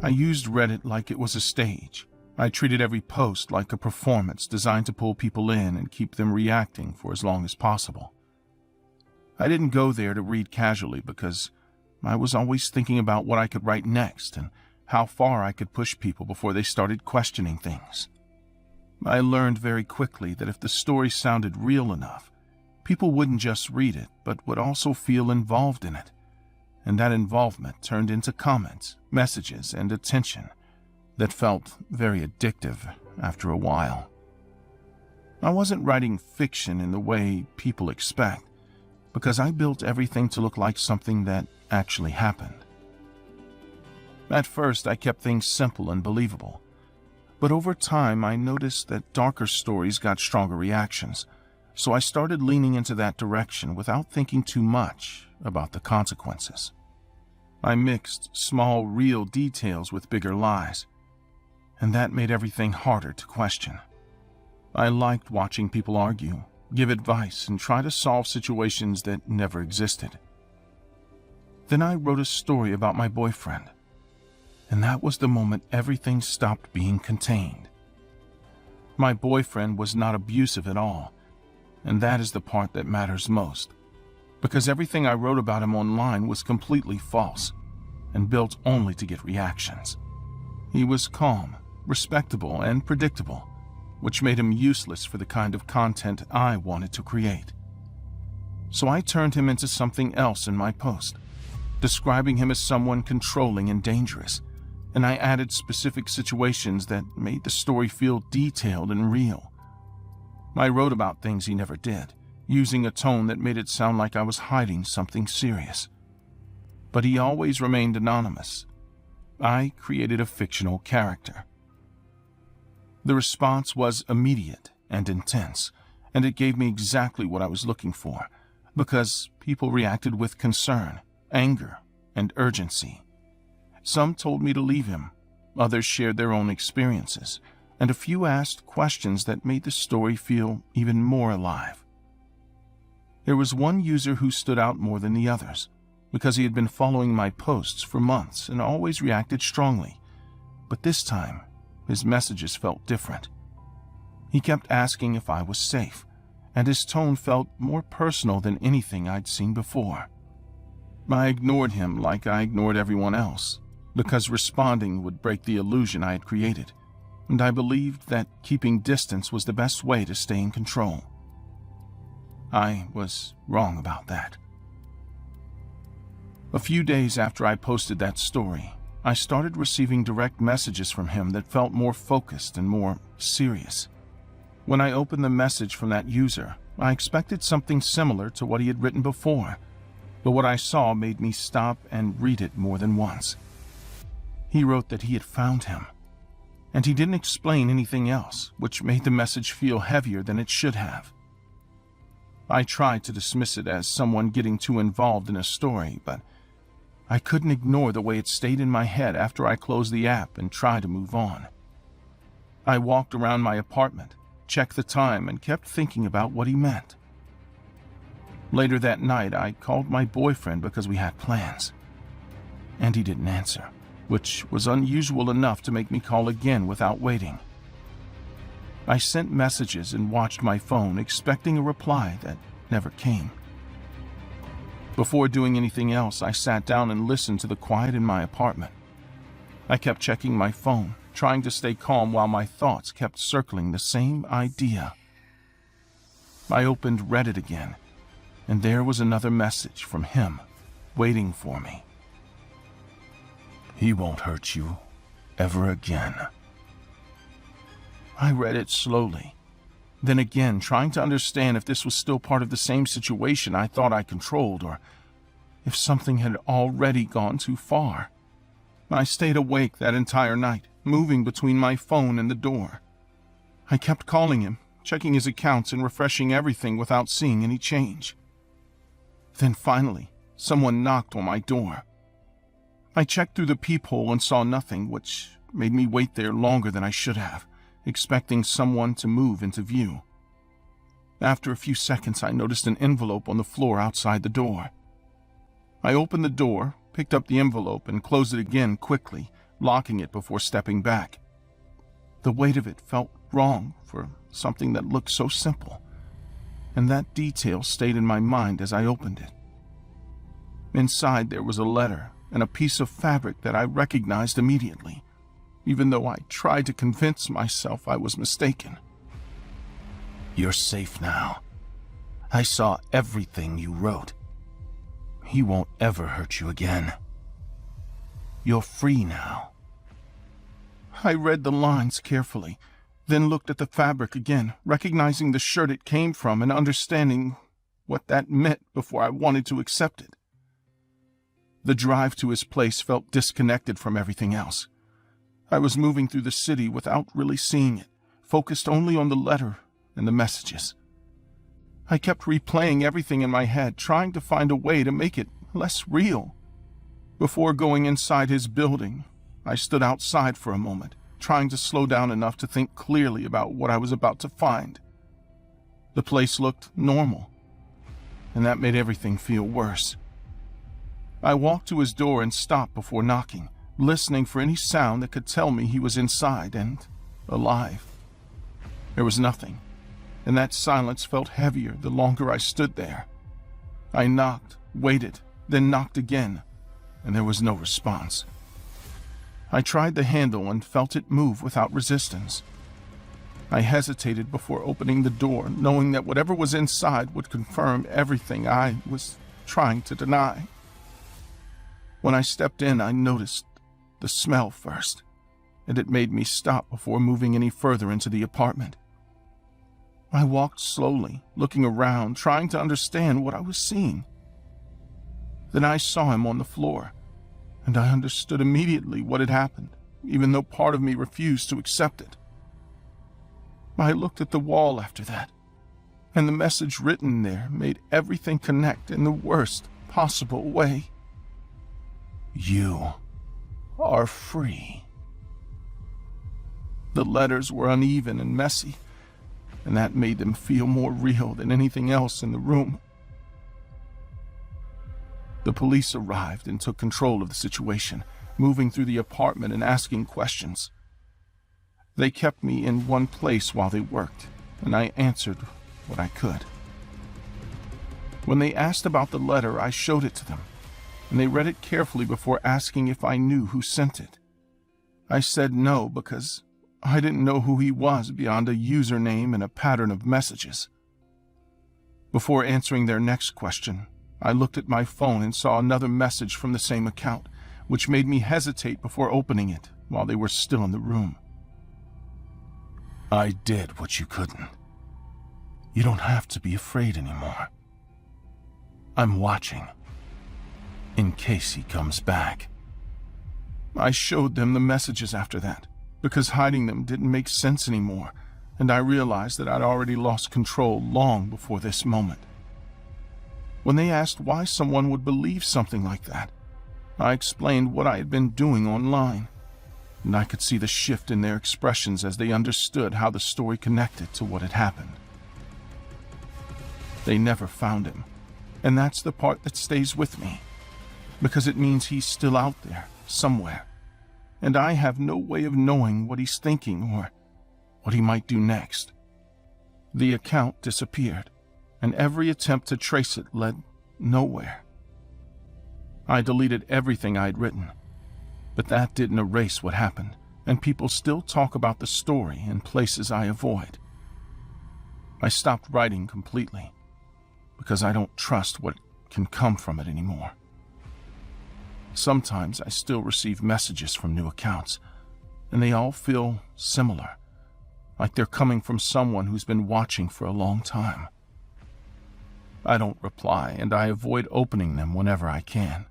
I used Reddit like it was a stage. I treated every post like a performance designed to pull people in and keep them reacting for as long as possible. I didn't go there to read casually because I was always thinking about what I could write next and how far I could push people before they started questioning things. I learned very quickly that if the story sounded real enough, people wouldn't just read it, but would also feel involved in it. And that involvement turned into comments, messages, and attention that felt very addictive after a while. I wasn't writing fiction in the way people expect, because I built everything to look like something that actually happened. At first, I kept things simple and believable, but over time I noticed that darker stories got stronger reactions, so I started leaning into that direction without thinking too much about the consequences. I mixed small, real details with bigger lies, and that made everything harder to question. I liked watching people argue, give advice, and try to solve situations that never existed. Then I wrote a story about my boyfriend, and that was the moment everything stopped being contained. My boyfriend was not abusive at all, and that is the part that matters most, because everything I wrote about him online was completely false and built only to get reactions. He was calm, respectable, and predictable, which made him useless for the kind of content I wanted to create. So I turned him into something else in my post, describing him as someone controlling and dangerous, and I added specific situations that made the story feel detailed and real. I wrote about things he never did, using a tone that made it sound like I was hiding something serious. But he always remained anonymous. I created a fictional character. The response was immediate and intense, and it gave me exactly what I was looking for, because people reacted with concern, anger, and urgency. Some told me to leave him, others shared their own experiences, and a few asked questions that made the story feel even more alive. There was one user who stood out more than the others, because he had been following my posts for months and always reacted strongly, but this time, his messages felt different. He kept asking if I was safe, and his tone felt more personal than anything I'd seen before. I ignored him like I ignored everyone else, because responding would break the illusion I had created, and I believed that keeping distance was the best way to stay in control. I was wrong about that. A few days after I posted that story, I started receiving direct messages from him that felt more focused and more serious. When I opened the message from that user, I expected something similar to what he had written before, but what I saw made me stop and read it more than once. He wrote that he had found him, and he didn't explain anything else, which made the message feel heavier than it should have. I tried to dismiss it as someone getting too involved in a story, but I couldn't ignore the way it stayed in my head after I closed the app and tried to move on. I walked around my apartment, checked the time, and kept thinking about what he meant. Later that night, I called my boyfriend because we had plans, and he didn't answer, which was unusual enough to make me call again without waiting. I sent messages and watched my phone, expecting a reply that never came. Before doing anything else, I sat down and listened to the quiet in my apartment. I kept checking my phone, trying to stay calm while my thoughts kept circling the same idea. I opened Reddit again, and there was another message from him, waiting for me. "He won't hurt you ever again." I read it slowly, then again trying to understand if this was still part of the same situation I thought I controlled, or if something had already gone too far. I stayed awake that entire night, moving between my phone and the door. I kept calling him, checking his accounts and refreshing everything without seeing any change. Then finally, someone knocked on my door. I checked through the peephole and saw nothing, which made me wait there longer than I should have, expecting someone to move into view. After a few seconds, I noticed an envelope on the floor outside the door. I opened the door, picked up the envelope, and closed it again quickly, locking it before stepping back. The weight of it felt wrong for something that looked so simple, and that detail stayed in my mind as I opened it. Inside there was a letter and a piece of fabric that I recognized immediately, even though I tried to convince myself I was mistaken. "You're safe now. I saw everything you wrote. He won't ever hurt you again. You're free now." I read the lines carefully, then looked at the fabric again, recognizing the shirt it came from and understanding what that meant before I wanted to accept it. The drive to his place felt disconnected from everything else. I was moving through the city without really seeing it, focused only on the letter and the messages. I kept replaying everything in my head, trying to find a way to make it less real. Before going inside his building, I stood outside for a moment, trying to slow down enough to think clearly about what I was about to find. The place looked normal, and that made everything feel worse. I walked to his door and stopped before knocking, listening for any sound that could tell me he was inside and alive. There was nothing, and that silence felt heavier the longer I stood there. I knocked, waited, then knocked again, and there was no response. I tried the handle and felt it move without resistance. I hesitated before opening the door, knowing that whatever was inside would confirm everything I was trying to deny. When I stepped in, I noticed the smell first, and it made me stop before moving any further into the apartment. I walked slowly, looking around, trying to understand what I was seeing. Then I saw him on the floor, and I understood immediately what had happened, even though part of me refused to accept it. I looked at the wall after that, and the message written there made everything connect in the worst possible way. "You are free." The letters were uneven and messy, and that made them feel more real than anything else in the room. The police arrived and took control of the situation, moving through the apartment and asking questions. They kept me in one place while they worked, and I answered what I could. When they asked about the letter, I showed it to them, and they read it carefully before asking if I knew who sent it. I said no because I didn't know who he was beyond a username and a pattern of messages. Before answering their next question, I looked at my phone and saw another message from the same account, which made me hesitate before opening it while they were still in the room. "I did what you couldn't. You don't have to be afraid anymore. I'm watching, in case he comes back." I showed them the messages after that, because hiding them didn't make sense anymore, and I realized that I'd already lost control long before this moment. When they asked why someone would believe something like that, I explained what I had been doing online, and I could see the shift in their expressions as they understood how the story connected to what had happened. They never found him, and that's the part that stays with me, because it means he's still out there, somewhere, and I have no way of knowing what he's thinking or what he might do next. The account disappeared, and every attempt to trace it led nowhere. I deleted everything I'd written, but that didn't erase what happened, and people still talk about the story in places I avoid. I stopped writing completely, because I don't trust what can come from it anymore. Sometimes I still receive messages from new accounts, and they all feel similar, like they're coming from someone who's been watching for a long time. I don't reply, and I avoid opening them whenever I can.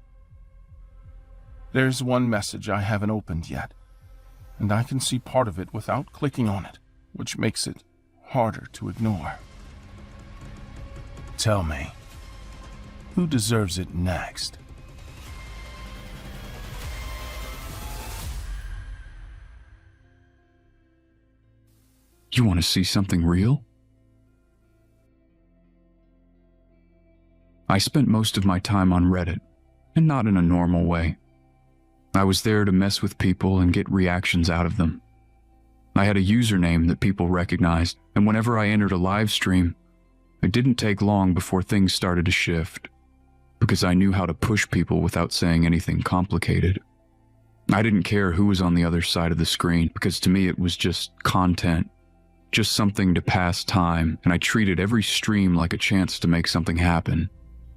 There's one message I haven't opened yet, and I can see part of it without clicking on it, which makes it harder to ignore. "Tell me, who deserves it next?" You want to see something real? I spent most of my time on Reddit, and not in a normal way. I was there to mess with people and get reactions out of them. I had a username that people recognized, and whenever I entered a live stream, it didn't take long before things started to shift, because I knew how to push people without saying anything complicated. I didn't care who was on the other side of the screen, because to me it was just content, just something to pass time, and I treated every stream like a chance to make something happen.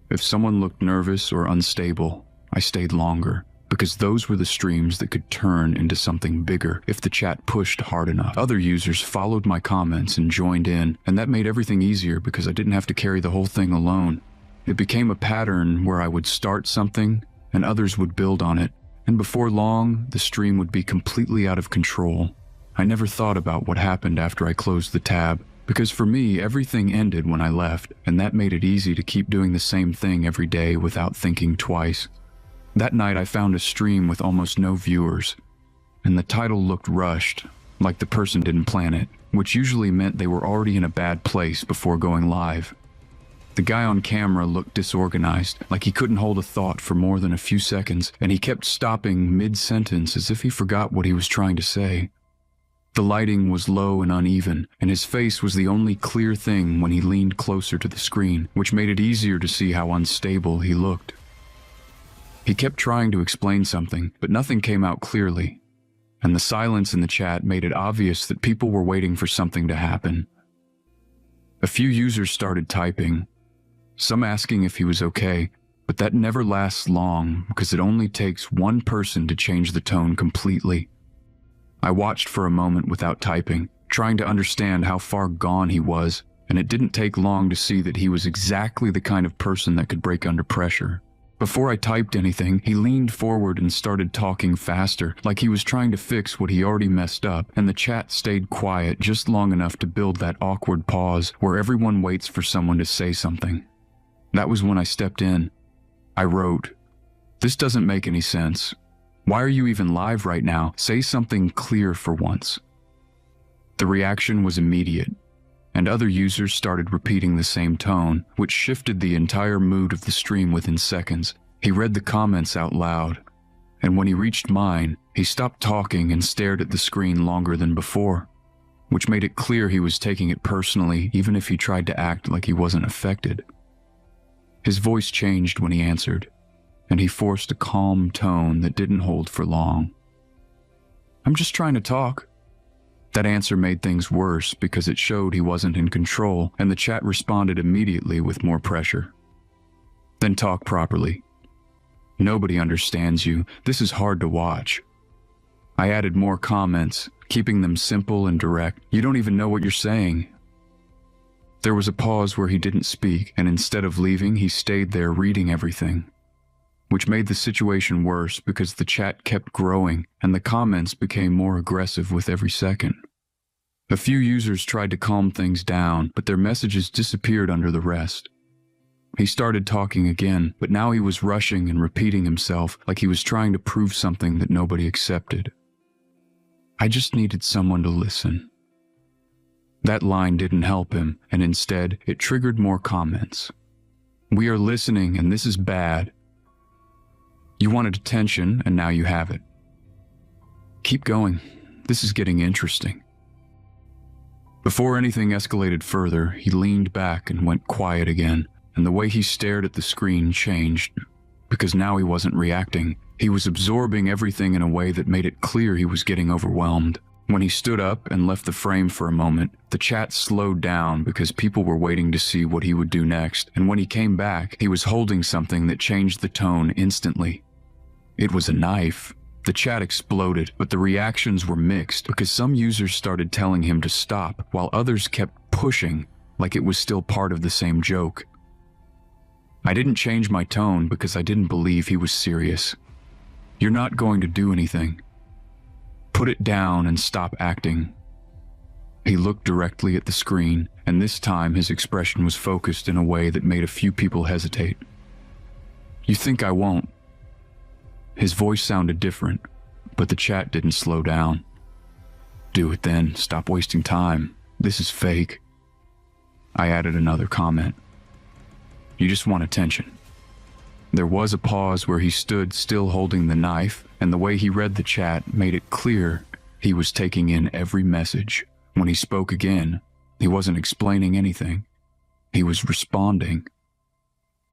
If someone looked nervous or unstable, I stayed longer, because those were the streams that could turn into something bigger if the chat pushed hard enough. Other users followed my comments and joined in, and that made everything easier because I didn't have to carry the whole thing alone. It became a pattern where I would start something and others would build on it, and before long, the stream would be completely out of control. I never thought about what happened after I closed the tab, because for me, everything ended when I left, and that made it easy to keep doing the same thing every day without thinking twice. That night I found a stream with almost no viewers, and the title looked rushed, like the person didn't plan it, which usually meant they were already in a bad place before going live. The guy on camera looked disorganized, like he couldn't hold a thought for more than a few seconds, and he kept stopping mid-sentence as if he forgot what he was trying to say. The lighting was low and uneven, and his face was the only clear thing when he leaned closer to the screen, which made it easier to see how unstable he looked. He kept trying to explain something, but nothing came out clearly, and the silence in the chat made it obvious that people were waiting for something to happen. A few users started typing, some asking if he was okay, but that never lasts long because it only takes one person to change the tone completely. I watched for a moment without typing, trying to understand how far gone he was, and it didn't take long to see that he was exactly the kind of person that could break under pressure. Before I typed anything, he leaned forward and started talking faster, like he was trying to fix what he already messed up, and the chat stayed quiet just long enough to build that awkward pause where everyone waits for someone to say something. That was when I stepped in. I wrote, "This doesn't make any sense. Why are you even live right now? Say something clear for once." The reaction was immediate, and other users started repeating the same tone, which shifted the entire mood of the stream within seconds. He read the comments out loud, and when he reached mine, he stopped talking and stared at the screen longer than before, which made it clear he was taking it personally even if he tried to act like he wasn't affected. His voice changed when he answered, and he forced a calm tone that didn't hold for long. "I'm just trying to talk." That answer made things worse because it showed he wasn't in control, and the chat responded immediately with more pressure. "Then talk properly. Nobody understands you. This is hard to watch." I added more comments, keeping them simple and direct. "You don't even know what you're saying." There was a pause where he didn't speak, and instead of leaving, he stayed there reading everything, which made the situation worse because the chat kept growing and the comments became more aggressive with every second. A few users tried to calm things down, but their messages disappeared under the rest. He started talking again, but now he was rushing and repeating himself like he was trying to prove something that nobody accepted. I just needed someone to listen. That line didn't help him, and instead, it triggered more comments. "We are listening, and this is bad. You wanted attention, and now you have it. Keep going. This is getting interesting." Before anything escalated further, he leaned back and went quiet again, and the way he stared at the screen changed, because now he wasn't reacting. He was absorbing everything in a way that made it clear he was getting overwhelmed. When he stood up and left the frame for a moment, the chat slowed down because people were waiting to see what he would do next, and when he came back, he was holding something that changed the tone instantly. It was a knife. The chat exploded, but the reactions were mixed because some users started telling him to stop, while others kept pushing like it was still part of the same joke. I didn't change my tone because I didn't believe he was serious. "You're not going to do anything. Put it down and stop acting." He looked directly at the screen, and this time his expression was focused in a way that made a few people hesitate. "You think I won't?" His voice sounded different, but the chat didn't slow down. "Do it then. Stop wasting time. This is fake." I added another comment. "You just want attention." There was a pause where he stood still holding the knife, and the way he read the chat made it clear he was taking in every message. When he spoke again, he wasn't explaining anything. He was responding.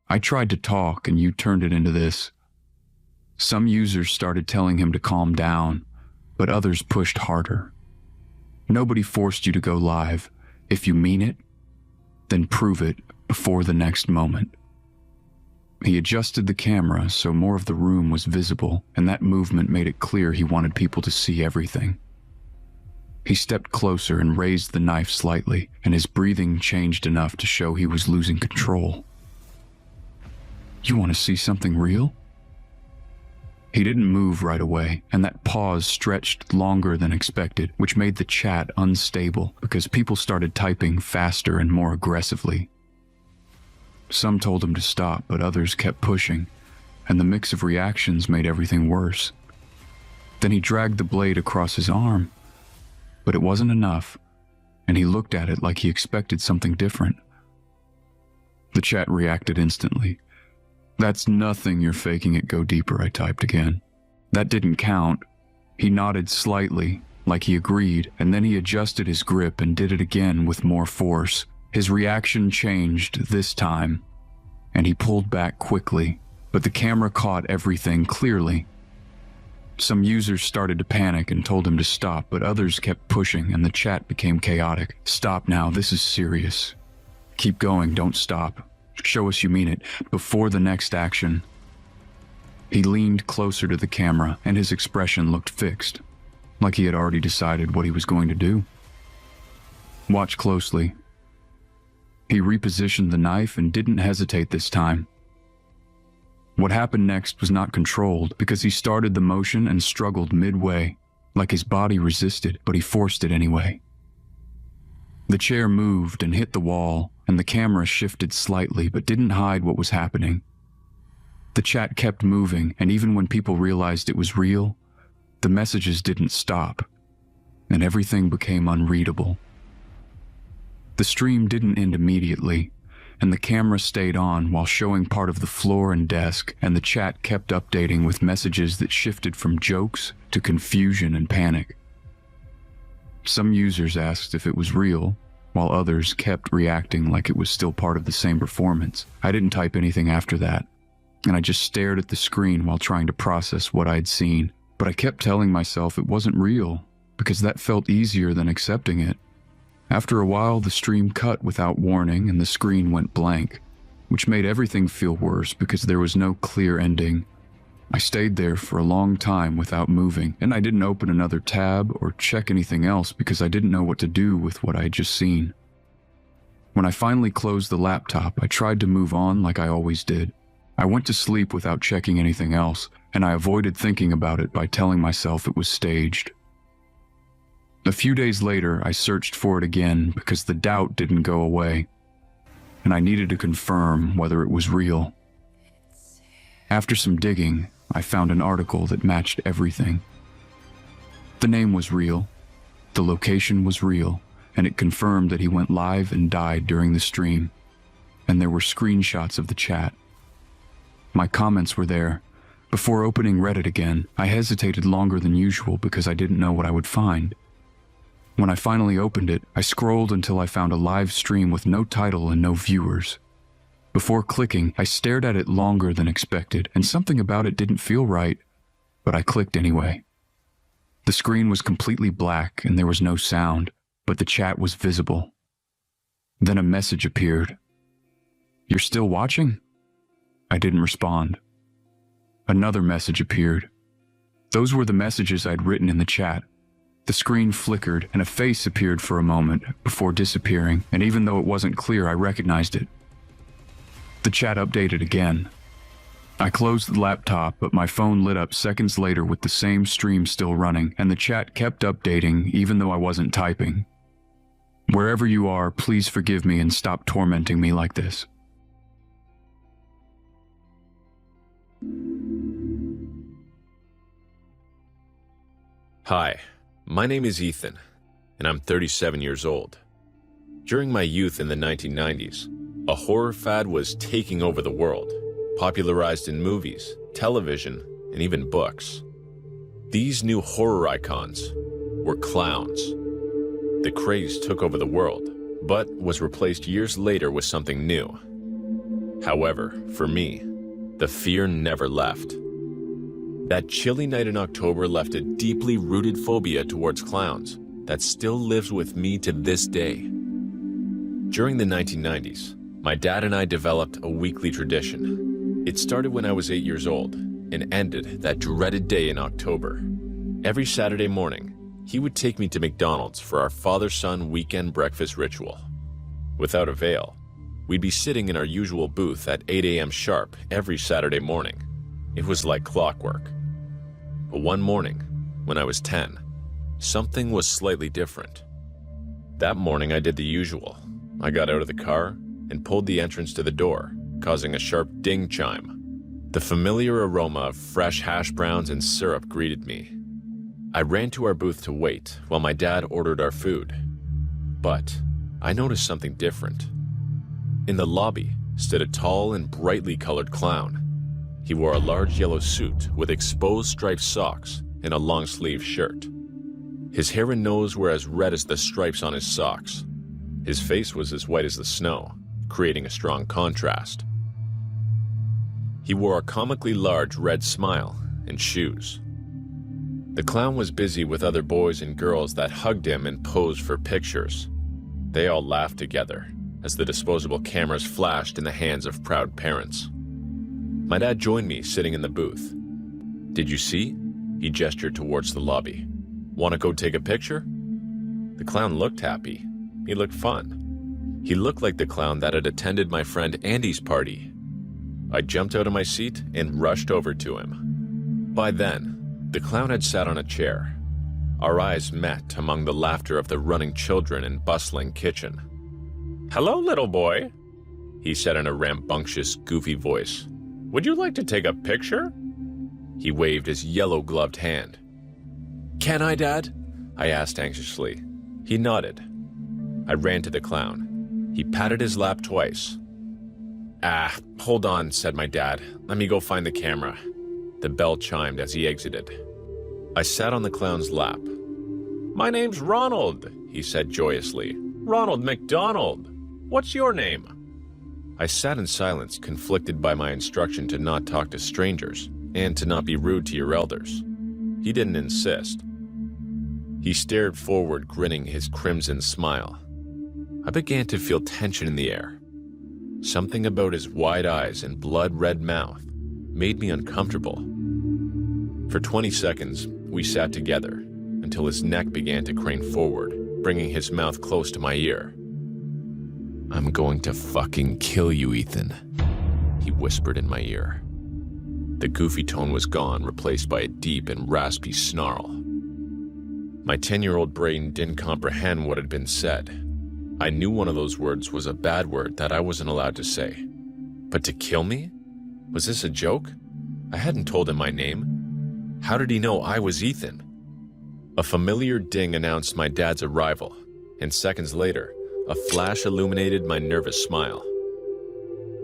I tried to talk, and you turned it into this. Some users started telling him to calm down, but others pushed harder. Nobody forced you to go live. If you mean it, then prove it before the next moment. He adjusted the camera so more of the room was visible, and that movement made it clear he wanted people to see everything. He stepped closer and raised the knife slightly, and his breathing changed enough to show he was losing control. You want to see something real? He didn't move right away, and that pause stretched longer than expected, which made the chat unstable because people started typing faster and more aggressively. Some told him to stop, but others kept pushing, and the mix of reactions made everything worse. Then he dragged the blade across his arm, but it wasn't enough, and he looked at it like he expected something different. The chat reacted instantly. That's nothing, you're faking it, go deeper, I typed again. That didn't count. He nodded slightly, like he agreed, and then he adjusted his grip and did it again with more force. His reaction changed this time, and he pulled back quickly, but the camera caught everything clearly. Some users started to panic and told him to stop, but others kept pushing, and the chat became chaotic. Stop now, this is serious. Keep going, don't stop. Show us you mean it, before the next action. He leaned closer to the camera, and his expression looked fixed, like he had already decided what he was going to do. Watch closely. He repositioned the knife and didn't hesitate this time. What happened next was not controlled because he started the motion and struggled midway, like his body resisted, but he forced it anyway. The chair moved and hit the wall, and the camera shifted slightly but didn't hide what was happening. The chat kept moving, and even when people realized it was real, the messages didn't stop, and everything became unreadable. The stream didn't end immediately, and the camera stayed on while showing part of the floor and desk, and the chat kept updating with messages that shifted from jokes to confusion and panic. Some users asked if it was real, while others kept reacting like it was still part of the same performance. I didn't type anything after that, and I just stared at the screen while trying to process what I'd seen. But I kept telling myself it wasn't real, because that felt easier than accepting it. After a while, the stream cut without warning and the screen went blank, which made everything feel worse because there was no clear ending. I stayed there for a long time without moving, and I didn't open another tab or check anything else because I didn't know what to do with what I had just seen. When I finally closed the laptop, I tried to move on like I always did. I went to sleep without checking anything else, and I avoided thinking about it by telling myself it was staged. A few days later, I searched for it again because the doubt didn't go away, and I needed to confirm whether it was real. After some digging, I found an article that matched everything. The name was real, the location was real, and it confirmed that he went live and died during the stream, and there were screenshots of the chat. My comments were there. Before opening Reddit again, I hesitated longer than usual because I didn't know what I would find. When I finally opened it, I scrolled until I found a live stream with no title and no viewers. Before clicking, I stared at it longer than expected, and something about it didn't feel right, but I clicked anyway. The screen was completely black and there was no sound, but the chat was visible. Then a message appeared. "You're still watching?" I didn't respond. Another message appeared. Those were the messages I'd written in the chat. The screen flickered and a face appeared for a moment before disappearing, and even though it wasn't clear, I recognized it. The chat updated again. I closed the laptop, but my phone lit up seconds later with the same stream still running, and the chat kept updating even though I wasn't typing. Wherever you are, please forgive me and stop tormenting me like this. Hi, my name is Ethan, and I'm 37 years old. During my youth in the 1990s, a horror fad was taking over the world. popularized in movies, television, and even books. These new horror icons were clowns. The craze took over the world, but was replaced years later with something new. However, for me, the fear never left. That chilly night in October left a deeply rooted phobia towards clowns that still lives with me to this day. During the 1990s, my dad and I developed a weekly tradition. It started when I was 8 years old and ended that dreaded day in October. Every Saturday morning, he would take me to McDonald's for our father-son weekend breakfast ritual. Without avail, we'd be sitting in our usual booth at 8 a.m. sharp every Saturday morning. It was like clockwork. But one morning, when I was 10, something was slightly different. That morning I did the usual. I got out of the car and pulled the entrance to the door, causing a sharp ding chime. The familiar aroma of fresh hash browns and syrup greeted me. I ran to our booth to wait while my dad ordered our food. But I noticed something different. In the lobby stood a tall and brightly colored clown. He wore a large yellow suit with exposed striped socks and a long-sleeved shirt. His hair and nose were as red as the stripes on his socks. His face was as white as the snow, creating a strong contrast. He wore a comically large red smile and shoes. The clown was busy with other boys and girls that hugged him and posed for pictures. They all laughed together as the disposable cameras flashed in the hands of proud parents. My dad joined me sitting in the booth. "Did you see?" He gestured towards the lobby. "Want to go take a picture?" The clown looked happy. He looked fun. He looked like the clown that had attended my friend Andy's party. I jumped out of my seat and rushed over to him. By then, the clown had sat on a chair. Our eyes met among the laughter of the running children and bustling kitchen. "Hello, little boy," he said in a rambunctious, goofy voice. "Would you like to take a picture?" He waved his yellow-gloved hand. "Can I, Dad?" I asked anxiously. He nodded. I ran to the clown. He patted his lap twice. Hold on," said my dad. "Let me go find the camera." The bell chimed as he exited. I sat on the clown's lap. "My name's Ronald," he said joyously. "Ronald McDonald. What's your name?" I sat in silence, conflicted by my instruction to not talk to strangers and to not be rude to your elders. He didn't insist. He stared forward, grinning his crimson smile. I began to feel tension in the air. Something about his wide eyes and blood-red mouth made me uncomfortable. For 20 seconds, we sat together until his neck began to crane forward, bringing his mouth close to my ear. "I'm going to fucking kill you, Ethan," he whispered in my ear. The goofy tone was gone, replaced by a deep and raspy snarl. My 10-year-old brain didn't comprehend what had been said. I knew one of those words was a bad word that I wasn't allowed to say. But to kill me? Was this a joke? I hadn't told him my name. How did he know I was Ethan? A familiar ding announced my dad's arrival, and seconds later, a flash illuminated my nervous smile.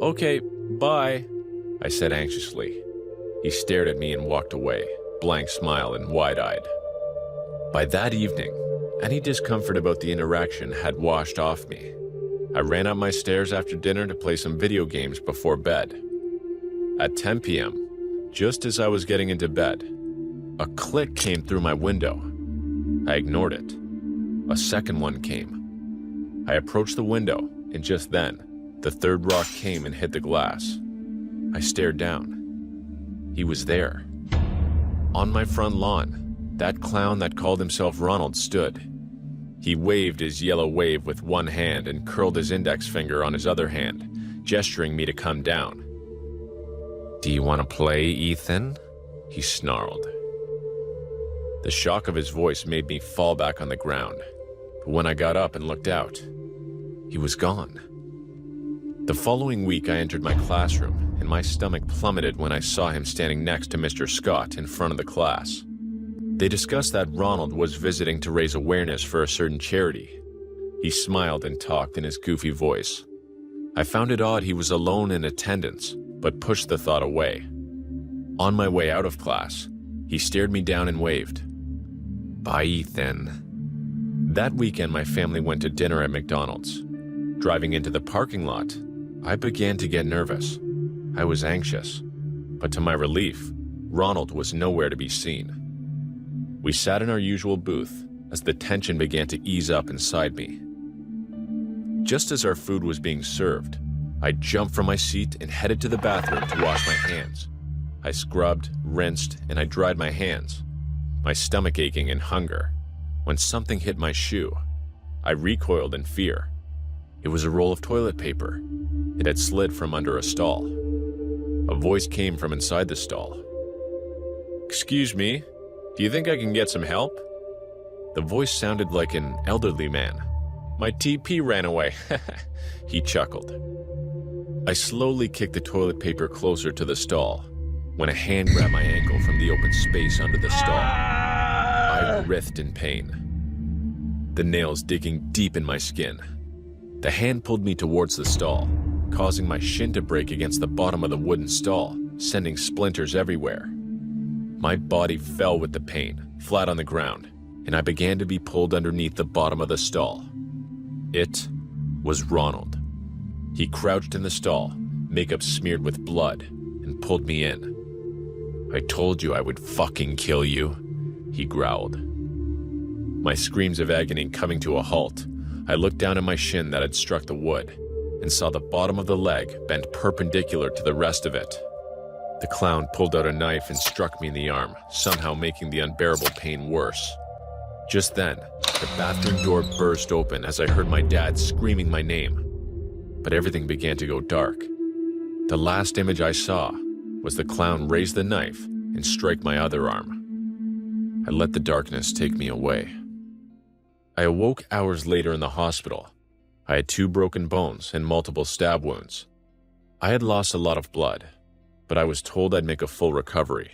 "Okay, bye," I said anxiously. He stared at me and walked away, blank smile and wide-eyed. By that evening, any discomfort about the interaction had washed off me. I ran up my stairs after dinner to play some video games before bed. At 10 p.m., just as I was getting into bed, a click came through my window. I ignored it. A second one came. I approached the window, and just then, the third rock came and hit the glass. I stared down. He was there. On my front lawn, that clown that called himself Ronald stood. He waved his yellow wave with one hand and curled his index finger on his other hand, gesturing me to come down. "Do you want to play, Ethan?" he snarled. The shock of his voice made me fall back on the ground, but when I got up and looked out, he was gone. The following week I entered my classroom, and my stomach plummeted when I saw him standing next to Mr. Scott in front of the class. They discussed that Ronald was visiting to raise awareness for a certain charity. He smiled and talked in his goofy voice. I found it odd he was alone in attendance, but pushed the thought away. On my way out of class, he stared me down and waved. Bye, Ethan. That weekend, my family went to dinner at McDonald's. Driving into the parking lot, I began to get nervous. I was anxious, but to my relief, Ronald was nowhere to be seen. We sat in our usual booth as the tension began to ease up inside me. Just as our food was being served, I jumped from my seat and headed to the bathroom to wash my hands. I scrubbed, rinsed, and I dried my hands, my stomach aching in hunger, when something hit my shoe. I recoiled in fear. It was a roll of toilet paper. It had slid from under a stall. A voice came from inside the stall. "Excuse me, do you think I can get some help?" The voice sounded like an elderly man. "My TP ran away." He chuckled. I slowly kicked the toilet paper closer to the stall when a hand grabbed my ankle from the open space under the stall. I writhed in pain, the nails digging deep in my skin. The hand pulled me towards the stall, causing my shin to break against the bottom of the wooden stall, sending splinters everywhere. My body fell with the pain, flat on the ground, and I began to be pulled underneath the bottom of the stall. It was Ronald. He crouched in the stall, makeup smeared with blood, and pulled me in. "I told you I would fucking kill you," he growled. My screams of agony coming to a halt, I looked down at my shin that had struck the wood and saw the bottom of the leg bent perpendicular to the rest of it. The clown pulled out a knife and struck me in the arm, somehow making the unbearable pain worse. Just then, the bathroom door burst open as I heard my dad screaming my name. But everything began to go dark. The last image I saw was the clown raise the knife and strike my other arm. I let the darkness take me away. I awoke hours later in the hospital. I had 2 broken bones and multiple stab wounds. I had lost a lot of blood, but I was told I'd make a full recovery.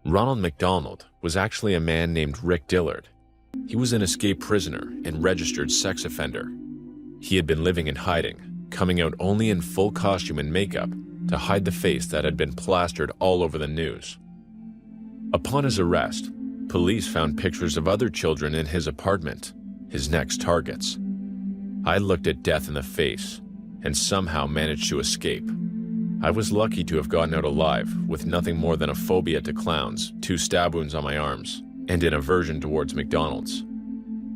Ronald McDonald was actually a man named Rick Dillard. He was an escaped prisoner and registered sex offender. He had been living in hiding, coming out only in full costume and makeup to hide the face that had been plastered all over the news. Upon his arrest, police found pictures of other children in his apartment, his next targets. I looked at death in the face and somehow managed to escape. I was lucky to have gotten out alive with nothing more than a phobia to clowns, 2 stab wounds on my arms, and an aversion towards McDonald's.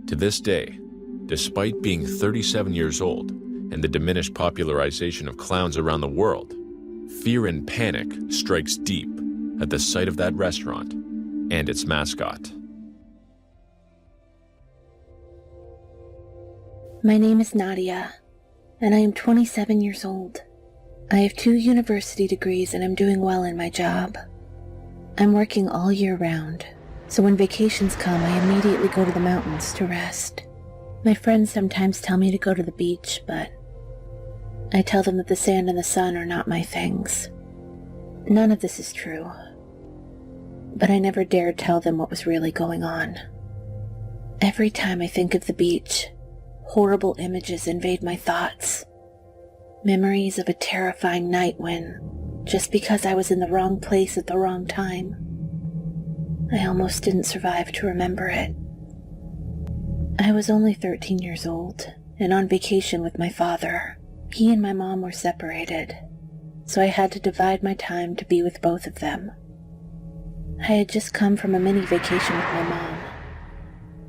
To this day, despite being 37 years old and the diminished popularization of clowns around the world, fear and panic strikes deep at the sight of that restaurant and its mascot. My name is Nadia, and I am 27 years old. I have 2 university degrees and I'm doing well in my job. I'm working all year round, so when vacations come, I immediately go to the mountains to rest. My friends sometimes tell me to go to the beach, but I tell them that the sand and the sun are not my things. None of this is true, but I never dared tell them what was really going on. Every time I think of the beach, horrible images invade my thoughts. Memories of a terrifying night when, just because I was in the wrong place at the wrong time, I almost didn't survive to remember it. I was only 13 years old and on vacation with my father. He and my mom were separated, so I had to divide my time to be with both of them. I had just come from a mini vacation with my mom,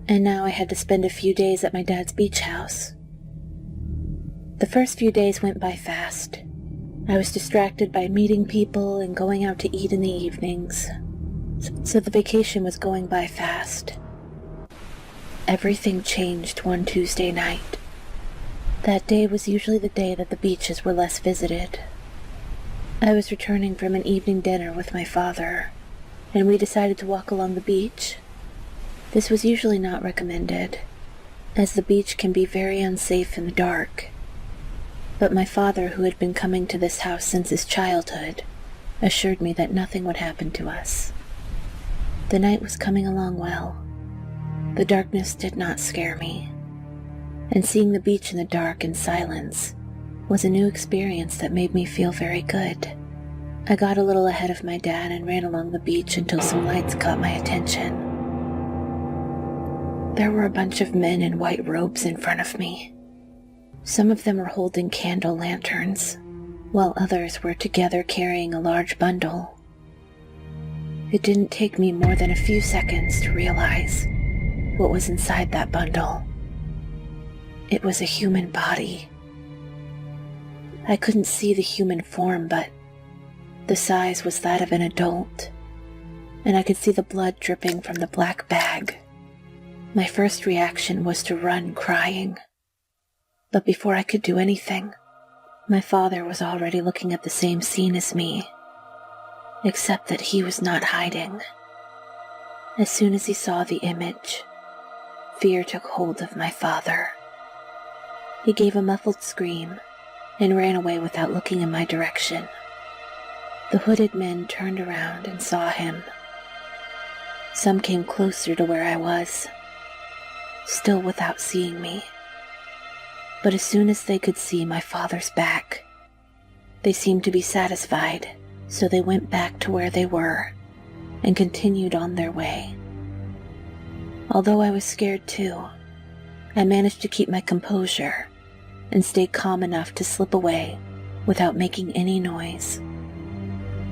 and now I had to spend a few days at my dad's beach house. The first few days went by fast. I was distracted by meeting people and going out to eat in the evenings, so the vacation was going by fast. Everything changed one Tuesday night. That day was usually the day that the beaches were less visited. I was returning from an evening dinner with my father, and we decided to walk along the beach. This was usually not recommended, as the beach can be very unsafe in the dark. But my father, who had been coming to this house since his childhood, assured me that nothing would happen to us. The night was coming along well. The darkness did not scare me, and seeing the beach in the dark and silence was a new experience that made me feel very good. I got a little ahead of my dad and ran along the beach until some lights caught my attention. There were a bunch of men in white robes in front of me. Some of them were holding candle lanterns, while others were together carrying a large bundle. It didn't take me more than a few seconds to realize what was inside that bundle. It was a human body. I couldn't see the human form, but the size was that of an adult, and I could see the blood dripping from the black bag. My first reaction was to run crying. But before I could do anything, my father was already looking at the same scene as me, except that he was not hiding. As soon as he saw the image, fear took hold of my father. He gave a muffled scream and ran away without looking in my direction. The hooded men turned around and saw him. Some came closer to where I was, still without seeing me. But as soon as they could see my father's back, they seemed to be satisfied, so they went back to where they were and continued on their way. Although I was scared too, I managed to keep my composure and stay calm enough to slip away without making any noise.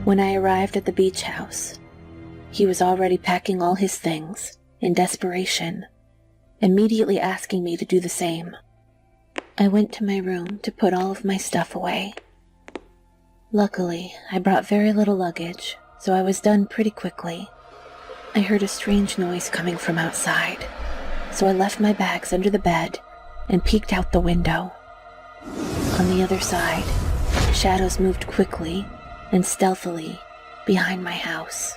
When I arrived at the beach house, he was already packing all his things in desperation, immediately asking me to do the same. I went to my room to put all of my stuff away. Luckily, I brought very little luggage, so I was done pretty quickly. I heard a strange noise coming from outside, so I left my bags under the bed and peeked out the window. On the other side, shadows moved quickly and stealthily behind my house.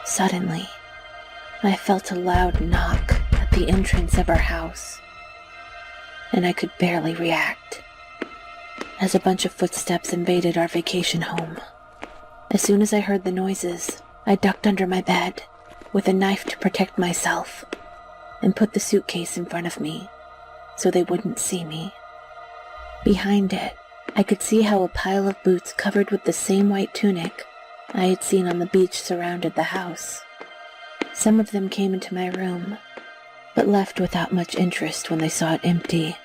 Suddenly, I felt a loud knock at the entrance of our house, and I could barely react as a bunch of footsteps invaded our vacation home. As soon as I heard the noises, I ducked under my bed with a knife to protect myself and put the suitcase in front of me so they wouldn't see me. Behind it, I could see how a pile of boots covered with the same white tunic I had seen on the beach surrounded the house. Some of them came into my room, but left without much interest when they saw it empty.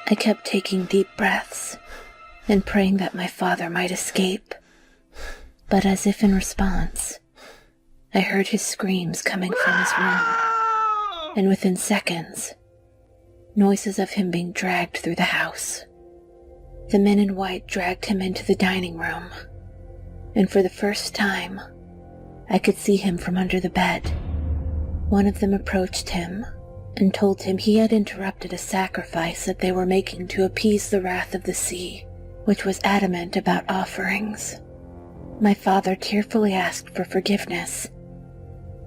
I kept taking deep breaths and praying that my father might escape, but as if in response, I heard his screams coming from his room, and within seconds, noises of him being dragged through the house. The men in white dragged him into the dining room, and for the first time, I could see him from under the bed. One of them approached him and told him he had interrupted a sacrifice that they were making to appease the wrath of the sea, which was adamant about offerings. My father tearfully asked for forgiveness,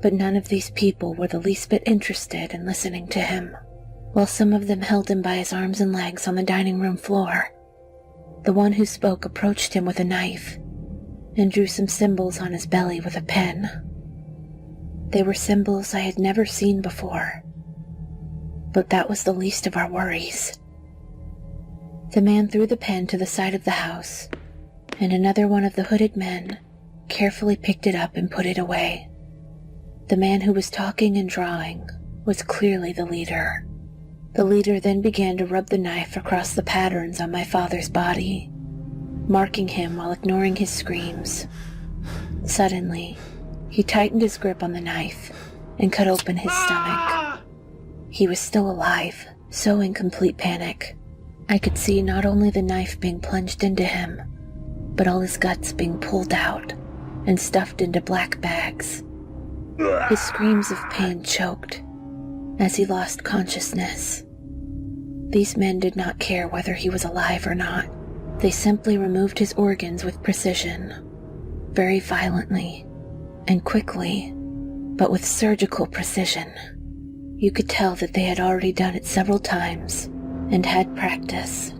but none of these people were the least bit interested in listening to him. While some of them held him by his arms and legs on the dining room floor, the one who spoke approached him with a knife and drew some symbols on his belly with a pen. They were symbols I had never seen before, but that was the least of our worries. The man threw the pen to the side of the house, and another one of the hooded men carefully picked it up and put it away. The man who was talking and drawing was clearly the leader. The leader then began to rub the knife across the patterns on my father's body, marking him while ignoring his screams. Suddenly, he tightened his grip on the knife and cut open his stomach. He was still alive, so in complete panic, I could see not only the knife being plunged into him, but all his guts being pulled out and stuffed into black bags. His screams of pain choked as he lost consciousness. These men did not care whether he was alive or not. They simply removed his organs with precision, very violently and quickly, but with surgical precision. You could tell that they had already done it several times and had practice,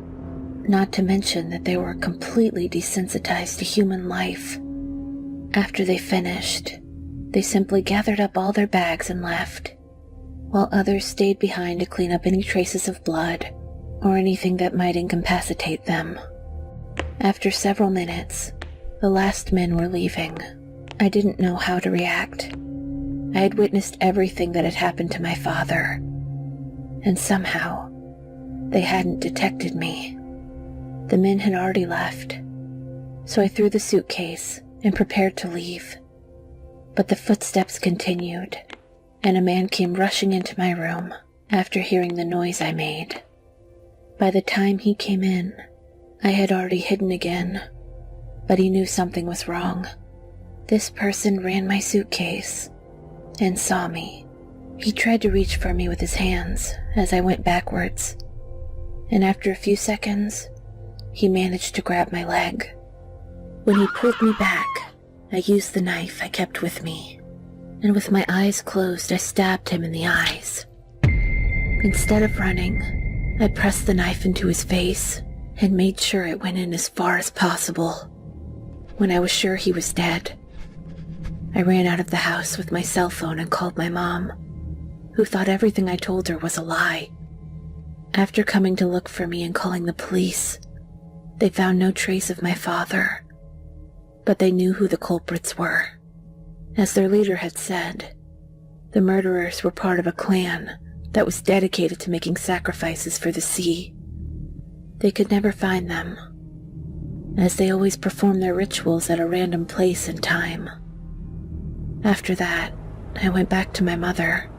not to mention that they were completely desensitized to human life. After they finished, they simply gathered up all their bags and left, while others stayed behind to clean up any traces of blood or anything that might incapacitate them. After several minutes, the last men were leaving. I didn't know how to react. I had witnessed everything that had happened to my father, and somehow, they hadn't detected me. The men had already left, so I threw the suitcase and prepared to leave. But the footsteps continued, and a man came rushing into my room after hearing the noise I made. By the time he came in, I had already hidden again, but he knew something was wrong. This person ran my suitcase and saw me. He tried to reach for me with his hands as I went backwards, and after a few seconds, he managed to grab my leg. When he pulled me back, I used the knife I kept with me, and with my eyes closed, I stabbed him in the eyes. Instead of running, I pressed the knife into his face and made sure it went in as far as possible. When I was sure he was dead, I ran out of the house with my cell phone and called my mom, who thought everything I told her was a lie. After coming to look for me and calling the police, they found no trace of my father, but they knew who the culprits were. As their leader had said, the murderers were part of a clan that was dedicated to making sacrifices for the sea. They could never find them, as they always performed their rituals at a random place and time. After that, I went back to my mother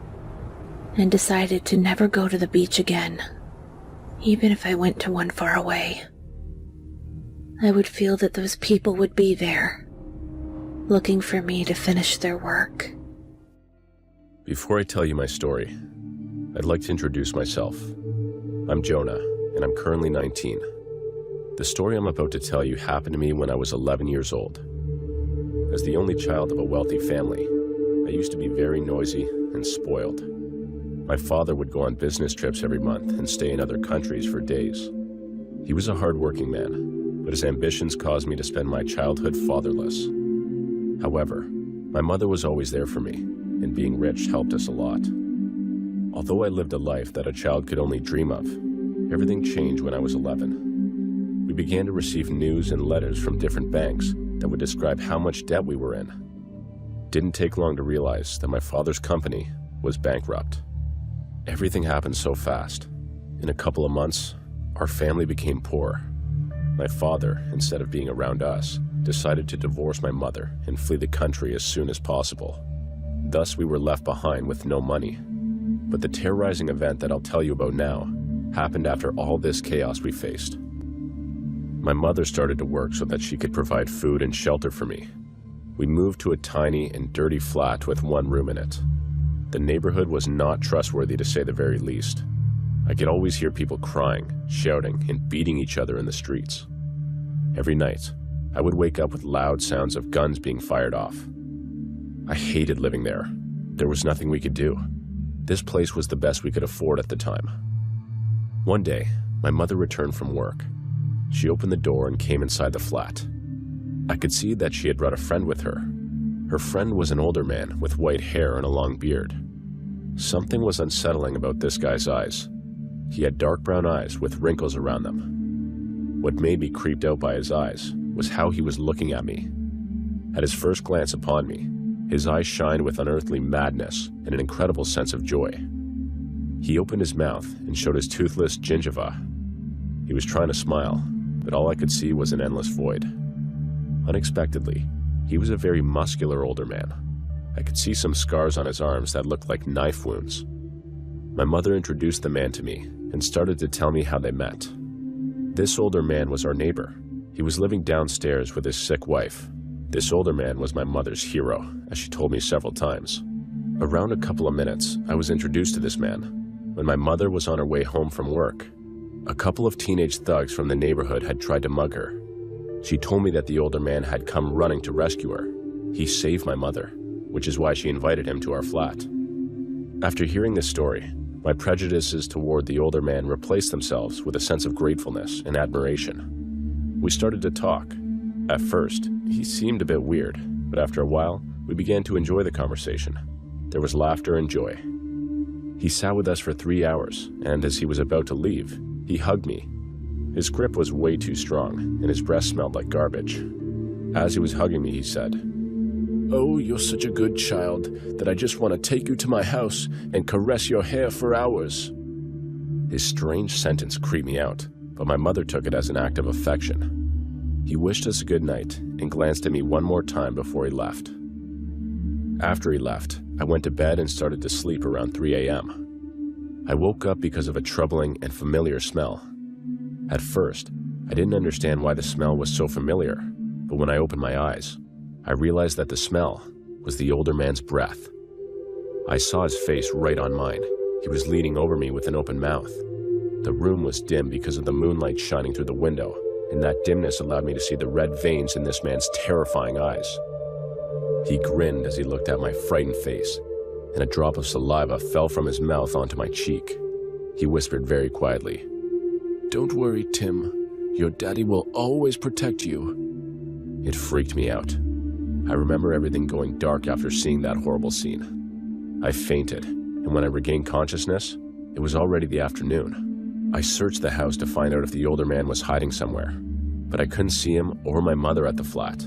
and decided to never go to the beach again, even if I went to one far away. I would feel that those people would be there, looking for me to finish their work. Before I tell you my story, I'd like to introduce myself. I'm Jonah, and I'm currently 19. The story I'm about to tell you happened to me when I was 11 years old. As the only child of a wealthy family, I used to be very noisy and spoiled. My father would go on business trips every month and stay in other countries for days. He was a hard-working man, but his ambitions caused me to spend my childhood fatherless. However, my mother was always there for me, and being rich helped us a lot. Although I lived a life that a child could only dream of, everything changed when I was 11. We began to receive news and letters from different banks that would describe how much debt we were in. It didn't take long to realize that my father's company was bankrupt. Everything happened so fast. In a couple of months, our family became poor. My father, instead of being around us, decided to divorce my mother and flee the country as soon as possible. Thus, we were left behind with no money. But the terrorizing event that I'll tell you about now happened after all this chaos we faced. My mother started to work so that she could provide food and shelter for me. We moved to a tiny and dirty flat with one room in it. The neighborhood was not trustworthy, to say the very least. I could always hear people crying, shouting, and beating each other in the streets. Every night, I would wake up with loud sounds of guns being fired off. I hated living there. There was nothing we could do. This place was the best we could afford at the time. One day, my mother returned from work. She opened the door and came inside the flat. I could see that she had brought a friend with her. Her friend was an older man with white hair and a long beard. Something was unsettling about this guy's eyes. He had dark brown eyes with wrinkles around them. What made me creeped out by his eyes was how he was looking at me. At his first glance upon me, his eyes shined with unearthly madness and an incredible sense of joy. He opened his mouth and showed his toothless gingiva. He was trying to smile, but all I could see was an endless void. Unexpectedly, he was a very muscular older man. I could see some scars on his arms that looked like knife wounds. My mother introduced the man to me and started to tell me how they met. This older man was our neighbor. He was living downstairs with his sick wife. This older man was my mother's hero, as she told me several times. Around a couple of minutes, I was introduced to this man. When my mother was on her way home from work, a couple of teenage thugs from the neighborhood had tried to mug her. She told me that the older man had come running to rescue her. He saved my mother, which is why she invited him to our flat. After hearing this story, my prejudices toward the older man replaced themselves with a sense of gratefulness and admiration. We started to talk. At first, he seemed a bit weird, but after a while, we began to enjoy the conversation. There was laughter and joy. He sat with us for 3 hours, and as he was about to leave, he hugged me. His grip was way too strong, and his breath smelled like garbage. As he was hugging me, he said, "Oh, you're such a good child that I just want to take you to my house and caress your hair for hours." His strange sentence creeped me out, but my mother took it as an act of affection. He wished us a good night and glanced at me one more time before he left. After he left, I went to bed and started to sleep around 3 a.m. I woke up because of a troubling and familiar smell. At first, I didn't understand why the smell was so familiar, but when I opened my eyes, I realized that the smell was the older man's breath. I saw his face right on mine. He was leaning over me with an open mouth. The room was dim because of the moonlight shining through the window, and that dimness allowed me to see the red veins in this man's terrifying eyes. He grinned as he looked at my frightened face, and a drop of saliva fell from his mouth onto my cheek. He whispered very quietly, "Don't worry, Tim. Your daddy will always protect you." It freaked me out. I remember everything going dark after seeing that horrible scene. I fainted, and when I regained consciousness, it was already the afternoon. I searched the house to find out if the older man was hiding somewhere, but I couldn't see him or my mother at the flat.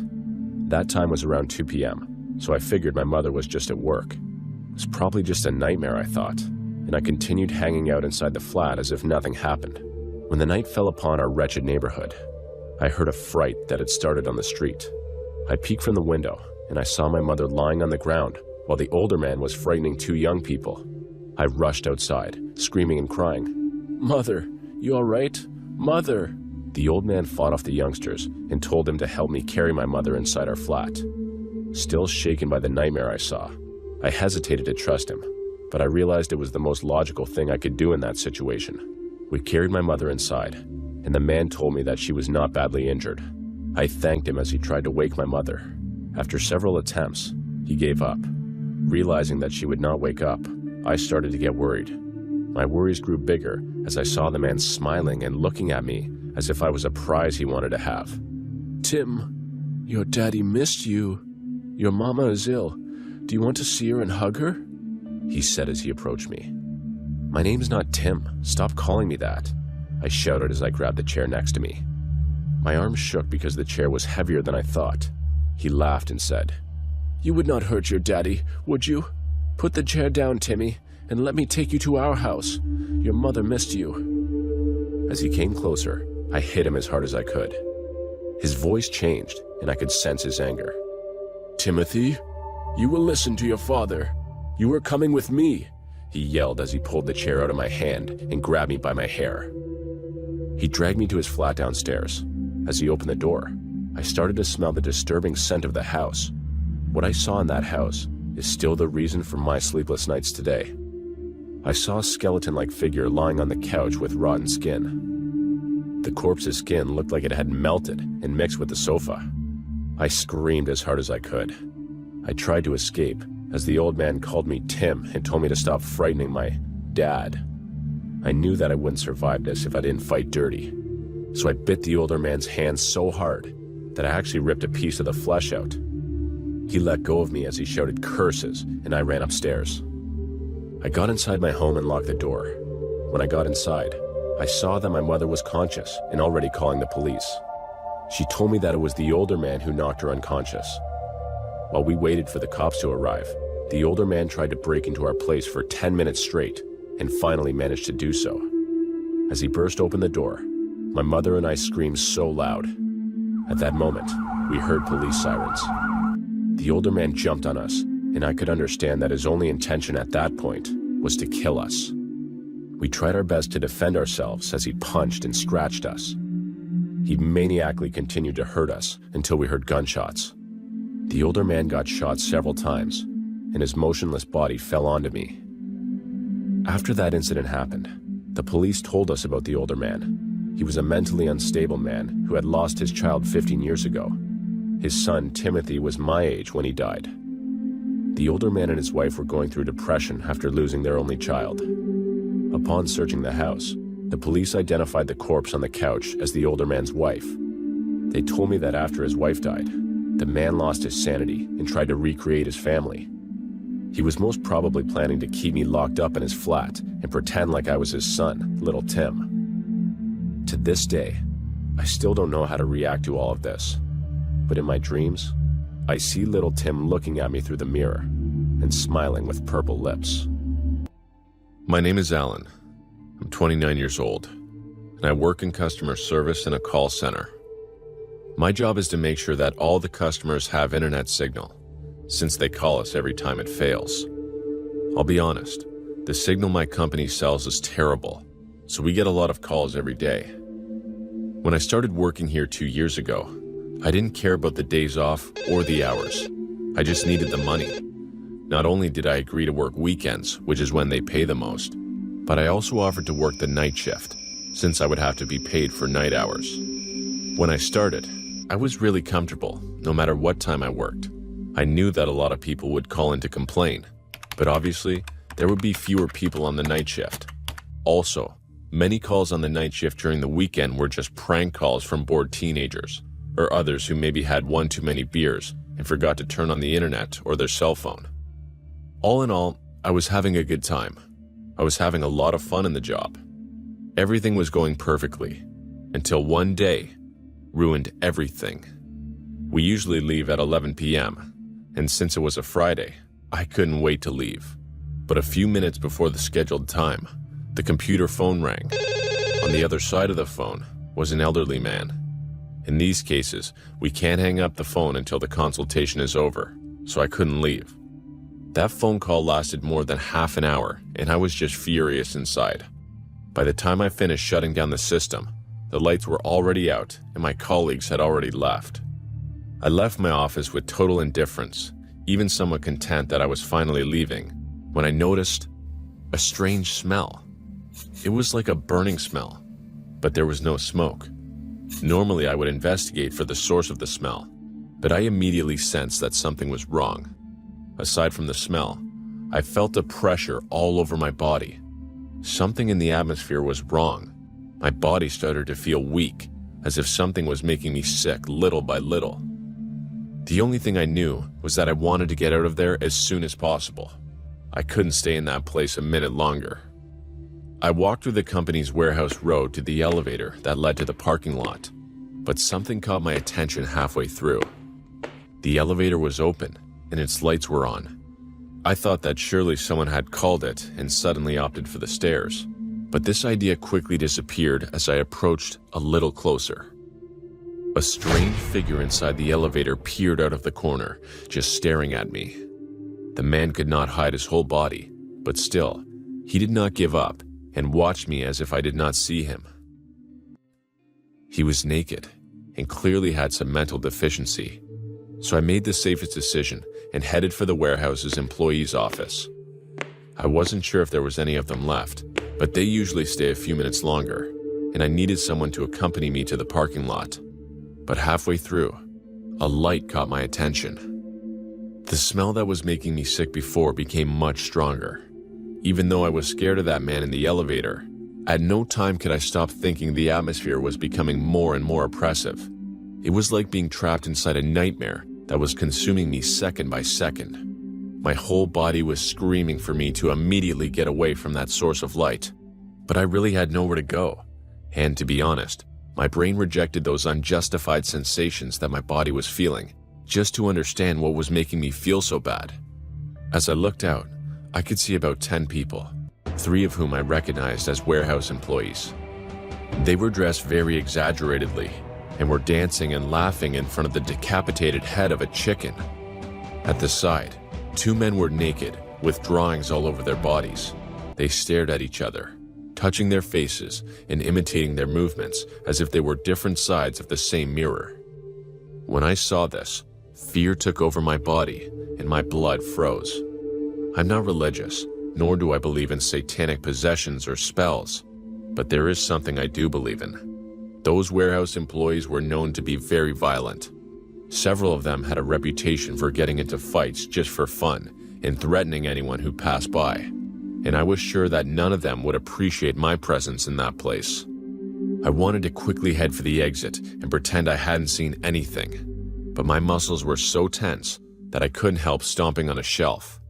That time was around 2 p.m., so I figured my mother was just at work. It was probably just a nightmare, I thought, and I continued hanging out inside the flat as if nothing happened. When the night fell upon our wretched neighborhood, I heard a fright that had started on the street. I peeked from the window, and I saw my mother lying on the ground while the older man was frightening 2 young people. I rushed outside, screaming and crying, "Mother, you all right? Mother!" The old man fought off the youngsters and told them to help me carry my mother inside our flat. Still shaken by the nightmare I saw, I hesitated to trust him, but I realized it was the most logical thing I could do in that situation. We carried my mother inside, and the man told me that she was not badly injured. I thanked him as he tried to wake my mother. After several attempts, he gave up. Realizing that she would not wake up, I started to get worried. My worries grew bigger as I saw the man smiling and looking at me as if I was a prize he wanted to have. "Tim, your daddy missed you. Your mama is ill. Do you want to see her and hug her?" he said as he approached me. "My name's not Tim. Stop calling me that," I shouted as I grabbed the chair next to me. My arms shook because the chair was heavier than I thought. He laughed and said, "You would not hurt your daddy, would you? Put the chair down, Timmy, and let me take you to our house. Your mother missed you." As he came closer, I hit him as hard as I could. His voice changed, and I could sense his anger. "Timothy, you will listen to your father. You are coming with me," he yelled as he pulled the chair out of my hand and grabbed me by my hair. He dragged me to his flat downstairs. As he opened the door, I started to smell the disturbing scent of the house. What I saw in that house is still the reason for my sleepless nights today. I saw a skeleton-like figure lying on the couch with rotten skin. The corpse's skin looked like it had melted and mixed with the sofa. I screamed as hard as I could. I tried to escape as the old man called me Tim and told me to stop frightening my dad. I knew that I wouldn't survive this if I didn't fight dirty. So I bit the older man's hand so hard that I actually ripped a piece of the flesh out. He let go of me as he shouted curses, and I ran upstairs. I got inside my home and locked the door. When I got inside, I saw that my mother was conscious and already calling the police. She told me that it was the older man who knocked her unconscious. While we waited for the cops to arrive, the older man tried to break into our place for 10 minutes straight and finally managed to do so. As he burst open the door, my mother and I screamed so loud. At that moment, we heard police sirens. The older man jumped on us, and I could understand that his only intention at that point was to kill us. We tried our best to defend ourselves as he punched and scratched us. He maniacally continued to hurt us until we heard gunshots. The older man got shot several times, and his motionless body fell onto me. After that incident happened, the police told us about the older man. He was a mentally unstable man who had lost his child 15 years ago. His son, Timothy, was my age when he died. The older man and his wife were going through depression after losing their only child. Upon searching the house, the police identified the corpse on the couch as the older man's wife. They told me that after his wife died, the man lost his sanity and tried to recreate his family. He was most probably planning to keep me locked up in his flat and pretend like I was his son, little Tim. To this day, I still don't know how to react to all of this. But in my dreams, I see little Tim looking at me through the mirror and smiling with purple lips. My name is Alan. I'm 29 years old, and I work in customer service in a call center. My job is to make sure that all the customers have internet signal, since they call us every time it fails. I'll be honest, the signal my company sells is terrible, so we get a lot of calls every day. When I started working here 2 years ago, I didn't care about the days off or the hours. I just needed the money. Not only did I agree to work weekends, which is when they pay the most, but I also offered to work the night shift, since I would have to be paid for night hours. When I started, I was really comfortable, no matter what time I worked. I knew that a lot of people would call in to complain, but obviously, there would be fewer people on the night shift. Also, many calls on the night shift during the weekend were just prank calls from bored teenagers, or others who maybe had one too many beers and forgot to turn on the internet or their cell phone. All in all, I was having a good time. I was having a lot of fun in the job. Everything was going perfectly, until one day ruined everything. We usually leave at 11 p.m., and since it was a Friday, I couldn't wait to leave. But a few minutes before the scheduled time, the computer phone rang. On the other side of the phone was an elderly man. In these cases, we can't hang up the phone until the consultation is over, so I couldn't leave. That phone call lasted more than half an hour, and I was just furious inside. By the time I finished shutting down the system, the lights were already out and my colleagues had already left. I left my office with total indifference, even somewhat content that I was finally leaving, when I noticed a strange smell. It was like a burning smell, but there was no smoke. Normally I would investigate for the source of the smell, but I immediately sensed that something was wrong. Aside from the smell, I felt a pressure all over my body. Something in the atmosphere was wrong. My body started to feel weak, as if something was making me sick little by little. The only thing I knew was that I wanted to get out of there as soon as possible. I couldn't stay in that place a minute longer. I walked through the company's warehouse road to the elevator that led to the parking lot, but something caught my attention halfway through. The elevator was open, and its lights were on. I thought that surely someone had called it and suddenly opted for the stairs, but this idea quickly disappeared as I approached a little closer. A strange figure inside the elevator peered out of the corner, just staring at me. The man could not hide his whole body, but still, he did not give up and watched me as if I did not see him. He was naked and clearly had some mental deficiency, so I made the safest decision and headed for the warehouse's employee's office. I wasn't sure if there was any of them left, but they usually stay a few minutes longer, and I needed someone to accompany me to the parking lot. But halfway through, a light caught my attention. The smell that was making me sick before became much stronger. Even though I was scared of that man in the elevator, at no time could I stop thinking the atmosphere was becoming more and more oppressive. It was like being trapped inside a nightmare that was consuming me second by second. My whole body was screaming for me to immediately get away from that source of light. But I really had nowhere to go. And to be honest, my brain rejected those unjustified sensations that my body was feeling, just to understand what was making me feel so bad. As I looked out, I could see about 10 people, 3 of whom I recognized as warehouse employees. They were dressed very exaggeratedly and were dancing and laughing in front of the decapitated head of a chicken. At the side, 2 men were naked, with drawings all over their bodies. They stared at each other, touching their faces and imitating their movements as if they were different sides of the same mirror. When I saw this, fear took over my body and my blood froze. I'm not religious, nor do I believe in satanic possessions or spells, but there is something I do believe in. Those warehouse employees were known to be very violent. Several of them had a reputation for getting into fights just for fun and threatening anyone who passed by, and I was sure that none of them would appreciate my presence in that place. I wanted to quickly head for the exit and pretend I hadn't seen anything, but my muscles were so tense that I couldn't help stomping on a shelf.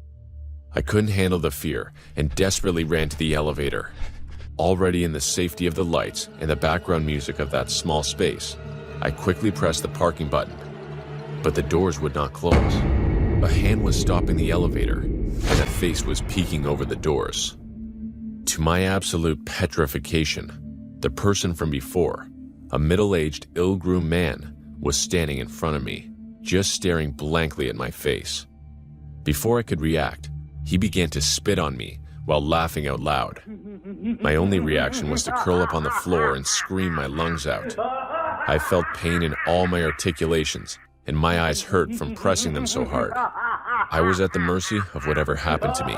I couldn't handle the fear and desperately ran to the elevator. Already in the safety of the lights and the background music of that small space, I quickly pressed the parking button, but the doors would not close. A hand was stopping the elevator, and a face was peeking over the doors. To my absolute petrification, the person from before, a middle-aged, ill-groomed man, was standing in front of me, just staring blankly at my face. Before I could react, he began to spit on me while laughing out loud. My only reaction was to curl up on the floor and scream my lungs out. I felt pain in all my articulations, and my eyes hurt from pressing them so hard. I was at the mercy of whatever happened to me.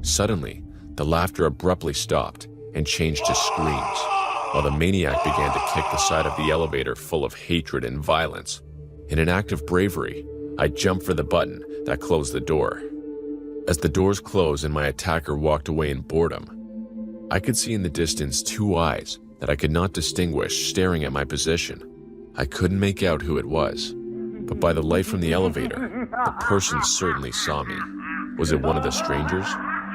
Suddenly, the laughter abruptly stopped and changed to screams, while the maniac began to kick the side of the elevator full of hatred and violence. In an act of bravery, I jumped for the button that closed the door. As the doors closed and my attacker walked away in boredom, I could see in the distance two eyes that I could not distinguish staring at my position. I couldn't make out who it was, but by the light from the elevator, the person certainly saw me. Was it one of the strangers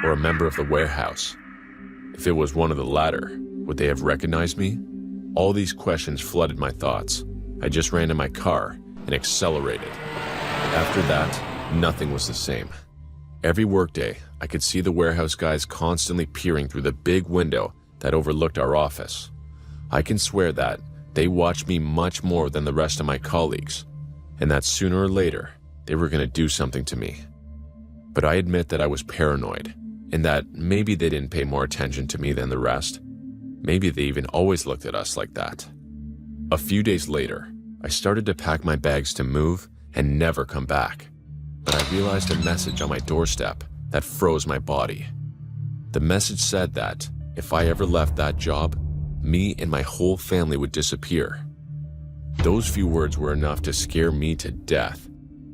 or a member of the warehouse? If it was one of the latter, would they have recognized me? All these questions flooded my thoughts. I just ran to my car and accelerated. After that, nothing was the same. Every workday, I could see the warehouse guys constantly peering through the big window that overlooked our office. I can swear that they watched me much more than the rest of my colleagues, and that sooner or later, they were going to do something to me. But I admit that I was paranoid, and that maybe they didn't pay more attention to me than the rest. Maybe they even always looked at us like that. A few days later, I started to pack my bags to move and never come back. But I realized a message on my doorstep that froze my body. The message said that if I ever left that job, me and my whole family would disappear. Those few words were enough to scare me to death.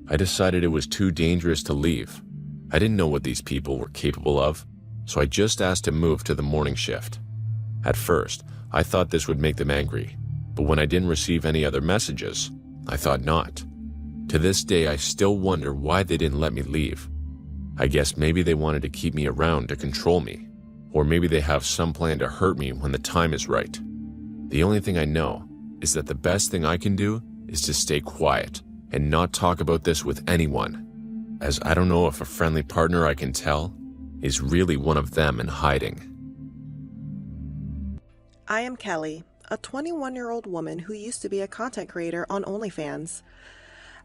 I decided it was too dangerous to leave. I didn't know what these people were capable of, so I just asked to move to the morning shift. At first, I thought this would make them angry, but when I didn't receive any other messages, I thought not. To this day, I still wonder why they didn't let me leave. I guess maybe they wanted to keep me around to control me, or maybe they have some plan to hurt me when the time is right. The only thing I know is that the best thing I can do is to stay quiet and not talk about this with anyone, as I don't know if a friendly partner I can tell is really one of them in hiding. I am Kelly, a 21-year-old woman who used to be a content creator on OnlyFans.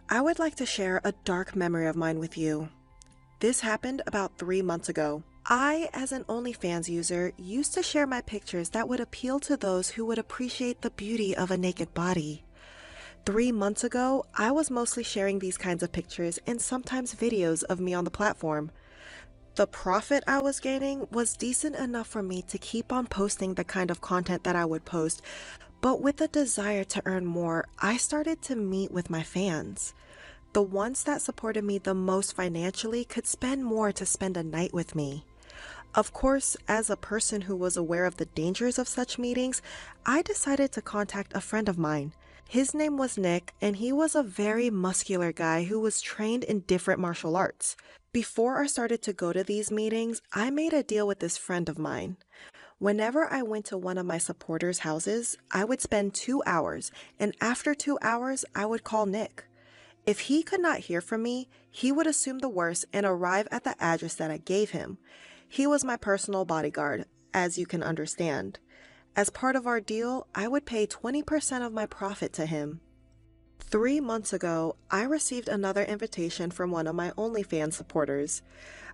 I would like to share a dark memory of mine with you. This happened about 3 months ago. I, as an OnlyFans user, used to share my pictures that would appeal to those who would appreciate the beauty of a naked body. 3 months ago, I was mostly sharing these kinds of pictures and sometimes videos of me on the platform. The profit I was gaining was decent enough for me to keep on posting the kind of content that I would post, but with a desire to earn more, I started to meet with my fans. The ones that supported me the most financially could spend more to spend a night with me. Of course, as a person who was aware of the dangers of such meetings, I decided to contact a friend of mine. His name was Nick, and he was a very muscular guy who was trained in different martial arts. Before I started to go to these meetings, I made a deal with this friend of mine. Whenever I went to one of my supporters' houses, I would spend 2 hours, and after 2 hours, I would call Nick. If he could not hear from me, he would assume the worst and arrive at the address that I gave him. He was my personal bodyguard, as you can understand. As part of our deal, I would pay 20% of my profit to him. 3 months ago, I received another invitation from one of my OnlyFans supporters.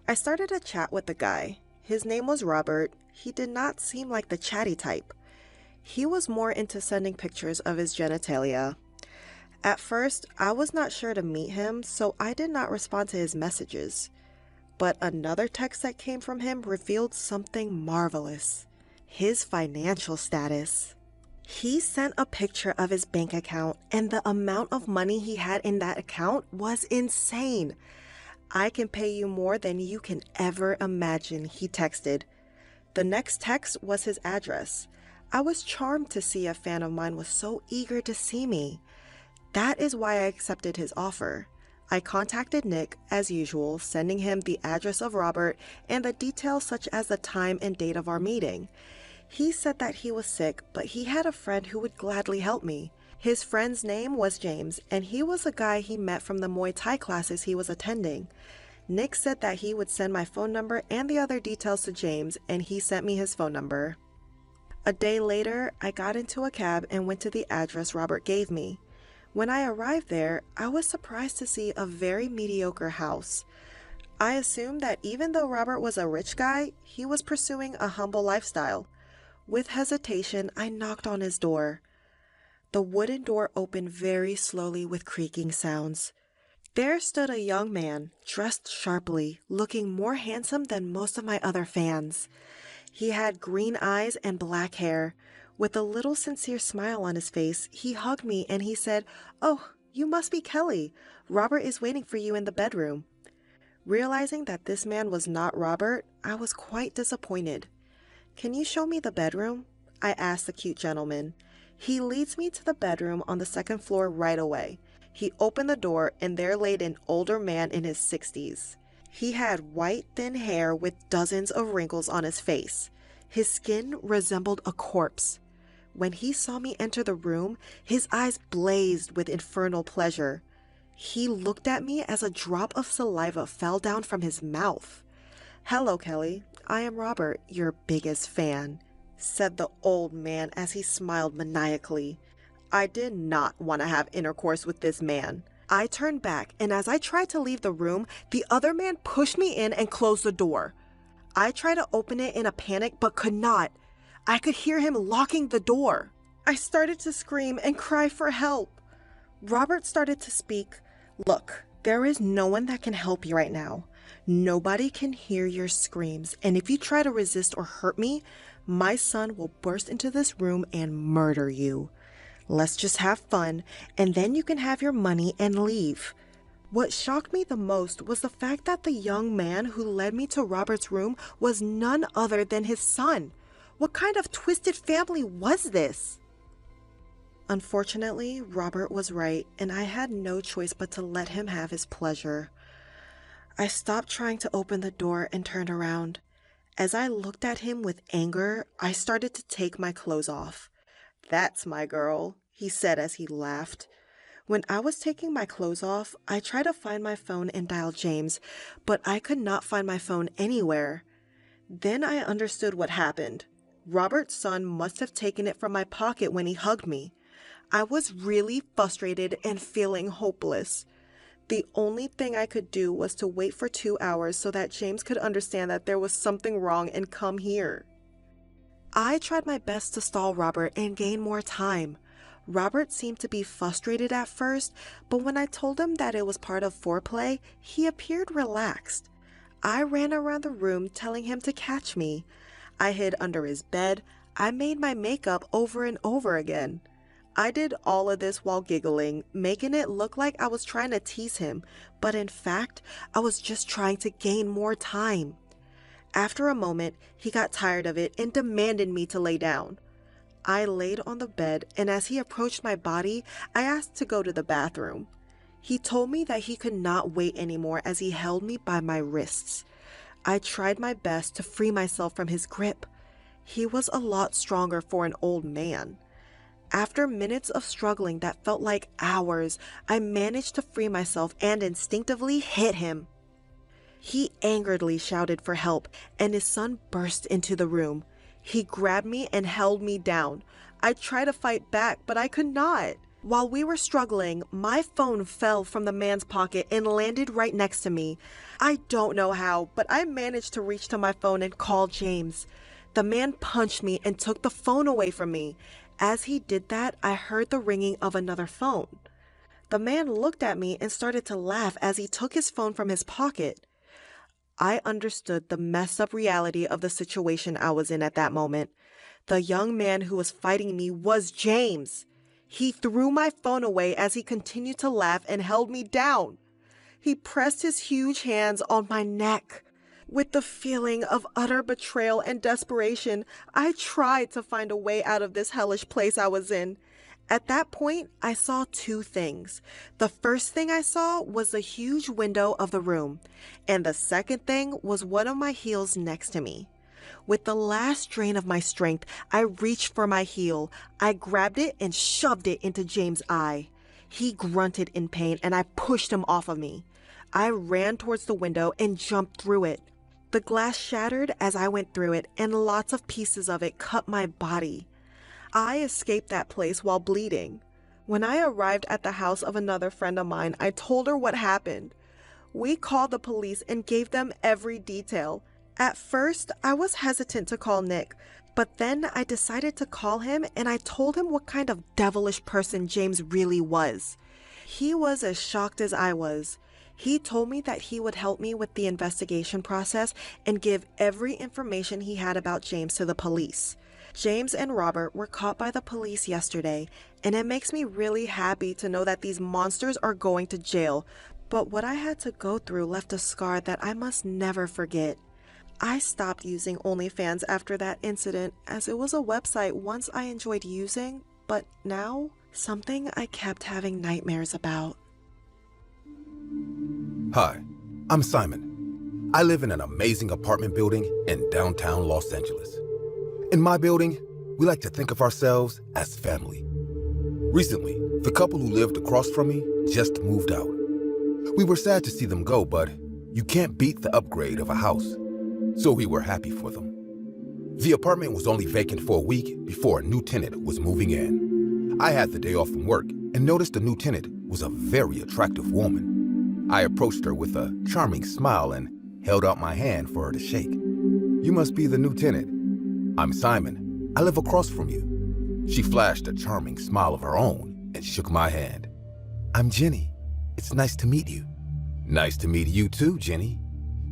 I started a chat with the guy. His name was Robert. He did not seem like the chatty type. He was more into sending pictures of his genitalia. At first, I was not sure to meet him, so I did not respond to his messages. But another text that came from him revealed something marvelous: his financial status. He sent a picture of his bank account, and the amount of money he had in that account was insane. "I can pay you more than you can ever imagine," he texted. The next text was his address. I was charmed to see a fan of mine was so eager to see me. That is why I accepted his offer. I contacted Nick, as usual, sending him the address of Robert and the details such as the time and date of our meeting. He said that he was sick, but he had a friend who would gladly help me. His friend's name was James, and he was a guy he met from the Muay Thai classes he was attending. Nick said that he would send my phone number and the other details to James, and he sent me his phone number. A day later, I got into a cab and went to the address Robert gave me. When I arrived there, I was surprised to see a very mediocre house. I assumed that even though Robert was a rich guy, he was pursuing a humble lifestyle. With hesitation, I knocked on his door. The wooden door opened very slowly with creaking sounds. There stood a young man, dressed sharply, looking more handsome than most of my other fans. He had green eyes and black hair. With a little sincere smile on his face, he hugged me and he said, "Oh, you must be Kelly. Robert is waiting for you in the bedroom." Realizing that this man was not Robert, I was quite disappointed. "Can you show me the bedroom?" I asked the cute gentleman. He leads me to the bedroom on the second floor right away. He opened the door and there laid an older man in his 60s. He had white, thin hair with dozens of wrinkles on his face. His skin resembled a corpse. When he saw me enter the room, his eyes blazed with infernal pleasure. He looked at me as a drop of saliva fell down from his mouth. "Hello, Kelly. I am Robert, your biggest fan," said the old man as he smiled maniacally. I did not want to have intercourse with this man. I turned back, and as I tried to leave the room, the other man pushed me in and closed the door. I tried to open it in a panic, but could not. I could hear him locking the door. I started to scream and cry for help. Robert started to speak. "Look, there is no one that can help you right now. Nobody can hear your screams, and if you try to resist or hurt me, my son will burst into this room and murder you. Let's just have fun, and then you can have your money and leave." What shocked me the most was the fact that the young man who led me to Robert's room was none other than his son. What kind of twisted family was this? Unfortunately, Robert was right, and I had no choice but to let him have his pleasure. I stopped trying to open the door and turned around. As I looked at him with anger, I started to take my clothes off. "That's my girl," he said as he laughed. When I was taking my clothes off, I tried to find my phone and dial James, but I could not find my phone anywhere. Then I understood what happened. Robert's son must have taken it from my pocket when he hugged me. I was really frustrated and feeling hopeless. The only thing I could do was to wait for 2 hours so that James could understand that there was something wrong and come here. I tried my best to stall Robert and gain more time. Robert seemed to be frustrated at first, but when I told him that it was part of foreplay, he appeared relaxed. I ran around the room telling him to catch me. I hid under his bed. I made my makeup over and over again. I did all of this while giggling, making it look like I was trying to tease him, but in fact, I was just trying to gain more time. After a moment, he got tired of it and demanded me to lay down. I laid on the bed, and as he approached my body, I asked to go to the bathroom. He told me that he could not wait anymore as he held me by my wrists. I tried my best to free myself from his grip. He was a lot stronger for an old man. After minutes of struggling that felt like hours, I managed to free myself and instinctively hit him. He angeredly shouted for help, and his son burst into the room. He grabbed me and held me down. I tried to fight back, but I could not. While we were struggling, my phone fell from the man's pocket and landed right next to me. I don't know how, but I managed to reach to my phone and call James. The man punched me and took the phone away from me. As he did that, I heard the ringing of another phone. The man looked at me and started to laugh as he took his phone from his pocket. I understood the messed up reality of the situation I was in at that moment. The young man who was fighting me was James. He threw my phone away as he continued to laugh and held me down. He pressed his huge hands on my neck. With the feeling of utter betrayal and desperation, I tried to find a way out of this hellish place I was in. At that point, I saw two things. The first thing I saw was the huge window of the room, and the second thing was one of my heels next to me. With the last drain of my strength, I reached for my heel. I grabbed it and shoved it into James' eye. He grunted in pain, and I pushed him off of me. I ran towards the window and jumped through it. The glass shattered as I went through it, and lots of pieces of it cut my body. I escaped that place while bleeding. When I arrived at the house of another friend of mine, I told her what happened. We called the police and gave them every detail. At first, I was hesitant to call Nick, but then I decided to call him and I told him what kind of devilish person James really was. He was as shocked as I was. He told me that he would help me with the investigation process and give every information he had about James to the police. James and Robert were caught by the police yesterday, and it makes me really happy to know that these monsters are going to jail. But what I had to go through left a scar that I must never forget. I stopped using OnlyFans after that incident, as it was a website once I enjoyed using, but now, something I kept having nightmares about. Hi, I'm Simon. I live in an amazing apartment building in downtown Los Angeles. In my building, we like to think of ourselves as family. Recently, the couple who lived across from me just moved out. We were sad to see them go, but you can't beat the upgrade of a house, so we were happy for them. The apartment was only vacant for a week before a new tenant was moving in. I had the day off from work and noticed the new tenant was a very attractive woman. I approached her with a charming smile and held out my hand for her to shake. "You must be the new tenant. I'm Simon. I live across from you." She flashed a charming smile of her own and shook my hand. "I'm Jenny. It's nice to meet you." "Nice to meet you too, Jenny.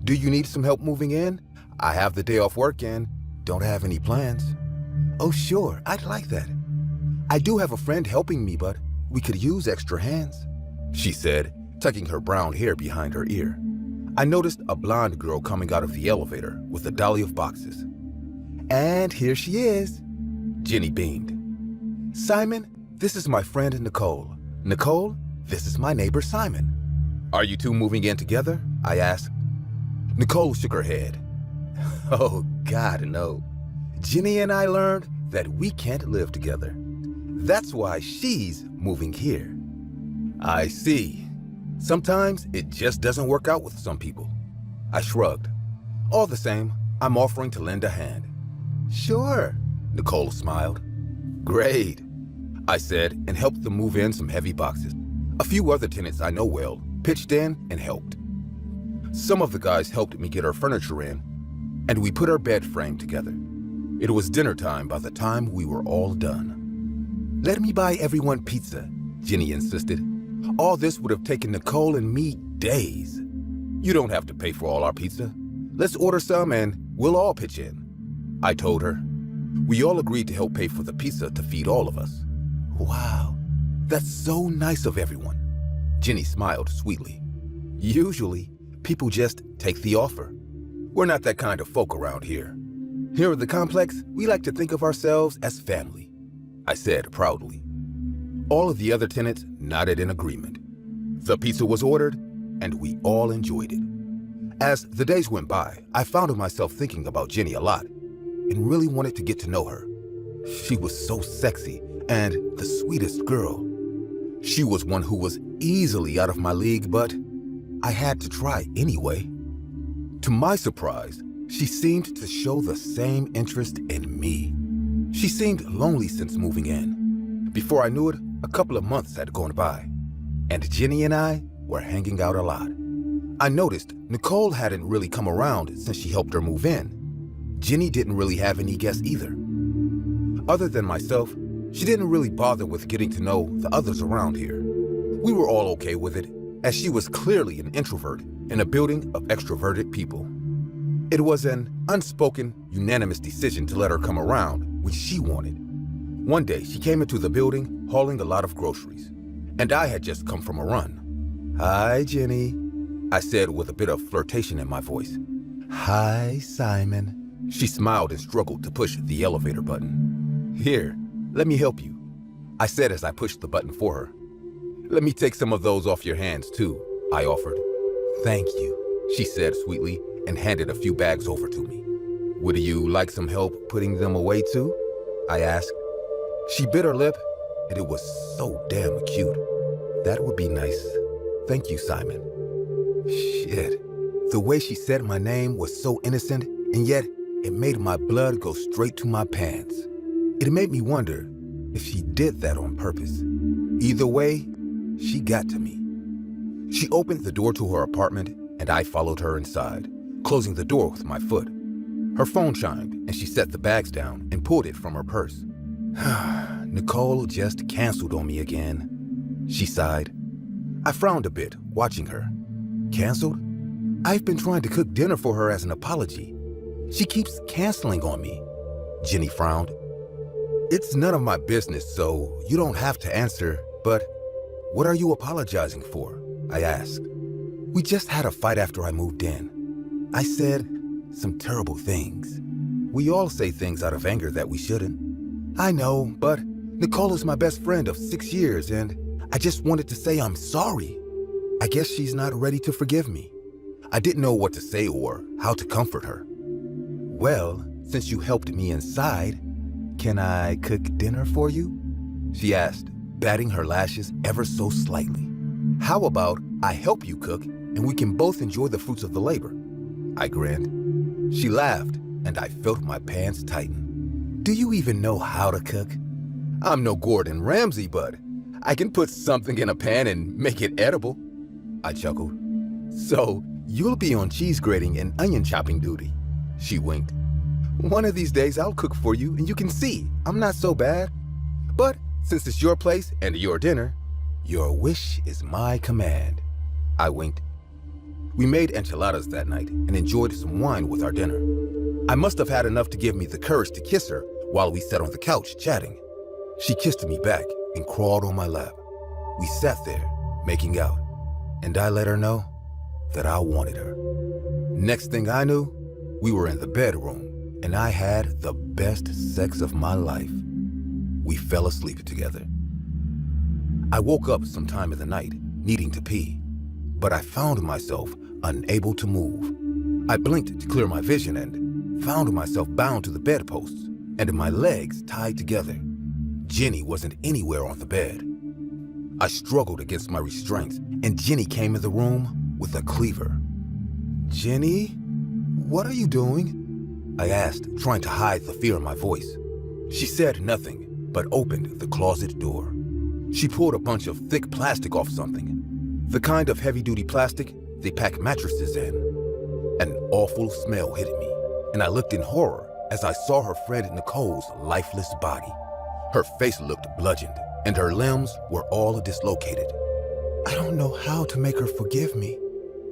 Do you need some help moving in? I have the day off work and don't have any plans." "Oh, sure. I'd like that. I do have a friend helping me, but we could use extra hands," she said, tucking her brown hair behind her ear. I noticed a blonde girl coming out of the elevator with a dolly of boxes. "And here she is." Jenny beamed. "Simon, this is my friend Nicole. Nicole, this is my neighbor Simon." "Are you two moving in together?" I asked. Nicole shook her head. "Oh, God, no. Jenny and I learned that we can't live together. That's why she's moving here." "I see. Sometimes it just doesn't work out with some people." I shrugged. "All the same, I'm offering to lend a hand." "Sure," Nicole smiled. "Great," I said, and helped them move in some heavy boxes. A few other tenants I know well pitched in and helped. Some of the guys helped me get our furniture in, and we put our bed frame together. It was dinner time by the time we were all done. "Let me buy everyone pizza," Jenny insisted. "All this would have taken Nicole and me days." "You don't have to pay for all our pizza. Let's order some and we'll all pitch in," I told her. We all agreed to help pay for the pizza to feed all of us. "Wow, that's so nice of everyone." Jenny smiled sweetly. "Usually, people just take the offer. We're not that kind of folk around here. Here at the complex, we like to think of ourselves as family," I said proudly. All of the other tenants nodded in agreement. The pizza was ordered, and we all enjoyed it. As the days went by, I found myself thinking about Jenny a lot and really wanted to get to know her. She was so sexy and the sweetest girl. She was one who was easily out of my league, but I had to try anyway. To my surprise, she seemed to show the same interest in me. She seemed lonely since moving in. Before I knew it, a couple of months had gone by, and Jenny and I were hanging out a lot. I noticed Nicole hadn't really come around since she helped her move in. Jenny didn't really have any guests either. Other than myself, she didn't really bother with getting to know the others around here. We were all okay with it, as she was clearly an introvert in a building of extroverted people. It was an unspoken, unanimous decision to let her come around when she wanted. One day, she came into the building hauling a lot of groceries, and I had just come from a run. "Hi, Jenny," I said with a bit of flirtation in my voice. "Hi, Simon." She smiled and struggled to push the elevator button. "Here, let me help you." I said as I pushed the button for her. "Let me take some of those off your hands, too," I offered. "Thank you," she said sweetly and handed a few bags over to me. "Would you like some help putting them away, too?" I asked. She bit her lip, and it was so damn cute. "That would be nice. Thank you, Simon." Shit. The way she said my name was so innocent, and yet it made my blood go straight to my pants. It made me wonder if she did that on purpose. Either way, she got to me. She opened the door to her apartment, and I followed her inside, closing the door with my foot. Her phone chimed, and she set the bags down and pulled it from her purse. Nicole just canceled on me again. She sighed. I frowned a bit, watching her. Canceled? I've been trying to cook dinner for her as an apology. She keeps canceling on me. Jenny frowned. It's none of my business, so you don't have to answer, but what are you apologizing for? I asked. We just had a fight after I moved in. I said some terrible things. We all say things out of anger that we shouldn't. I know, but Nicole is my best friend of 6 years, and I just wanted to say I'm sorry. I guess she's not ready to forgive me. I didn't know what to say or how to comfort her. Well, since you helped me inside, can I cook dinner for you? She asked, batting her lashes ever so slightly. How about I help you cook and we can both enjoy the fruits of the labor? I grinned. She laughed, and I felt my pants tighten. Do you even know how to cook? I'm no Gordon Ramsay, but I can put something in a pan and make it edible. I chuckled. So you'll be on cheese grating and onion chopping duty. She winked. One of these days I'll cook for you and you can see I'm not so bad. But since it's your place and your dinner, your wish is my command. I winked. We made enchiladas that night and enjoyed some wine with our dinner. I must have had enough to give me the courage to kiss her while we sat on the couch chatting. She kissed me back and crawled on my lap. We sat there, making out, and I let her know that I wanted her. Next thing I knew, we were in the bedroom, and I had the best sex of my life. We fell asleep together. I woke up sometime in the night, needing to pee, but I found myself unable to move. I blinked to clear my vision and found myself bound to the bedposts and my legs tied together. Jenny wasn't anywhere on the bed. I struggled against my restraints, and Jenny came in the room with a cleaver. Jenny, what are you doing? I asked, trying to hide the fear in my voice. She said nothing, but opened the closet door. She pulled a bunch of thick plastic off something, the kind of heavy-duty plastic they pack mattresses in. An awful smell hit me, and I looked in horror as I saw her friend Nicole's lifeless body. Her face looked bludgeoned, and her limbs were all dislocated. I don't know how to make her forgive me,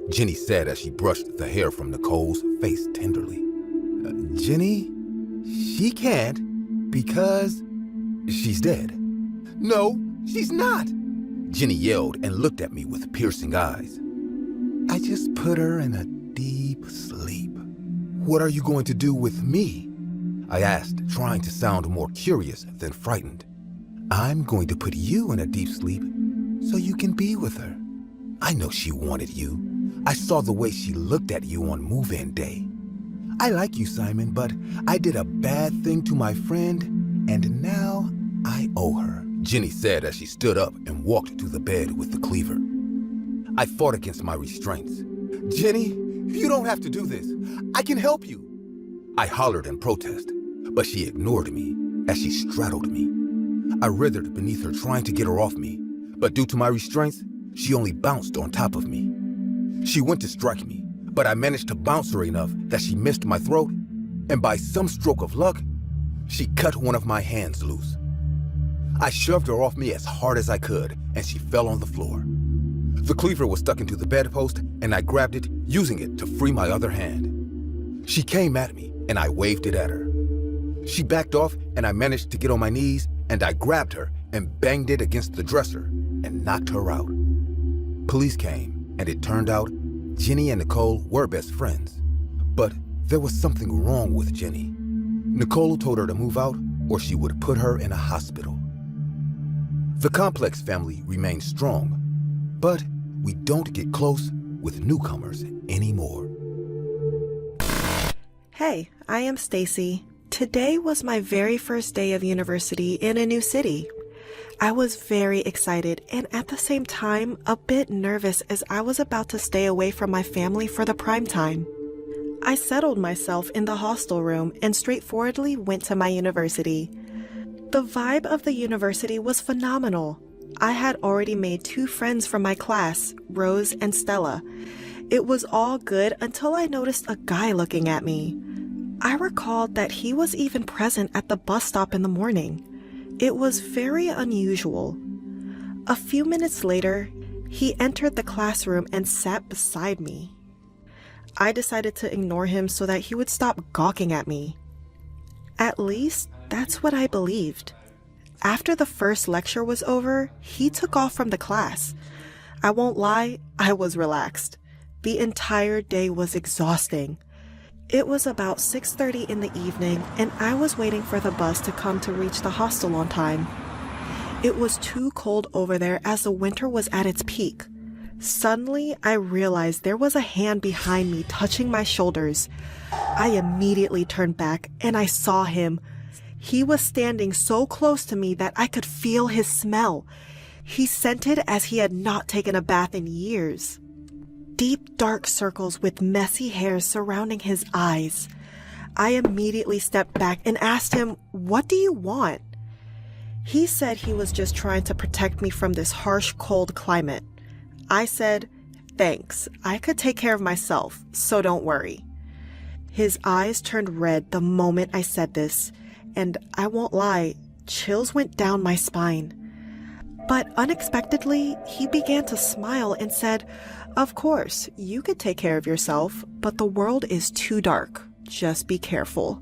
Jenny said as she brushed the hair from Nicole's face tenderly. Jenny, she can't because she's dead. No, she's not, Jenny yelled and looked at me with piercing eyes. I just put her in a deep sleep. What are you going to do with me? I asked, trying to sound more curious than frightened. I'm going to put you in a deep sleep so you can be with her. I know she wanted you. I saw the way she looked at you on move-in day. I like you, Simon, but I did a bad thing to my friend, and now I owe her, Jenny said as she stood up and walked to the bed with the cleaver. I fought against my restraints. Jenny, you don't have to do this. I can help you. I hollered in protest, but she ignored me as she straddled me. I writhed beneath her, trying to get her off me, but due to my restraints, she only bounced on top of me. She went to strike me, but I managed to bounce her enough that she missed my throat, and by some stroke of luck, she cut one of my hands loose. I shoved her off me as hard as I could, and she fell on the floor. The cleaver was stuck into the bedpost, and I grabbed it, using it to free my other hand. She came at me, and I waved it at her. She backed off, and I managed to get on my knees, and I grabbed her and banged it against the dresser and knocked her out. Police came, and it turned out Jenny and Nicole were best friends. But there was something wrong with Jenny. Nicole told her to move out or she would put her in a hospital. The Complex family remains strong, but we don't get close with newcomers anymore. Hey, I am Stacy. Today was my very first day of university in a new city. I was very excited and at the same time a bit nervous as I was about to stay away from my family for the prime time. I settled myself in the hostel room and straightforwardly went to my university. The vibe of the university was phenomenal. I had already made 2 friends from my class, Rose and Stella. It was all good until I noticed a guy looking at me. I recalled that he was even present at the bus stop in the morning. It was very unusual. A few minutes later, he entered the classroom and sat beside me. I decided to ignore him so that he would stop gawking at me. At least, that's what I believed. After the first lecture was over, he took off from the class. I won't lie, I was relaxed. The entire day was exhausting. It was about 6:30 in the evening, and I was waiting for the bus to come to reach the hostel on time. It was too cold over there as the winter was at its peak. Suddenly, I realized there was a hand behind me touching my shoulders. I immediately turned back, and I saw him. He was standing so close to me that I could feel his smell. He scented as he had not taken a bath in years. Deep dark circles with messy hairs surrounding his eyes. I immediately stepped back and asked him, "What do you want?" He said he was just trying to protect me from this harsh, cold climate. I said, "Thanks, I could take care of myself, so don't worry." His eyes turned red the moment I said this, and I won't lie, chills went down my spine. But unexpectedly, he began to smile and said, "Of course, you could take care of yourself, but the world is too dark. Just be careful."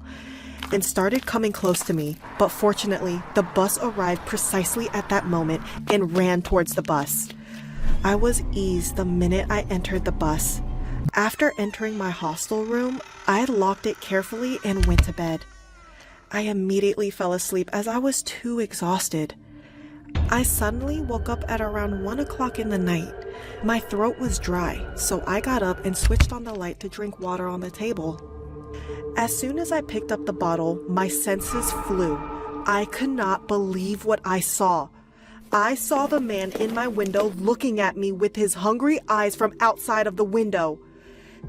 And started coming close to me, but fortunately, the bus arrived precisely at that moment and ran towards the bus. I was eased the minute I entered the bus. After entering my hostel room, I locked it carefully and went to bed. I immediately fell asleep as I was too exhausted. I suddenly woke up at around 1 o'clock in the night. My throat was dry, so I got up and switched on the light to drink water on the table. As soon as I picked up the bottle, my senses flew. I could not believe what I saw. I saw the man in my window looking at me with his hungry eyes from outside of the window.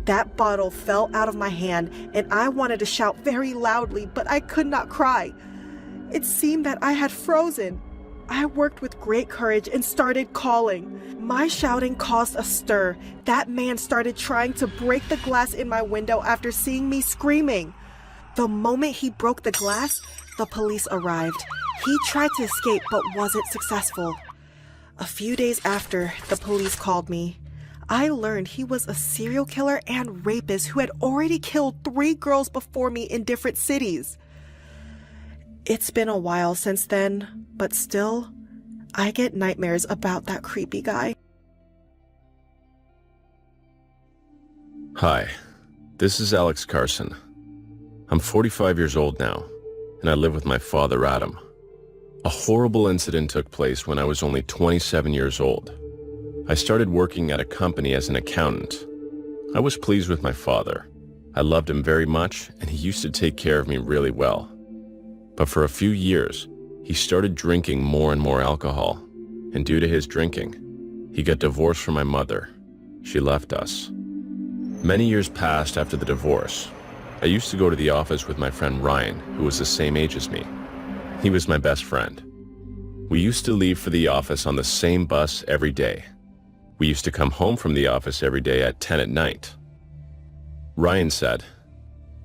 That bottle fell out of my hand, and I wanted to shout very loudly, but I could not cry. It seemed that I had frozen. I worked with great courage and started calling. My shouting caused a stir. That man started trying to break the glass in my window after seeing me screaming. The moment he broke the glass, the police arrived. He tried to escape but wasn't successful. A few days after, the police called me. I learned he was a serial killer and rapist who had already killed 3 girls before me in different cities. It's been a while since then, but still, I get nightmares about that creepy guy. Hi, this is Alex Carson. I'm 45 years old now, and I live with my father, Adam. A horrible incident took place when I was only 27 years old. I started working at a company as an accountant. I was pleased with my father. I loved him very much, and he used to take care of me really well. But for a few years, he started drinking more and more alcohol, and due to his drinking, he got divorced from my mother. She left us. Many years passed after the divorce. I used to go to the office with my friend Ryan, who was the same age as me. He was my best friend. We used to leave for the office on the same bus every day. We used to come home from the office every day at 10 at night. Ryan said,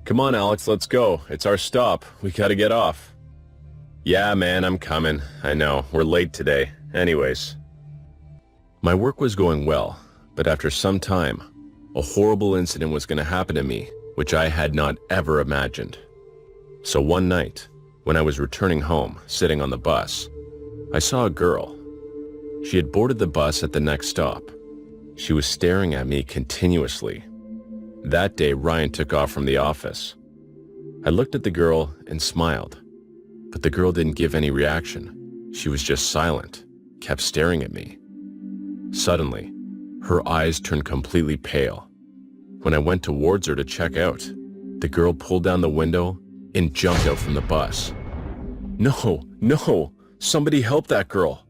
"Come on, Alex, let's go. It's our stop. We gotta get off." "Yeah, man, I'm coming. I know, we're late today. Anyways." My work was going well, but after some time, a horrible incident was going to happen to me, which I had not ever imagined. So one night, when I was returning home, sitting on the bus, I saw a girl. She had boarded the bus at the next stop. She was staring at me continuously. That day, Ryan took off from the office. I looked at the girl and smiled, but the girl didn't give any reaction. She was just silent. kept staring at me. Suddenly, her eyes turned completely pale. When I went towards her to check out, the girl pulled down the window and jumped out from the bus. No, no, somebody help that girl.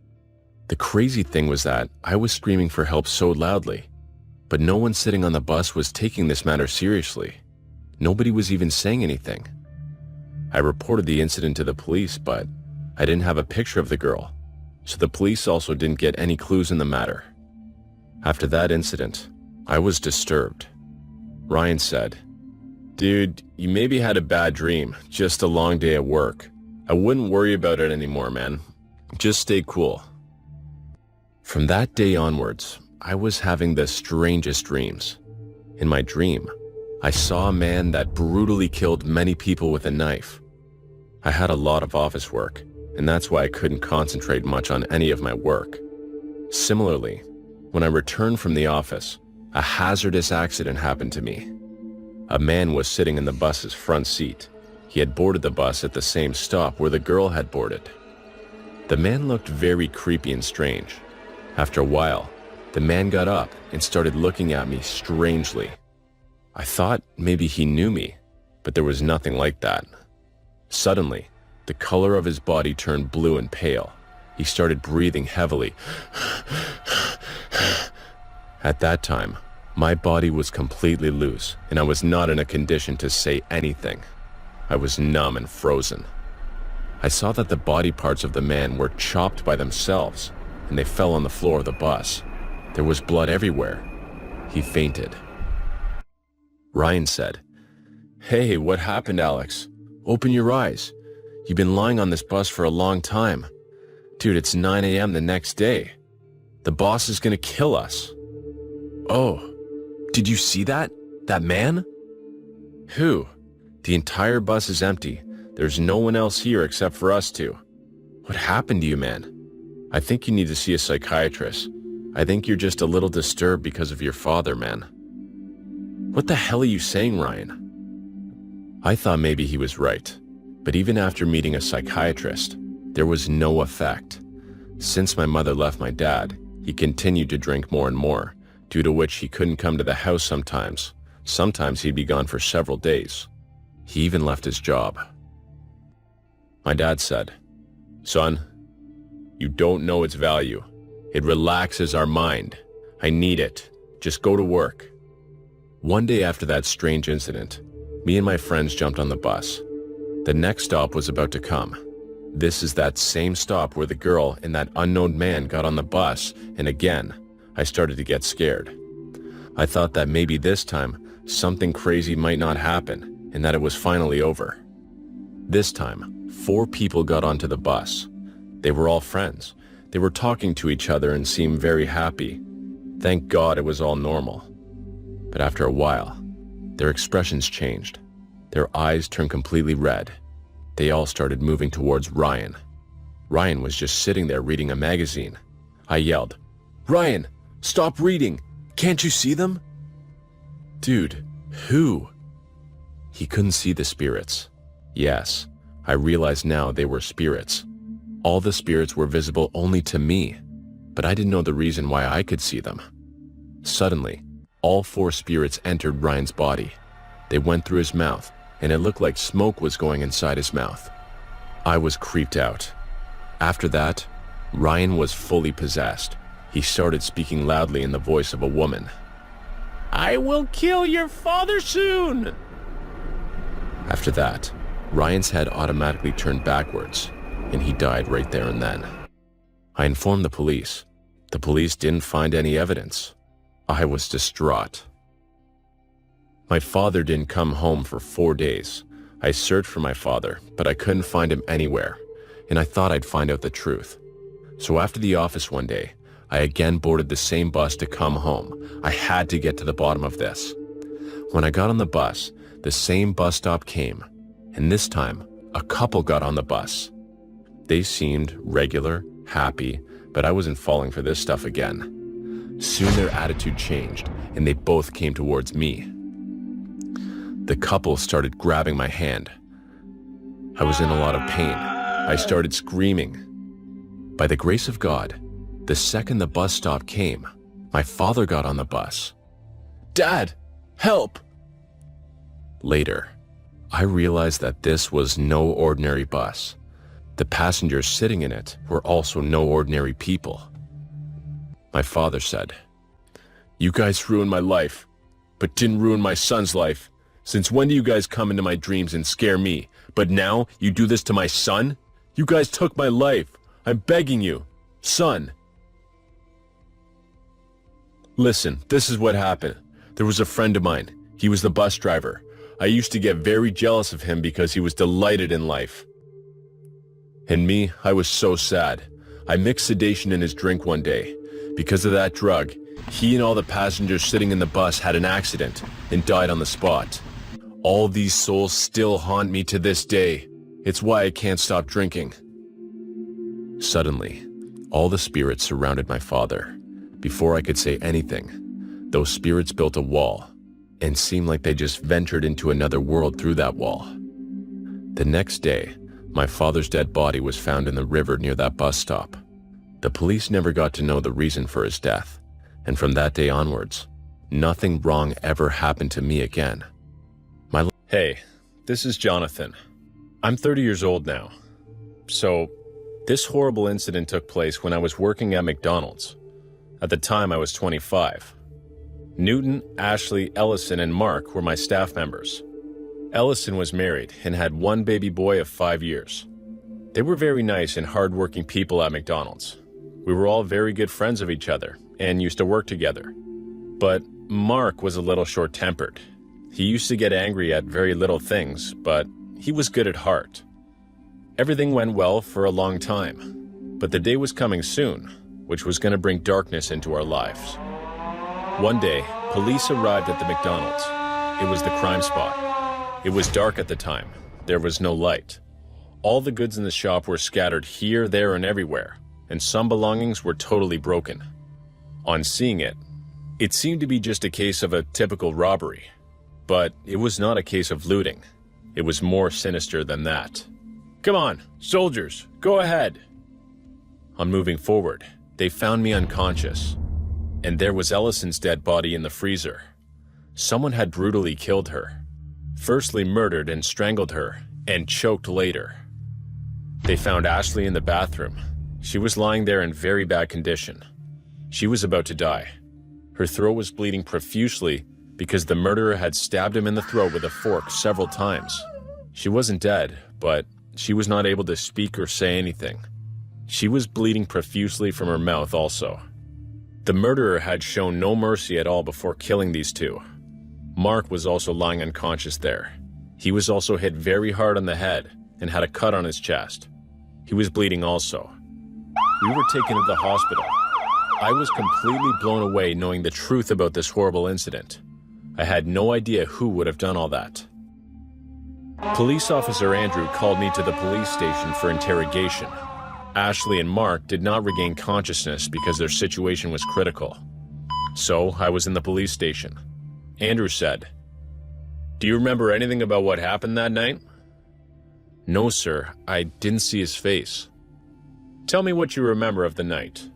The crazy thing was that I was screaming for help so loudly, but no one sitting on the bus was taking this matter seriously. Nobody was even saying anything. I reported the incident to the police, but I didn't have a picture of the girl, so the police also didn't get any clues in the matter. After that incident, I was disturbed. Ryan said, "Dude, you maybe had a bad dream, just a long day at work. I wouldn't worry about it anymore, man. Just stay cool." From that day onwards, I was having the strangest dreams. In my dream, I saw a man that brutally killed many people with a knife. I had a lot of office work, and that's why I couldn't concentrate much on any of my work. Similarly, when I returned from the office, a hazardous accident happened to me. A man was sitting in the bus's front seat. He had boarded the bus at the same stop where the girl had boarded. The man looked very creepy and strange. After a while, the man got up and started looking at me strangely. I thought maybe he knew me, but there was nothing like that. Suddenly, the color of his body turned blue and pale. He started breathing heavily. At that time, my body was completely loose, and I was not in a condition to say anything. I was numb and frozen. I saw that the body parts of the man were chopped by themselves, and they fell on the floor of the bus. There was blood everywhere. He fainted. Ryan said, "Hey, what happened, Alex? Open your eyes. You've been lying on this bus for a long time. Dude, it's 9 a.m. the next day. The boss is gonna kill us." "Oh, did you see that? That man?" "Who? The entire bus is empty. There's no one else here except for us two. What happened to you, man? I think you need to see a psychiatrist. I think you're just a little disturbed because of your father, man." "What the hell are you saying, Ryan?" I thought maybe he was right, but even after meeting a psychiatrist, there was no effect. Since my mother left my dad, he continued to drink more and more, due to which he couldn't come to the house sometimes. Sometimes he'd be gone for several days. He even left his job. My dad said, "Son, you don't know its value. It relaxes our mind. I need it. Just go to work." One day after that strange incident, me and my friends jumped on the bus. The next stop was about to come. This is that same stop where the girl and that unknown man got on the bus, and again, I started to get scared. I thought that maybe this time, something crazy might not happen, and that it was finally over. This time, 4 people got onto the bus. They were all friends. They were talking to each other and seemed very happy. Thank God it was all normal. But after a while, their expressions changed. Their eyes turned completely red. They all started moving towards Ryan. Ryan was just sitting there reading a magazine. I yelled, "Ryan, stop reading! Can't you see them?" "Dude, who?" He couldn't see the spirits. Yes, I realize now they were spirits. All the spirits were visible only to me, but I didn't know the reason why I could see them. Suddenly, all 4 spirits entered Ryan's body. They went through his mouth, and it looked like smoke was going inside his mouth. I was creeped out. After that, Ryan was fully possessed. He started speaking loudly in the voice of a woman. "I will kill your father soon!" After that, Ryan's head automatically turned backwards, and he died right there and then. I informed the police. The police didn't find any evidence. I was distraught. My father didn't come home for 4 days. I searched for my father, but I couldn't find him anywhere, and I thought I'd find out the truth. So after the office one day, I again boarded the same bus to come home. I had to get to the bottom of this. When I got on the bus, the same bus stop came, and this time, a couple got on the bus. They seemed regular, happy, but I wasn't falling for this stuff again. Soon their attitude changed, and they both came towards me. The couple started grabbing my hand. I was in a lot of pain. I started screaming. By the grace of God, The second the bus stop came, my father got on the bus. "Dad, help!" Later, I realized that this was no ordinary bus. The passengers sitting in it were also no ordinary people. My father said, "You guys ruined my life, but didn't ruin my son's life. Since when do you guys come into my dreams and scare me? But now you do this to my son? You guys took my life. I'm begging you. Son." Listen, this is what happened. There was a friend of mine. He was the bus driver. I used to get very jealous of him because he was delighted in life. And me, I was so sad. I mixed sedation in his drink one day. Because of that drug, he and all the passengers sitting in the bus had an accident and died on the spot. All these souls still haunt me to this day. It's why I can't stop drinking. Suddenly, all the spirits surrounded my father. Before I could say anything, those spirits built a wall and seemed like they just ventured into another world through that wall. The next day, my father's dead body was found in the river near that bus stop. The police never got to know the reason for his death, and from that day onwards, nothing wrong ever happened to me again. Hey, this is Jonathan. I'm 30 years old now. So, this horrible incident took place when I was working at McDonald's. At the time, I was 25. Newton, Ashley, Ellison, and Mark were my staff members. Ellison was married and had one baby boy of 5 years. They were very nice and hardworking people at McDonald's. We were all very good friends of each other and used to work together. But Mark was a little short-tempered. He used to get angry at very little things, but he was good at heart. Everything went well for a long time, but the day was coming soon, which was going to bring darkness into our lives. One day, police arrived at the McDonald's. It was the crime spot. It was dark at the time. There was no light. All the goods in the shop were scattered here, there, and everywhere, and some belongings were totally broken. On seeing it, it seemed to be just a case of a typical robbery. But it was not a case of looting. It was more sinister than that. "Come on, soldiers, go ahead." On moving forward, they found me unconscious. And there was Ellison's dead body in the freezer. Someone had brutally killed her. Firstly murdered and strangled her, and choked later. They found Ashley in the bathroom. She was lying there in very bad condition. She was about to die. Her throat was bleeding profusely because the murderer had stabbed him in the throat with a fork several times. She wasn't dead, but she was not able to speak or say anything. She was bleeding profusely from her mouth also. The murderer had shown no mercy at all before killing these two. Mark was also lying unconscious there. He was also hit very hard on the head and had a cut on his chest. He was bleeding also. We were taken to the hospital. I was completely blown away knowing the truth about this horrible incident. I had no idea who would have done all that. Police officer Andrew called me to the police station for interrogation. Ashley and Mark did not regain consciousness because their situation was critical. So I was in the police station. Andrew said, "Do you remember anything about what happened that night?" "No, sir. I didn't see his face." "Tell me what you remember of the night."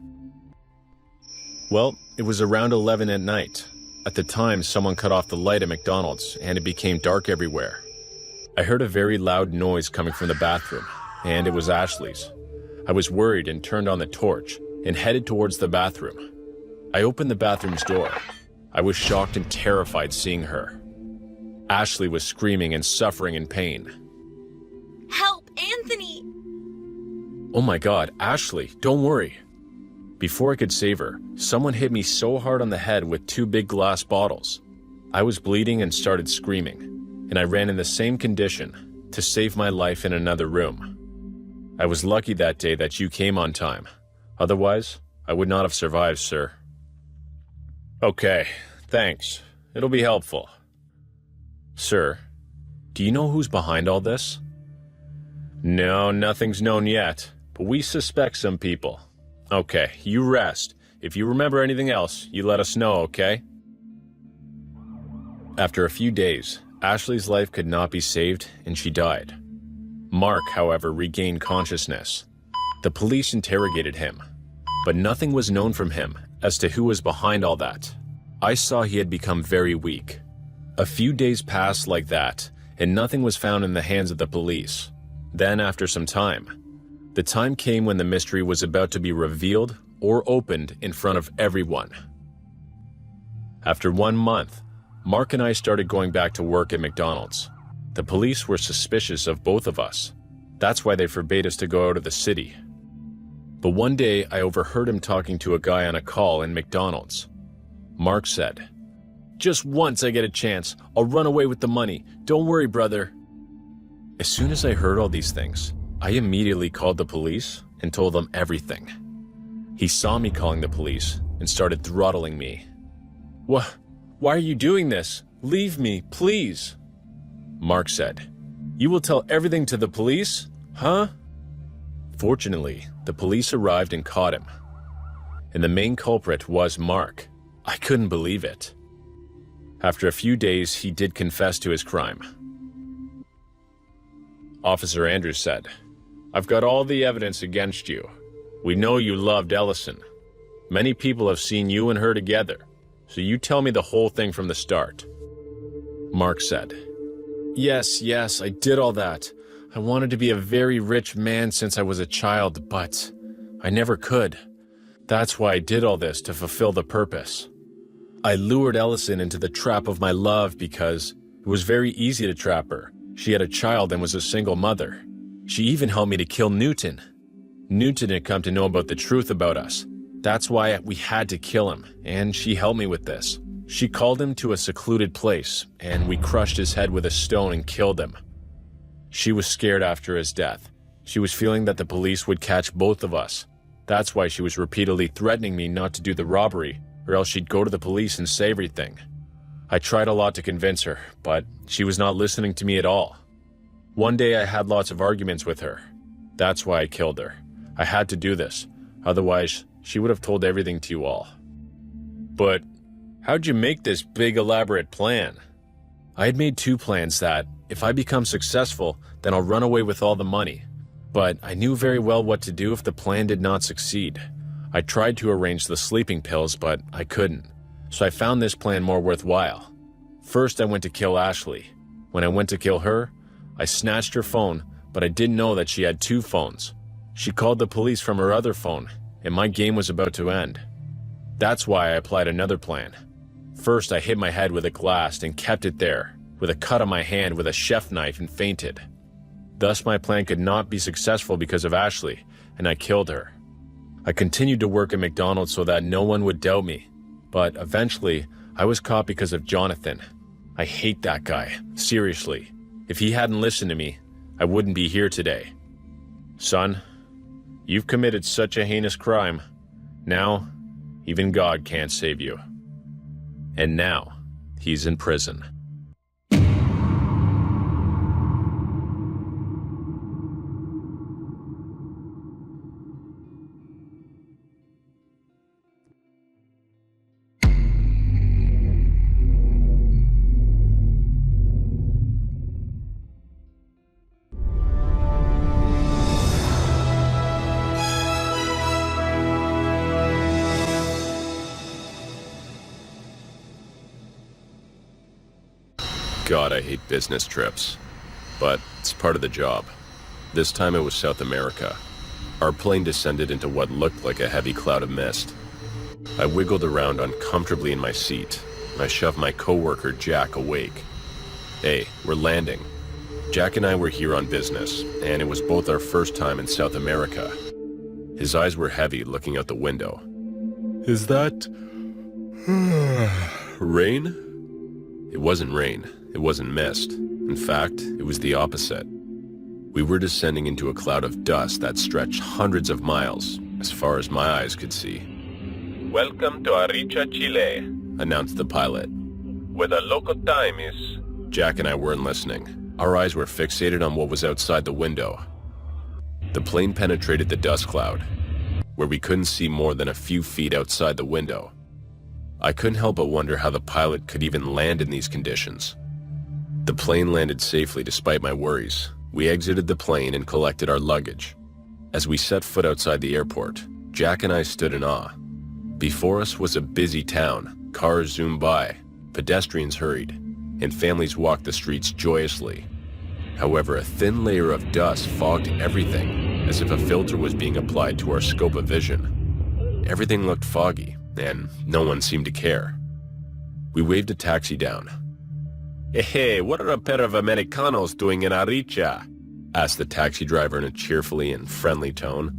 "Well, it was around 11 at night. At the time, someone cut off the light at McDonald's, and it became dark everywhere. I heard a very loud noise coming from the bathroom, and it was Ashley's. I was worried and turned on the torch and headed towards the bathroom. I opened the bathroom's door. I was shocked and terrified seeing her. Ashley was screaming and suffering in pain. Help, Anthony! Oh my God, Ashley, don't worry. Before I could save her, someone hit me so hard on the head with 2 big glass bottles. I was bleeding and started screaming, and I ran in the same condition to save my life in another room. I was lucky that day that you came on time. Otherwise, I would not have survived, sir." "Okay, thanks. It'll be helpful." "Sir, do you know who's behind all this?" "No, nothing's known yet, but we suspect some people." "Okay, you rest. If you remember anything else, you let us know, okay?" After a few days, Ashley's life could not be saved and she died. Mark, however, regained consciousness. The police interrogated him. But nothing was known from him as to who was behind all that. I saw he had become very weak. A few days passed like that, and nothing was found in the hands of the police. Then, after some time, the time came when the mystery was about to be revealed or opened in front of everyone. After 1 month, Mark and I started going back to work at McDonald's. The police were suspicious of both of us. That's why they forbade us to go out of the city. But one day, I overheard him talking to a guy on a call in McDonald's. Mark said, "Just once I get a chance, I'll run away with the money. Don't worry, brother." As soon as I heard all these things, I immediately called the police and told them everything. He saw me calling the police and started throttling me. Why are you doing this? Leave me, please." Mark said, "You will tell everything to the police? Huh?" Fortunately, the police arrived and caught him. And the main culprit was Mark. I couldn't believe it. After a few days, he did confess to his crime. Officer Andrews said, "I've got all the evidence against you. We know you loved Ellison. Many people have seen you and her together, so you tell me the whole thing from the start." Mark said, Yes, I did all that. I wanted to be a very rich man since I was a child, but I never could. That's why I did all this, to fulfill the purpose. I lured Ellison into the trap of my love because it was very easy to trap her. She had a child and was a single mother. She even helped me to kill Newton. Newton had come to know about the truth about us. That's why we had to kill him, and she helped me with this. She called him to a secluded place, and we crushed his head with a stone and killed him. She was scared after his death. She was feeling that the police would catch both of us. That's why she was repeatedly threatening me not to do the robbery, or else she'd go to the police and say everything. I tried a lot to convince her, but she was not listening to me at all. One day I had lots of arguments with her. That's why I killed her. I had to do this, otherwise she would have told everything to you all. But how'd you make this big elaborate plan? I had made 2 plans that, if I become successful, then I'll run away with all the money. But I knew very well what to do if the plan did not succeed. I tried to arrange the sleeping pills, but I couldn't. So I found this plan more worthwhile. First, I went to kill Ashley. When I went to kill her, I snatched her phone, but I didn't know that she had 2 phones. She called the police from her other phone, and my game was about to end. That's why I applied another plan. First, I hit my head with a glass and kept it there, with a cut on my hand with a chef knife, and fainted. Thus, my plan could not be successful because of Ashley, and I killed her. I continued to work at McDonald's so that no one would doubt me, but eventually, I was caught because of Jonathan. I hate that guy, seriously. If he hadn't listened to me, I wouldn't be here today. Son, you've committed such a heinous crime. Now, even God can't save you. And now, he's in prison. God, I hate business trips. But it's part of the job. This time it was South America. Our plane descended into what looked like a heavy cloud of mist. I wiggled around uncomfortably in my seat. I shoved my coworker Jack awake. Hey, we're landing. Jack and I were here on business, and it was both our first time in South America. His eyes were heavy, looking out the window. Is that rain? It wasn't rain. It wasn't mist. In fact, it was the opposite. We were descending into a cloud of dust that stretched hundreds of miles, as far as my eyes could see. "Welcome to Arica, Chile," announced the pilot. "Where the local time is..." Jack and I weren't listening. Our eyes were fixated on what was outside the window. The plane penetrated the dust cloud, where we couldn't see more than a few feet outside the window. I couldn't help but wonder how the pilot could even land in these conditions. The plane landed safely despite my worries. We exited the plane and collected our luggage. As we set foot outside the airport, Jack and I stood in awe. Before us was a busy town. Cars zoomed by, pedestrians hurried, and families walked the streets joyously. However, a thin layer of dust fogged everything, as if a filter was being applied to our scope of vision. Everything looked foggy, and no one seemed to care. We waved a taxi down. "Hey, what are a pair of Americanos doing in Arica?" asked the taxi driver in a cheerfully and friendly tone.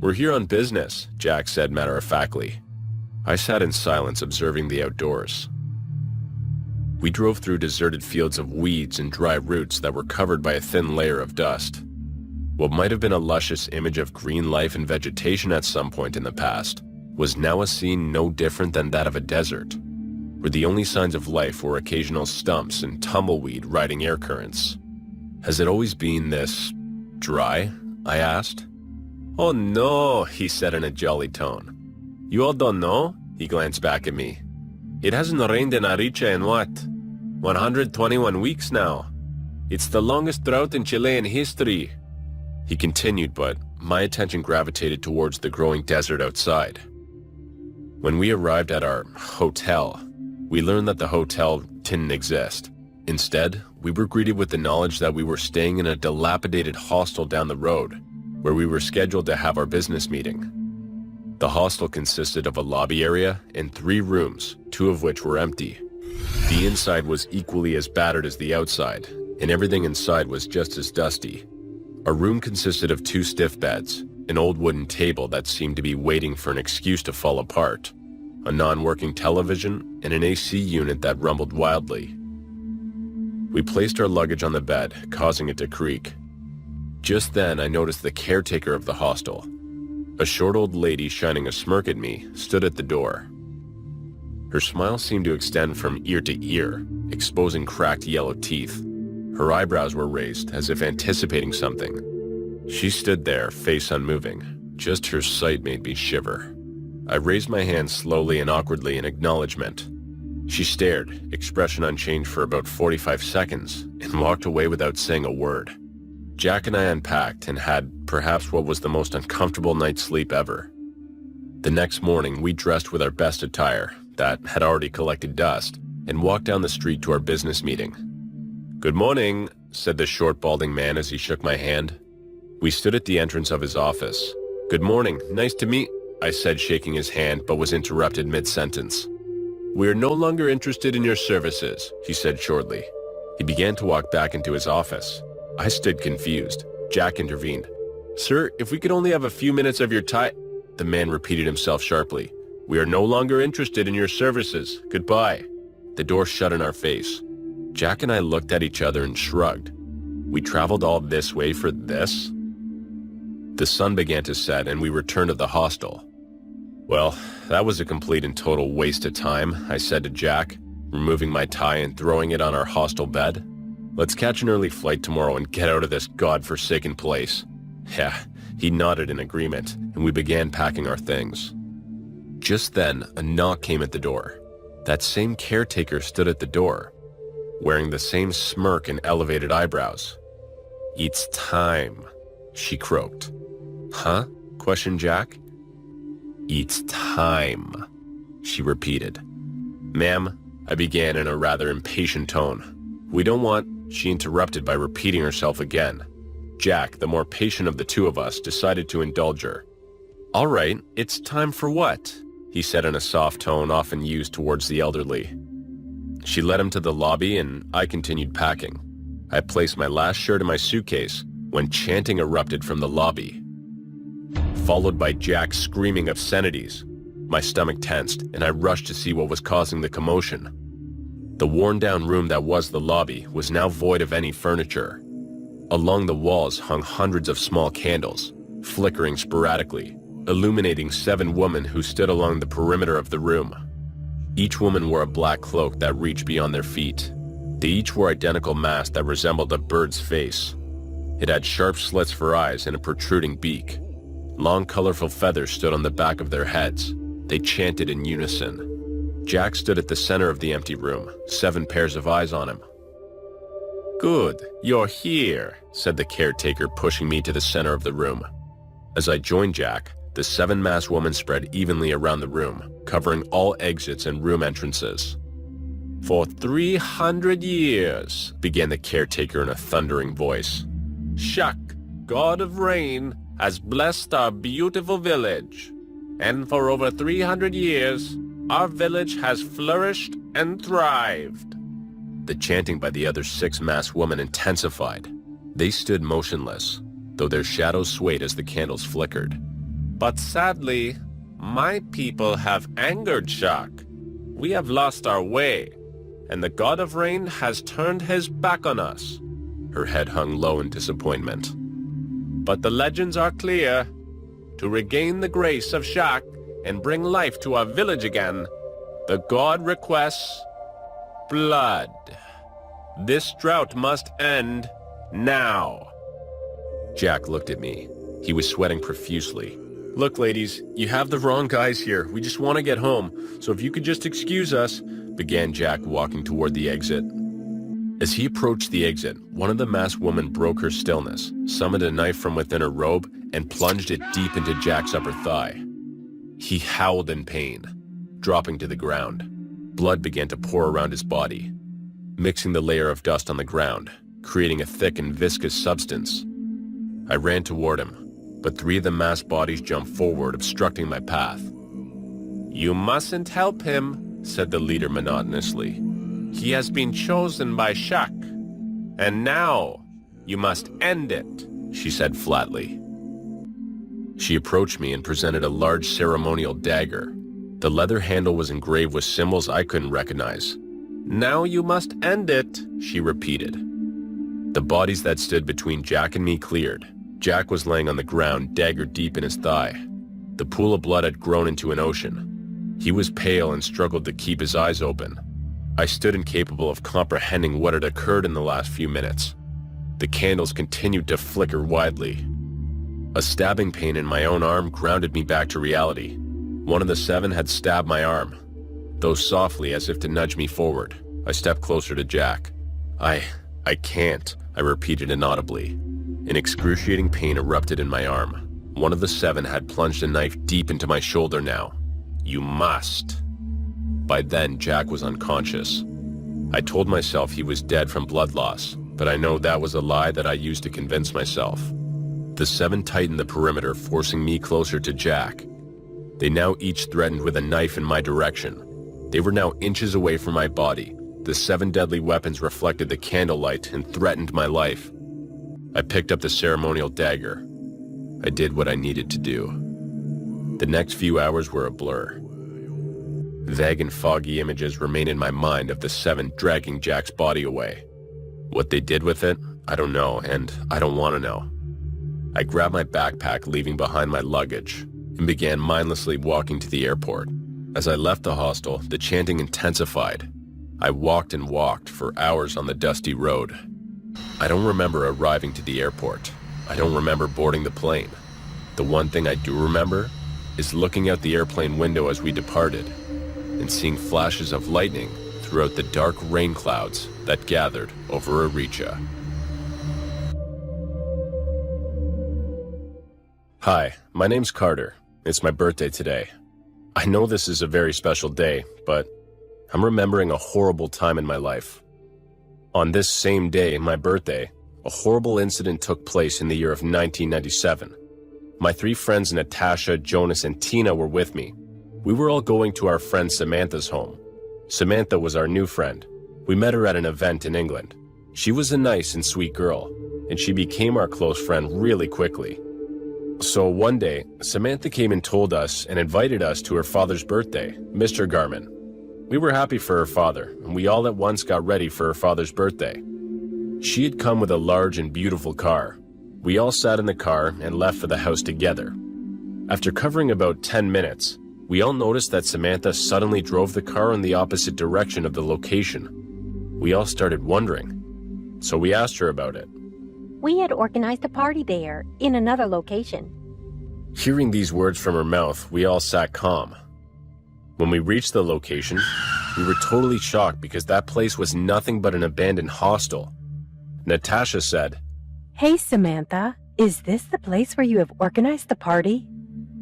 "We're here on business," Jack said matter-of-factly. I sat in silence observing the outdoors. We drove through deserted fields of weeds and dry roots that were covered by a thin layer of dust. What might have been a luscious image of green life and vegetation at some point in the past was now a scene no different than that of a desert, where the only signs of life were occasional stumps and tumbleweed riding air currents. "Has it always been this dry?" I asked. "Oh no," he said in a jolly tone. "You all don't know?" He glanced back at me. "It hasn't rained in Arica in what? 121 weeks now. It's the longest drought in Chilean history." He continued, but my attention gravitated towards the growing desert outside. When we arrived at our hotel, we learned that the hotel didn't exist. Instead, we were greeted with the knowledge that we were staying in a dilapidated hostel down the road, where we were scheduled to have our business meeting. The hostel consisted of a lobby area and 3 rooms, 2 of which were empty. The inside was equally as battered as the outside, and everything inside was just as dusty. Our room consisted of 2 stiff beds, an old wooden table that seemed to be waiting for an excuse to fall apart, a non-working television, and an AC unit that rumbled wildly. We placed our luggage on the bed, causing it to creak. Just then, I noticed the caretaker of the hostel. A short old lady shining a smirk at me stood at the door. Her smile seemed to extend from ear to ear, exposing cracked yellow teeth. Her eyebrows were raised, as if anticipating something. She stood there, face unmoving. Just her sight made me shiver. I raised my hand slowly and awkwardly in acknowledgement. She stared, expression unchanged for about 45 seconds, and walked away without saying a word. Jack and I unpacked and had perhaps what was the most uncomfortable night's sleep ever. The next morning, we dressed with our best attire that had already collected dust and walked down the street to our business meeting. "Good morning," said the short, balding man as he shook my hand. We stood at the entrance of his office. "Good morning, nice to meet," I said, shaking his hand, but was interrupted mid-sentence. "We're no longer interested in your services," he said shortly. He began to walk back into his office. I stood confused. Jack intervened. "Sir, if we could only have a few minutes of your time—" The man repeated himself sharply. "We are no longer interested in your services. Goodbye." The door shut in our face. Jack and I looked at each other and shrugged. We traveled all this way for this? The sun began to set and we returned to the hostel. "Well, that was a complete and total waste of time," I said to Jack, removing my tie and throwing it on our hostel bed. "Let's catch an early flight tomorrow and get out of this godforsaken place." Yeah, he nodded in agreement, and we began packing our things. Just then, a knock came at the door. That same caretaker stood at the door, wearing the same smirk and elevated eyebrows. "It's time," she croaked. "Huh?" questioned Jack. "It's time," she repeated. "Ma'am," I began in a rather impatient tone. "We don't want—" She interrupted by repeating herself again. Jack, the more patient of the two of us, decided to indulge her. "All right, it's time for what?" he said in a soft tone often used towards the elderly. She led him to the lobby and I continued packing. I placed my last shirt in my suitcase when chanting erupted from the lobby, followed by Jack screaming obscenities. My stomach tensed and I rushed to see what was causing the commotion. The worn-down room that was the lobby was now void of any furniture. Along the walls hung hundreds of small candles, flickering sporadically, illuminating 7 women who stood along the perimeter of the room. Each woman wore a black cloak that reached beyond their feet. They each wore identical masks that resembled a bird's face. It had sharp slits for eyes and a protruding beak. Long, colorful feathers stood on the back of their heads. They chanted in unison. Jack stood at the center of the empty room, 7 pairs of eyes on him. "Good, you're here," said the caretaker, pushing me to the center of the room. As I joined Jack, The 7 masked women spread evenly around the room, covering all exits and room entrances. "For 300 years," began the caretaker in a thundering voice, "Shak, god of rain, has blessed our beautiful village. And for over 300 years, our village has flourished and thrived." The chanting by the other 6 masked women intensified. They stood motionless, though their shadows swayed as the candles flickered. "But sadly, my people have angered Shak. We have lost our way, and the god of rain has turned his back on us." Her head hung low in disappointment. "But the legends are clear. To regain the grace of Shak and bring life to our village again, the god requests blood. This drought must end now." Jack looked at me. He was sweating profusely. "Look, ladies, you have the wrong guys here. We just want to get home, so if you could just excuse us," began Jack, walking toward the exit. As he approached the exit, one of the masked women broke her stillness, summoned a knife from within her robe, and plunged it deep into Jack's upper thigh. He howled in pain, dropping to the ground. Blood began to pour around his body, mixing the layer of dust on the ground, creating a thick and viscous substance. I ran toward him, but 3 of the masked bodies jumped forward, obstructing my path. "You mustn't help him," said the leader monotonously. "He has been chosen by Shak. And now, you must end it," she said flatly. She approached me and presented a large ceremonial dagger. The leather handle was engraved with symbols I couldn't recognize. "Now you must end it," she repeated. The bodies that stood between Jack and me cleared. Jack was laying on the ground, dagger deep in his thigh. The pool of blood had grown into an ocean. He was pale and struggled to keep his eyes open. I stood incapable of comprehending what had occurred in the last few minutes. The candles continued to flicker widely. A stabbing pain in my own arm grounded me back to reality. One of the 7 had stabbed my arm, though softly as if to nudge me forward. I stepped closer to Jack. I can't," I repeated inaudibly. An excruciating pain erupted in my arm. One of the 7 had plunged a knife deep into my shoulder now. "You must." By then, Jack was unconscious. I told myself he was dead from blood loss, but I know that was a lie that I used to convince myself. The 7 tightened the perimeter, forcing me closer to Jack. They now each threatened with a knife in my direction. They were now inches away from my body. The 7 deadly weapons reflected the candlelight and threatened my life. I picked up the ceremonial dagger. I did what I needed to do. The next few hours were a blur. Vague and foggy images remain in my mind of the 7 dragging Jack's body away. What they did with it, I don't know, and I don't want to know. I grabbed my backpack, leaving behind my luggage, and began mindlessly walking to the airport. As I left the hostel, the chanting intensified. I walked and walked for hours on the dusty road. I don't remember arriving to the airport. I don't remember boarding the plane. The one thing I do remember is looking out the airplane window as we departed and seeing flashes of lightning throughout the dark rain clouds that gathered over Aricha. Hi, my name's Carter. It's my birthday today. I know this is a very special day, but I'm remembering a horrible time in my life. On this same day, my birthday, a horrible incident took place in the year of 1997. My 3 friends, Natasha, Jonas, and Tina, were with me. We were all going to our friend Samantha's home. Samantha was our new friend. We met her at an event in England. She was a nice and sweet girl, and she became our close friend really quickly. So one day, Samantha came and told us and invited us to her father's birthday, Mr. Garman. We were happy for her father, and we all at once got ready for her father's birthday. She had come with a large and beautiful car. We all sat in the car and left for the house together. After covering about 10 minutes, we all noticed that Samantha suddenly drove the car in the opposite direction of the location. We all started wondering, so we asked her about it. We had organized a party there, in another location. Hearing these words from her mouth, we all sat calm. When we reached the location, we were totally shocked because that place was nothing but an abandoned hostel. Natasha said, Hey, Samantha, is this the place where you have organized the party?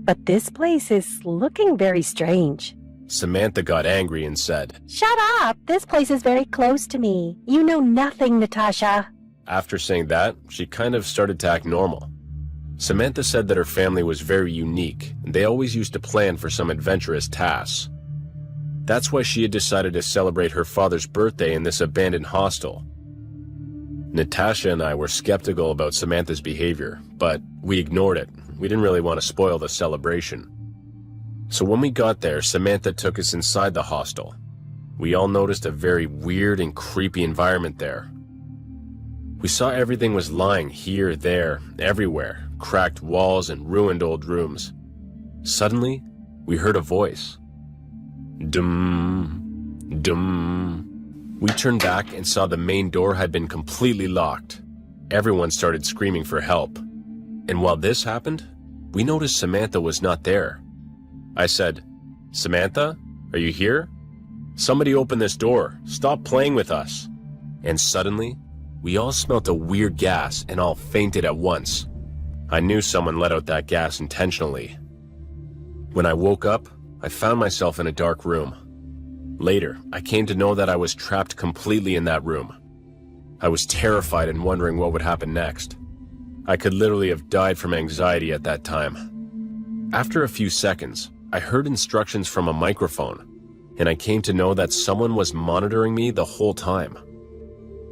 but this place is looking very strange. Samantha got angry and said, Shut up! This place is very close to me. You know nothing, Natasha. After saying that, she kind of started to act normal. Samantha said that her family was very unique, and they always used to plan for some adventurous tasks. That's why she had decided to celebrate her father's birthday in this abandoned hostel. Natasha and I were skeptical about Samantha's behavior, but we ignored it. We didn't really want to spoil the celebration. So when we got there, Samantha took us inside the hostel. We all noticed a very weird and creepy environment there. We saw everything was lying here, there, everywhere, cracked walls and ruined old rooms. Suddenly, we heard a voice. Dum, dum. We turned back and saw the main door had been completely locked. Everyone started screaming for help. And while this happened, we noticed Samantha was not there. I said, Samantha, are you here? Somebody open this door. Stop playing with us. And suddenly, we all smelt a weird gas and all fainted at once. I knew someone let out that gas intentionally. When I woke up, I found myself in a dark room. Later, I came to know that I was trapped completely in that room. I was terrified and wondering what would happen next. I could literally have died from anxiety at that time. After a few seconds, I heard instructions from a microphone, and I came to know that someone was monitoring me the whole time.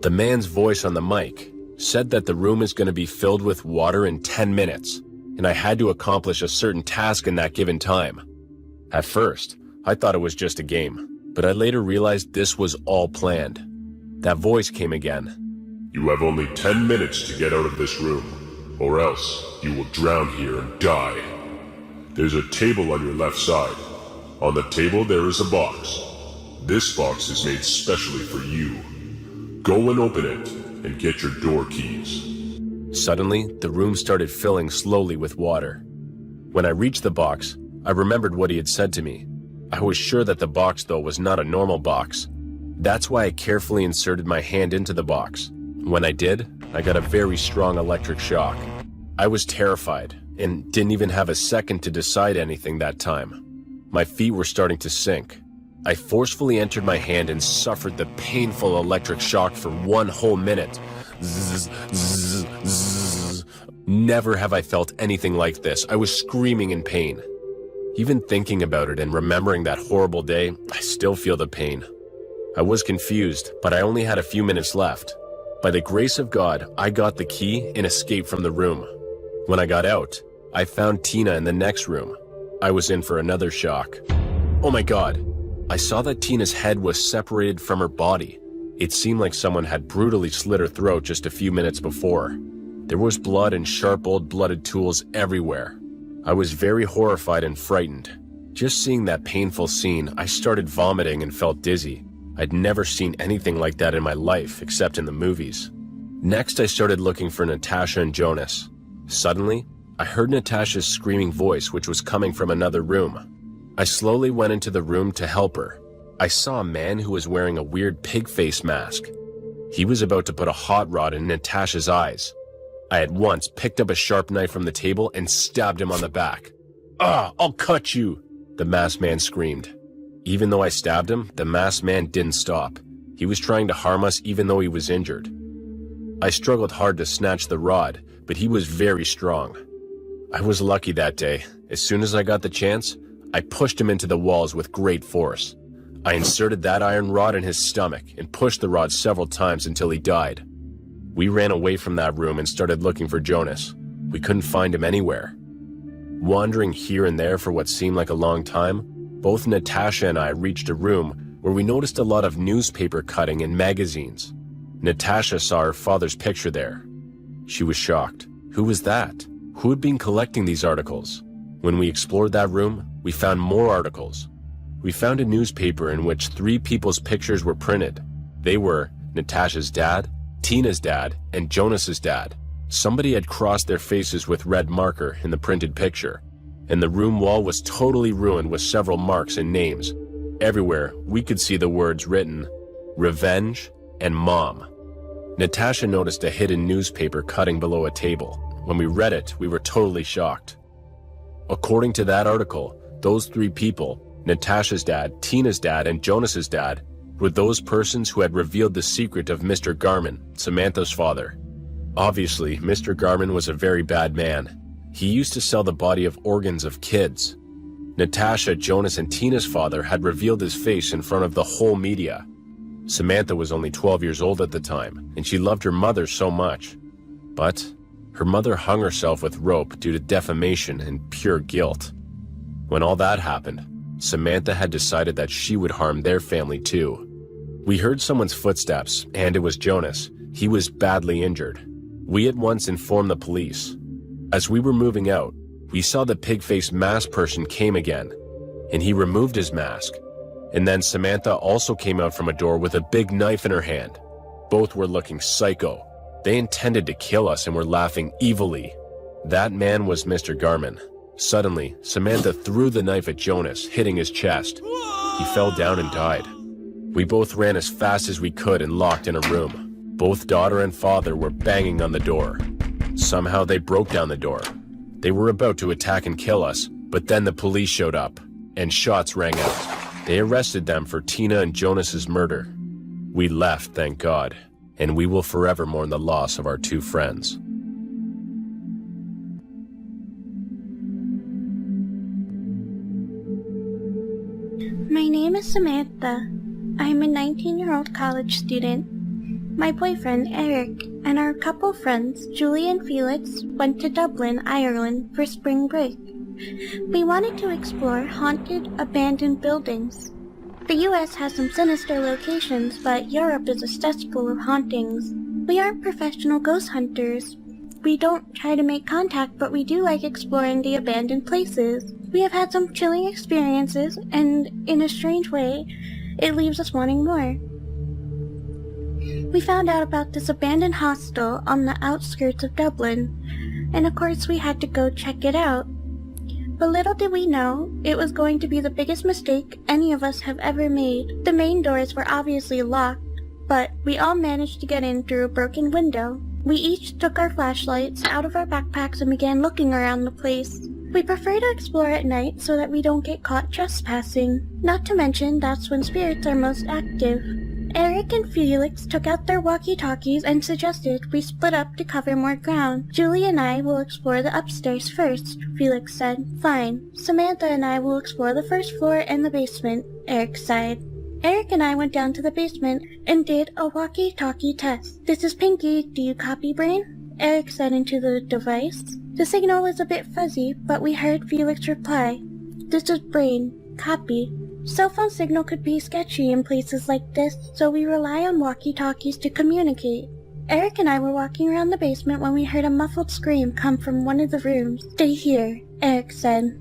The man's voice on the mic said that the room is going to be filled with water in 10 minutes, and I had to accomplish a certain task in that given time. At first, I thought it was just a game, but I later realized this was all planned. That voice came again. You have only 10 minutes to get out of this room, or else you will drown here and die. There's a table on your left side. On the table there is a box. This box is made specially for you. Go and open it and get your door keys. Suddenly, the room started filling slowly with water. When I reached the box, I remembered what he had said to me. I was sure that the box, though, was not a normal box. That's why I carefully inserted my hand into the box. When I did, I got a very strong electric shock. I was terrified and didn't even have a second to decide anything that time. My feet were starting to sink. I forcefully entered my hand and suffered the painful electric shock for 1 whole minute. Zzz, zzz, zzz. Never have I felt anything like this. I was screaming in pain. Even thinking about it and remembering that horrible day, I still feel the pain. I was confused, but I only had a few minutes left. By the grace of God, I got the key and escaped from the room. When I got out, I found Tina in the next room. I was in for another shock. Oh my God! I saw that Tina's head was separated from her body. It seemed like someone had brutally slit her throat just a few minutes before. There was blood and sharp old blooded tools everywhere. I was very horrified and frightened. Just seeing that painful scene, I started vomiting and felt dizzy. I'd never seen anything like that in my life, except in the movies. Next, I started looking for Natasha and Jonas. Suddenly, I heard Natasha's screaming voice, which was coming from another room. I slowly went into the room to help her. I saw a man who was wearing a weird pig face mask. He was about to put a hot rod in Natasha's eyes. I at once picked up a sharp knife from the table and stabbed him on the back. "Ah, I'll cut you!" the masked man screamed. Even though I stabbed him, the masked man didn't stop. He was trying to harm us even though he was injured. I struggled hard to snatch the rod, but he was very strong. I was lucky that day. As soon as I got the chance, I pushed him into the walls with great force. I inserted that iron rod in his stomach and pushed the rod several times until he died. We ran away from that room and started looking for Jonas. We couldn't find him anywhere. Wandering here and there for what seemed like a long time, both Natasha and I reached a room where we noticed a lot of newspaper cutting and magazines. Natasha saw her father's picture there. She was shocked. Who was that? Who had been collecting these articles? When we explored that room, we found more articles. We found a newspaper in which 3 people's pictures were printed. They were Natasha's dad, Tina's dad, and Jonas's dad. Somebody had crossed their faces with red marker in the printed picture, and the room wall was totally ruined with several marks and names. Everywhere, we could see the words written, Revenge and Mom. Natasha noticed a hidden newspaper cutting below a table. When we read it, we were totally shocked. According to that article, those 3 people, Natasha's dad, Tina's dad, and Jonas's dad, were those persons who had revealed the secret of Mr. Garman, Samantha's father. Obviously, Mr. Garman was a very bad man. He used to sell the body of organs of kids. Natasha, Jonas, and Tina's father had revealed his face in front of the whole media. Samantha was only 12 years old at the time, and she loved her mother so much. But her mother hung herself with rope due to defamation and pure guilt. When all that happened, Samantha had decided that she would harm their family too. We heard someone's footsteps, and it was Jonas. He was badly injured. We at once informed the police. As we were moving out, we saw the pig-faced masked person came again, and he removed his mask. And then Samantha also came out from a door with a big knife in her hand. Both were looking psycho. They intended to kill us and were laughing evilly. That man was Mr. Garman. Suddenly, Samantha threw the knife at Jonas, hitting his chest. He fell down and died. We both ran as fast as we could and locked in a room. Both daughter and father were banging on the door. Somehow they broke down the door. They were about to attack and kill us, but then the police showed up, and shots rang out. They arrested them for Tina and Jonas's murder. We left, thank God, and we will forever mourn the loss of our 2 friends. My name is Samantha. I'm a 19-year-old college student. My boyfriend, Eric, and our couple friends, Julie and Felix, went to Dublin, Ireland for spring break. We wanted to explore haunted, abandoned buildings. The US has some sinister locations, but Europe is a cesspool of hauntings. We aren't professional ghost hunters. We don't try to make contact, but we do like exploring the abandoned places. We have had some chilling experiences, and in a strange way, it leaves us wanting more. We found out about this abandoned hostel on the outskirts of Dublin, and of course we had to go check it out. But little did we know, it was going to be the biggest mistake any of us have ever made. The main doors were obviously locked, but we all managed to get in through a broken window. We each took our flashlights out of our backpacks and began looking around the place. We prefer to explore at night so that we don't get caught trespassing. Not to mention, that's when spirits are most active. Eric and Felix took out their walkie-talkies and suggested we split up to cover more ground. Julie and I will explore the upstairs first, Felix said. Fine. Samantha and I will explore the first floor and the basement, Eric sighed. Eric and I went down to the basement and did a walkie-talkie test. This is Pinky, do you copy, Brain? Eric said into the device. The signal was a bit fuzzy, but we heard Felix reply. This is Brain, copy. Cell phone signal could be sketchy in places like this, so we rely on walkie-talkies to communicate. Eric and I were walking around the basement when we heard a muffled scream come from one of the rooms. Stay here, Eric said.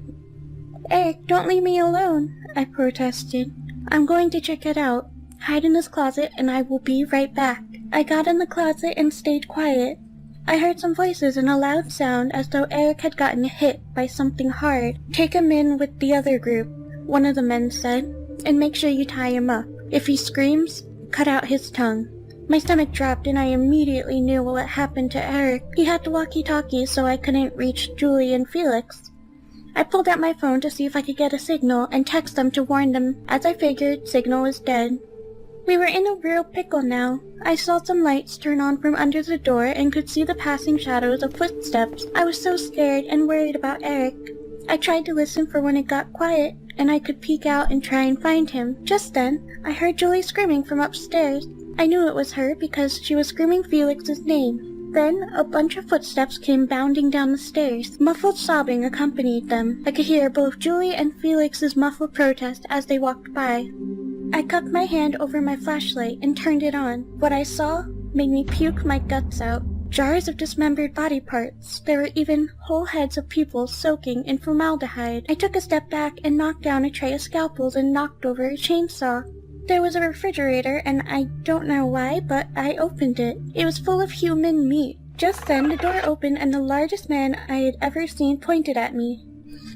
Eric, don't leave me alone, I protested. I'm going to check it out. Hide in this closet and I will be right back. I got in the closet and stayed quiet. I heard some voices and a loud sound as though Eric had gotten hit by something hard. Take him in with the other group, one of the men said, and make sure you tie him up. If he screams, cut out his tongue. My stomach dropped and I immediately knew what happened to Eric. He had the walkie-talkie so I couldn't reach Julie and Felix. I pulled out my phone to see if I could get a signal and text them to warn them. As I figured, signal was dead. We were in a real pickle now. I saw some lights turn on from under the door and could see the passing shadows of footsteps. I was so scared and worried about Eric. I tried to listen for when it got quiet, and I could peek out and try and find him. Just then, I heard Julie screaming from upstairs. I knew it was her because she was screaming Felix's name. Then, a bunch of footsteps came bounding down the stairs. Muffled sobbing accompanied them. I could hear both Julie and Felix's muffled protest as they walked by. I cupped my hand over my flashlight and turned it on. What I saw made me puke my guts out. Jars of dismembered body parts. There were even whole heads of people soaking in formaldehyde. I took a step back and knocked down a tray of scalpels and knocked over a chainsaw. There was a refrigerator, and I don't know why, but I opened it. It was full of human meat. Just then, the door opened and the largest man I had ever seen pointed at me.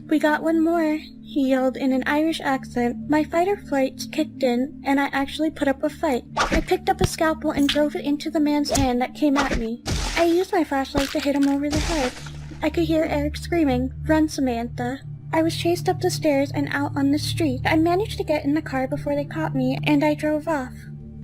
We got one more, he yelled in an Irish accent. My fight or flight kicked in, and I actually put up a fight. I picked up a scalpel and drove it into the man's hand that came at me. I used my flashlight to hit him over the head. I could hear Eric screaming, "Run, Samantha." I was chased up the stairs and out on the street. I managed to get in the car before they caught me, and I drove off.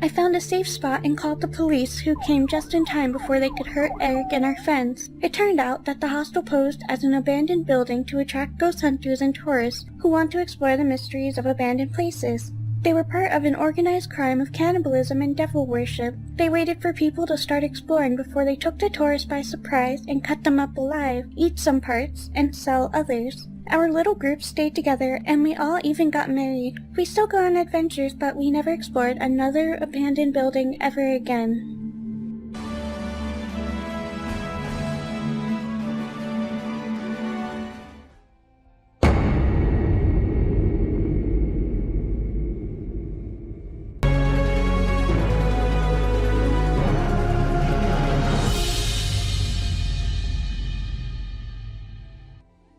I found a safe spot and called the police, who came just in time before they could hurt Eric and our friends. It turned out that the hostel posed as an abandoned building to attract ghost hunters and tourists who want to explore the mysteries of abandoned places. They were part of an organized crime of cannibalism and devil worship. They waited for people to start exploring before they took the tourists by surprise and cut them up alive, eat some parts, and sell others. Our little group stayed together, and we all even got married. We still go on adventures, but we never explored another abandoned building ever again.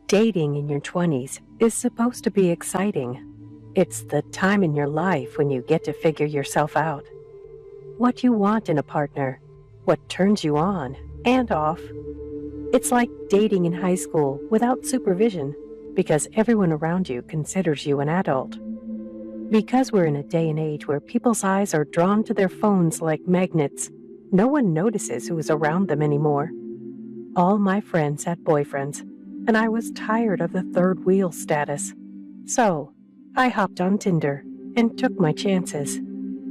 Dating in your 20s is supposed to be exciting. It's the time in your life when you get to figure yourself out. What you want in a partner, what turns you on and off. It's like dating in high school without supervision, because everyone around you considers you an adult. Because we're in a day and age where people's eyes are drawn to their phones like magnets, no one notices who is around them anymore. All my friends had boyfriends, and I was tired of the third wheel status. So, I hopped on Tinder and took my chances.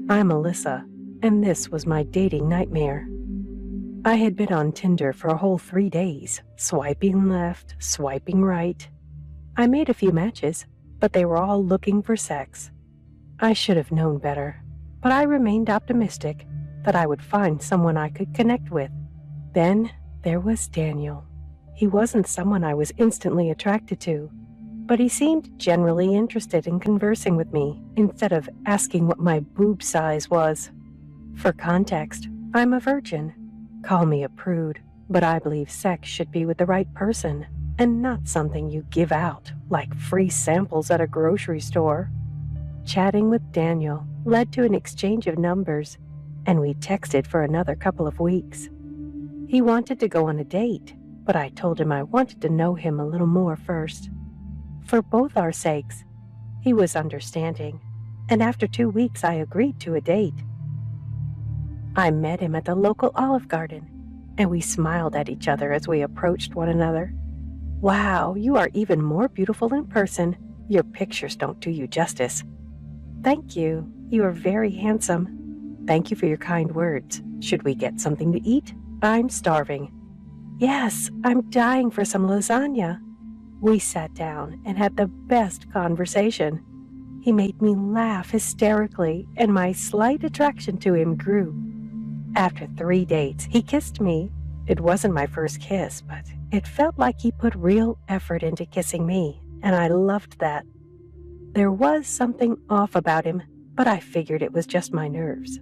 I'm Alyssa, and this was my dating nightmare. I had been on Tinder for a whole 3 days, swiping left, swiping right. I made a few matches, but they were all looking for sex. I should have known better, but I remained optimistic that I would find someone I could connect with. Then there was Daniel. He wasn't someone I was instantly attracted to, but he seemed generally interested in conversing with me instead of asking what my boob size was. For context, I'm a virgin. Call me a prude, but I believe sex should be with the right person and not something you give out like free samples at a grocery store. Chatting with Daniel led to an exchange of numbers, and we texted for another couple of weeks. He wanted to go on a date, but I told him I wanted to know him a little more first. For both our sakes, he was understanding, and after 2 weeks I agreed to a date. I met him at the local Olive Garden, and we smiled at each other as we approached one another. "Wow, you are even more beautiful in person. Your pictures don't do you justice." "Thank you. You are very handsome." "Thank you for your kind words. Should we get something to eat? I'm starving." "Yes, I'm dying for some lasagna." We sat down and had the best conversation. He made me laugh hysterically, and my slight attraction to him grew. After 3 dates, he kissed me. It wasn't my first kiss, but it felt like he put real effort into kissing me, and I loved that. There was something off about him, but I figured it was just my nerves.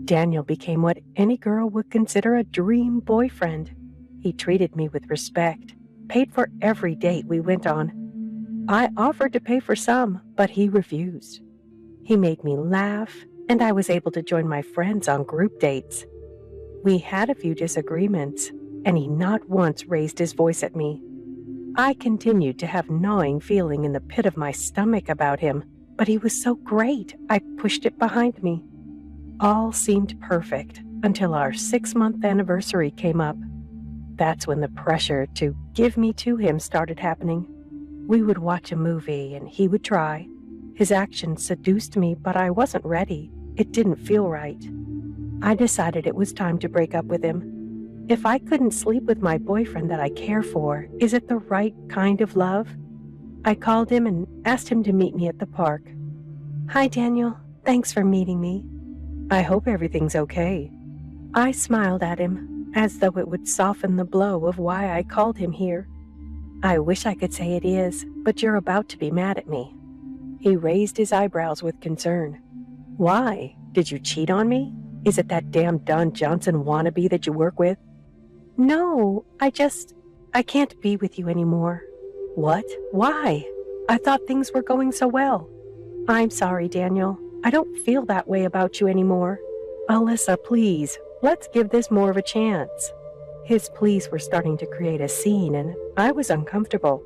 Daniel became what any girl would consider a dream boyfriend. He treated me with respect, paid for every date we went on. I offered to pay for some, but he refused. He made me laugh, and I was able to join my friends on group dates. We had a few disagreements, and he not once raised his voice at me. I continued to have gnawing feeling in the pit of my stomach about him, but he was so great, I pushed it behind me. All seemed perfect until our 6-month anniversary came up. That's when the pressure to give me to him started happening. We would watch a movie and he would try. His actions seduced me, but I wasn't ready. It didn't feel right. I decided it was time to break up with him. If I couldn't sleep with my boyfriend that I care for, is it the right kind of love? I called him and asked him to meet me at the park. "Hi, Daniel. Thanks for meeting me." "I hope everything's okay." I smiled at him, as though it would soften the blow of why I called him here. "I wish I could say it is, but you're about to be mad at me." He raised his eyebrows with concern. "Why? Did you cheat on me? Is it that damn Don Johnson wannabe that you work with?" "No, I can't be with you anymore." "What? Why? I thought things were going so well." "I'm sorry, Daniel. I don't feel that way about you anymore." "Alyssa, please, let's give this more of a chance." His pleas were starting to create a scene, and I was uncomfortable.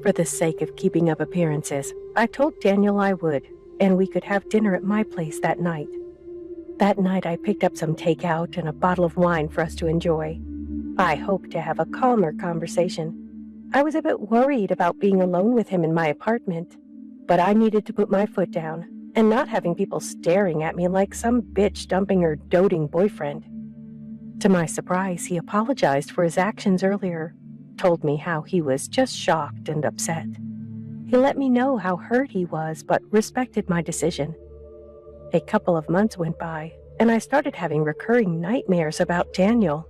For the sake of keeping up appearances, I told Daniel I would, and we could have dinner at my place that night. That night, I picked up some takeout and a bottle of wine for us to enjoy. I hoped to have a calmer conversation. I was a bit worried about being alone with him in my apartment, but I needed to put my foot down and not having people staring at me like some bitch dumping her doting boyfriend. To my surprise, he apologized for his actions earlier, told me how he was just shocked and upset. He let me know how hurt he was, but respected my decision. A couple of months went by, and I started having recurring nightmares about Daniel.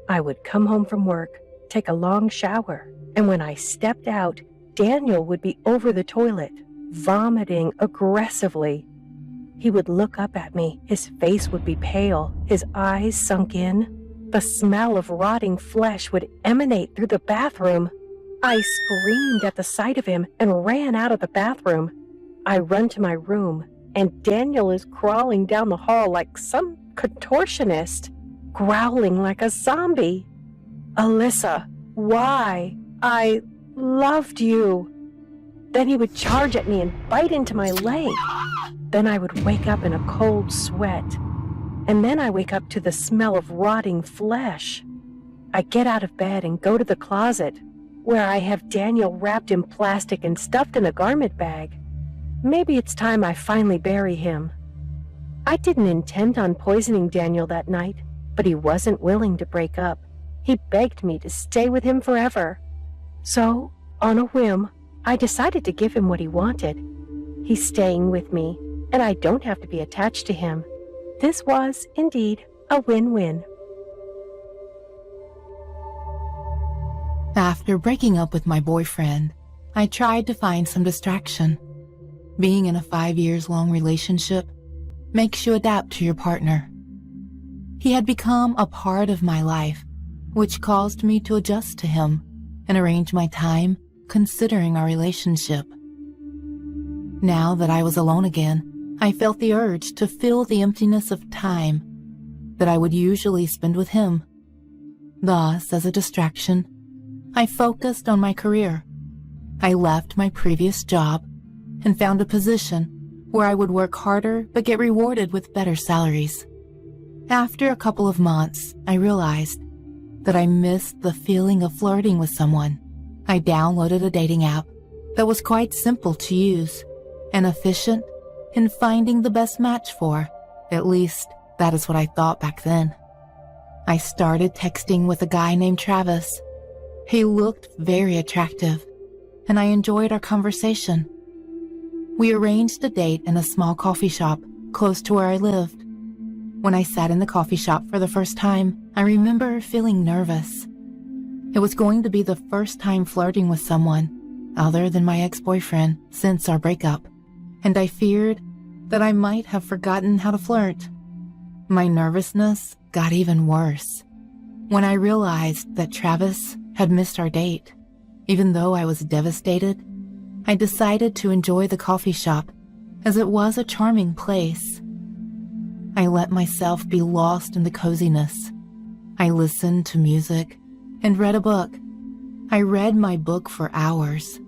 I would come home from work, take a long shower, and when I stepped out, Daniel would be over the toilet, vomiting aggressively. He would look up at me, his face would be pale, his eyes sunk in. The smell of rotting flesh would emanate through the bathroom. I screamed at the sight of him and ran out of the bathroom. I run to my room, and Daniel is crawling down the hall like some contortionist, growling like a zombie. Alyssa, why? I loved you. Then he would charge at me and bite into my leg. Then I would wake up in a cold sweat. And then I wake up to the smell of rotting flesh. I get out of bed and go to the closet, where I have Daniel wrapped in plastic and stuffed in a garment bag. Maybe it's time I finally bury him. I didn't intend on poisoning Daniel that night, but he wasn't willing to break up. He begged me to stay with him forever. So, on a whim, I decided to give him what he wanted. He's staying with me, and I don't have to be attached to him. This was, indeed, a win-win. After breaking up with my boyfriend, I tried to find some distraction. Being in a 5 years long relationship makes you adapt to your partner. He had become a part of my life, which caused me to adjust to him and arrange my time considering our relationship. Now that I was alone again, I felt the urge to fill the emptiness of time that I would usually spend with him. Thus, as a distraction, I focused on my career. I left my previous job and found a position where I would work harder but get rewarded with better salaries. After a couple of months, I realized that I missed the feeling of flirting with someone. I downloaded a dating app that was quite simple to use and efficient in finding the best match for. At least, that is what I thought back then. I started texting with a guy named Travis. He looked very attractive, and I enjoyed our conversation. We arranged a date in a small coffee shop close to where I lived. When I sat in the coffee shop for the first time, I remember feeling nervous. It was going to be the first time flirting with someone other than my ex-boyfriend since our breakup, and I feared that I might have forgotten how to flirt. My nervousness got even worse when I realized that Travis had missed our date. Even though I was devastated, I decided to enjoy the coffee shop as it was a charming place. I let myself be lost in the coziness. I listened to music and read a book. I read my book for hours,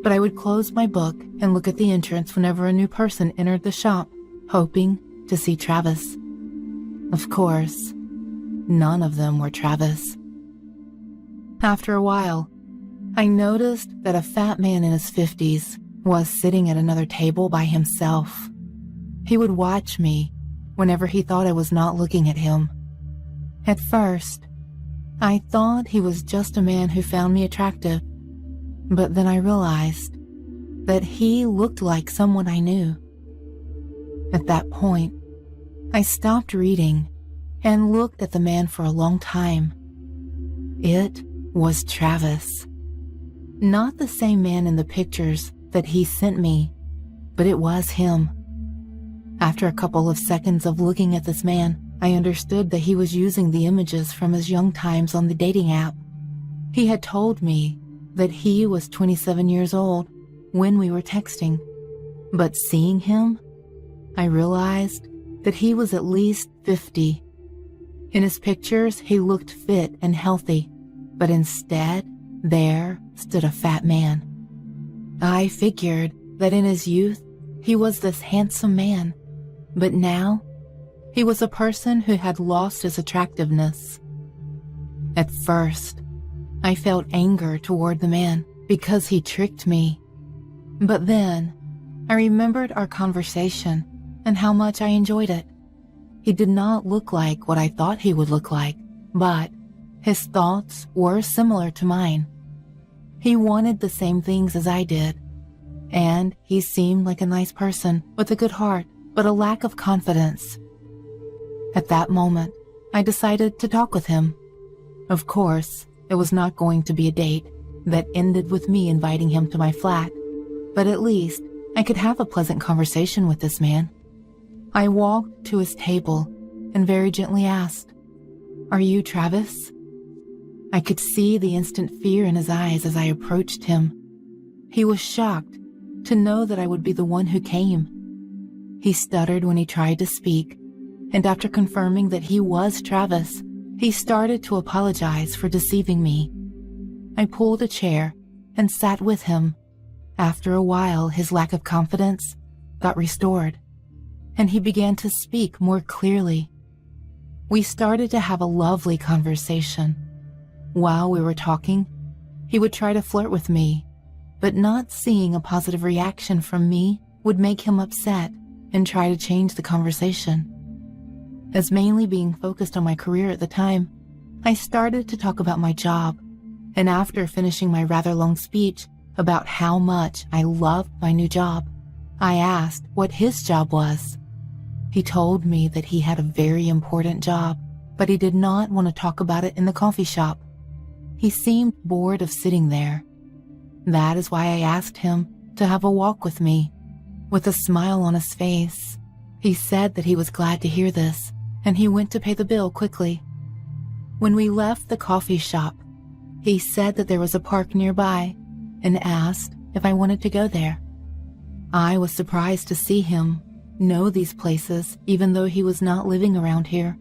but I would close my book and look at the entrance whenever a new person entered the shop, hoping to see Travis. Of course, none of them were Travis. After a while, I noticed that a fat man in his 50s was sitting at another table by himself. He would watch me whenever he thought I was not looking at him. At first, I thought he was just a man who found me attractive, but then I realized that he looked like someone I knew. At that point, I stopped reading and looked at the man for a long time. It was Travis. Not the same man in the pictures that he sent me, but it was him. After a couple of seconds of looking at this man, I understood that he was using the images from his young times on the dating app. He had told me that he was 27 years old when we were texting, but seeing him, I realized that he was at least 50. In his pictures, he looked fit and healthy, but instead, there stood a fat man. I figured that in his youth, he was this handsome man, but now, he was a person who had lost his attractiveness. At first, I felt anger toward the man because he tricked me. But then, I remembered our conversation and how much I enjoyed it. He did not look like what I thought he would look like, but his thoughts were similar to mine. He wanted the same things as I did, and he seemed like a nice person with a good heart, but a lack of confidence. At that moment, I decided to talk with him. Of course, it was not going to be a date that ended with me inviting him to my flat, but at least I could have a pleasant conversation with this man. I walked to his table and very gently asked, "Are you Travis?" I could see the instant fear in his eyes as I approached him. He was shocked to know that I would be the one who came. He stuttered when he tried to speak, and after confirming that he was Travis, he started to apologize for deceiving me. I pulled a chair and sat with him. After a while, his lack of confidence got restored, and he began to speak more clearly. We started to have a lovely conversation. While we were talking, he would try to flirt with me, but not seeing a positive reaction from me would make him upset and try to change the conversation. As mainly being focused on my career at the time, I started to talk about my job, and after finishing my rather long speech about how much I loved my new job, I asked what his job was. He told me that he had a very important job, but he did not want to talk about it in the coffee shop. He seemed bored of sitting there. That is why I asked him to have a walk with me. With a smile on his face, he said that he was glad to hear this, and he went to pay the bill quickly. When we left the coffee shop, he said that there was a park nearby and asked if I wanted to go there. I was surprised to see him know these places even though he was not living around here.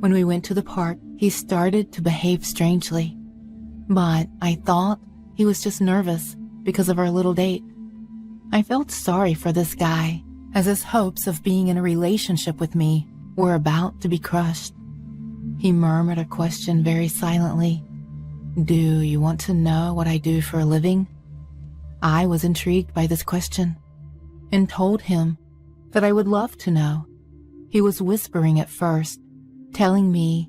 When we went to the park, he started to behave strangely, but I thought he was just nervous because of our little date. I felt sorry for this guy, as his hopes of being in a relationship with me were about to be crushed. He murmured a question very silently. "Do you want to know what I do for a living?" I was intrigued by this question and told him that I would love to know. He was whispering at first, telling me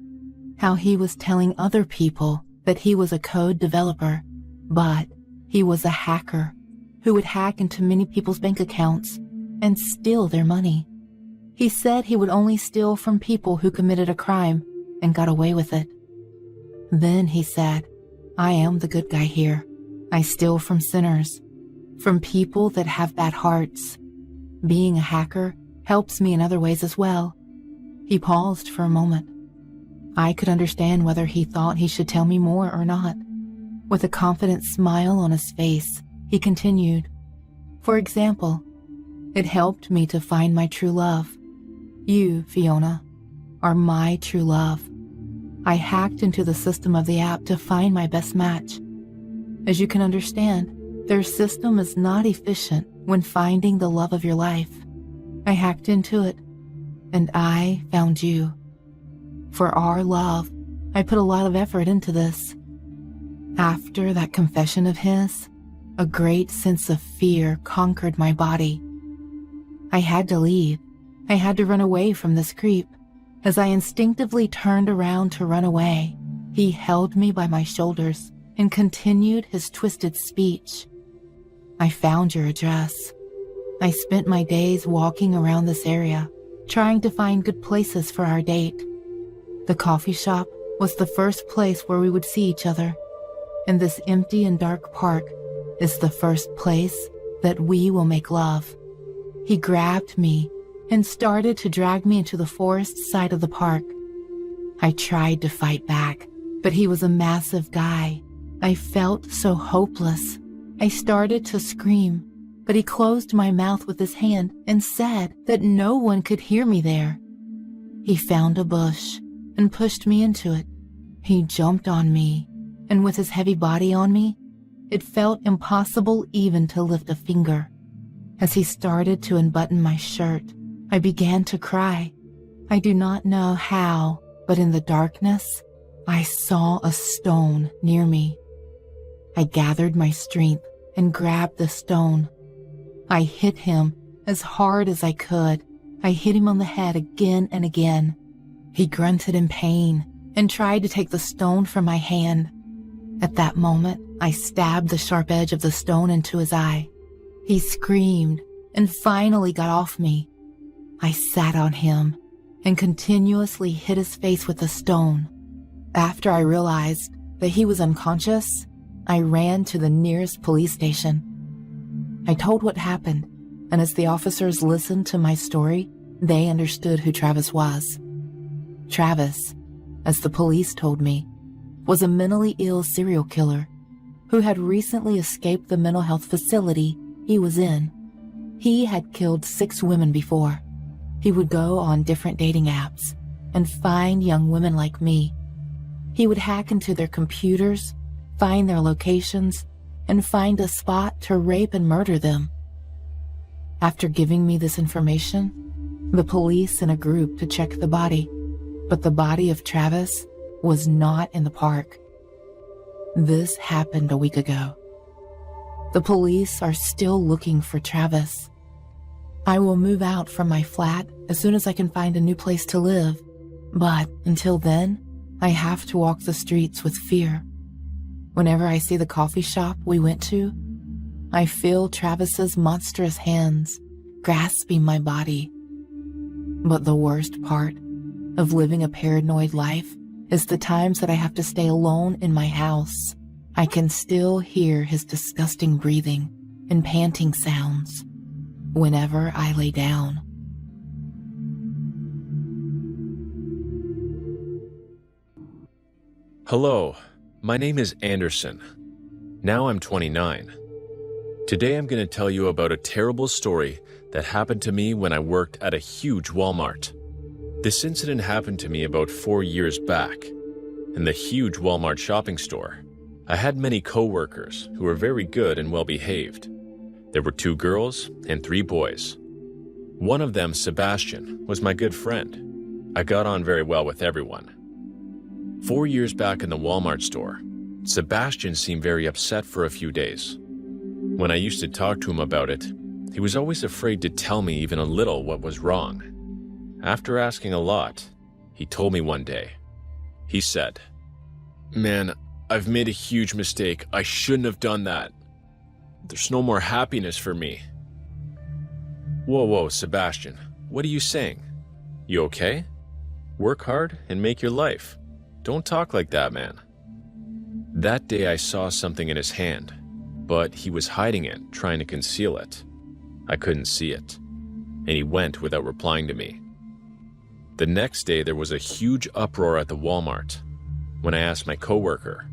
how he was telling other people that he was a code developer, but he was a hacker who would hack into many people's bank accounts and steal their money. He said he would only steal from people who committed a crime and got away with it. Then he said, "I am the good guy here. I steal from sinners, from people that have bad hearts. Being a hacker helps me in other ways as well." He paused for a moment. I could understand whether he thought he should tell me more or not. With a confident smile on his face, he continued, "For example, it helped me to find my true love. You, Fiona, are my true love. I hacked into the system of the app to find my best match. As you can understand, their system is not efficient when finding the love of your life. I hacked into it, and I found you. For our love, I put a lot of effort into this." After that confession of his, a great sense of fear conquered my body. I had to leave. I had to run away from this creep. As I instinctively turned around to run away, he held me by my shoulders and continued his twisted speech. "I found your address. I spent my days walking around this area, trying to find good places for our date. The coffee shop was the first place where we would see each other, and this empty and dark park is the first place that we will make love." He grabbed me and started to drag me into the forest side of the park. I tried to fight back, but he was a massive guy. I felt so hopeless. I started to scream, but he closed my mouth with his hand and said that no one could hear me there. He found a bush and pushed me into it. He jumped on me, and with his heavy body on me, it felt impossible even to lift a finger. As he started to unbutton my shirt, I began to cry. I do not know how, but in the darkness, I saw a stone near me. I gathered my strength and grabbed the stone. I hit him as hard as I could. I hit him on the head again and again. He grunted in pain and tried to take the stone from my hand. At that moment, I stabbed the sharp edge of the stone into his eye. He screamed and finally got off me. I sat on him and continuously hit his face with the stone. After I realized that he was unconscious, I ran to the nearest police station. I told what happened, and as the officers listened to my story, they understood who Travis was. Travis, as the police told me, was a mentally ill serial killer who had recently escaped the mental health facility he was in. He had killed 6 women before. He would go on different dating apps and find young women like me. He would hack into their computers, find their locations, and find a spot to rape and murder them. After giving me this information, the police sent a group to check the body, but the body of Travis was not in the park. This happened a week ago. The police are still looking for Travis. I will move out from my flat as soon as I can find a new place to live, but until then, I have to walk the streets with fear. Whenever I see the coffee shop we went to, I feel Travis's monstrous hands grasping my body. But the worst part of living a paranoid life is the times that I have to stay alone in my house. I can still hear his disgusting breathing and panting sounds whenever I lay down. Hello, my name is Anderson. Now I'm 29. Today I'm going to tell you about a terrible story that happened to me when I worked at a huge Walmart. This incident happened to me about 4 years back. In the huge Walmart shopping store, I had many co-workers who were very good and well-behaved. There were 2 girls and 3 boys. One of them, Sebastian, was my good friend. I got on very well with everyone. 4 years back in the Walmart store, Sebastian seemed very upset for a few days. When I used to talk to him about it, he was always afraid to tell me even a little what was wrong. After asking a lot, he told me one day. He said, "Man, I've made a huge mistake. I shouldn't have done that. There's no more happiness for me." Whoa, Sebastian, what are you saying? You okay? Work hard and make your life. Don't talk like that, man. That day I saw something in his hand, but he was hiding it, trying to conceal it. I couldn't see it, and he went without replying to me. The next day there was a huge uproar at the Walmart. When I asked my coworker,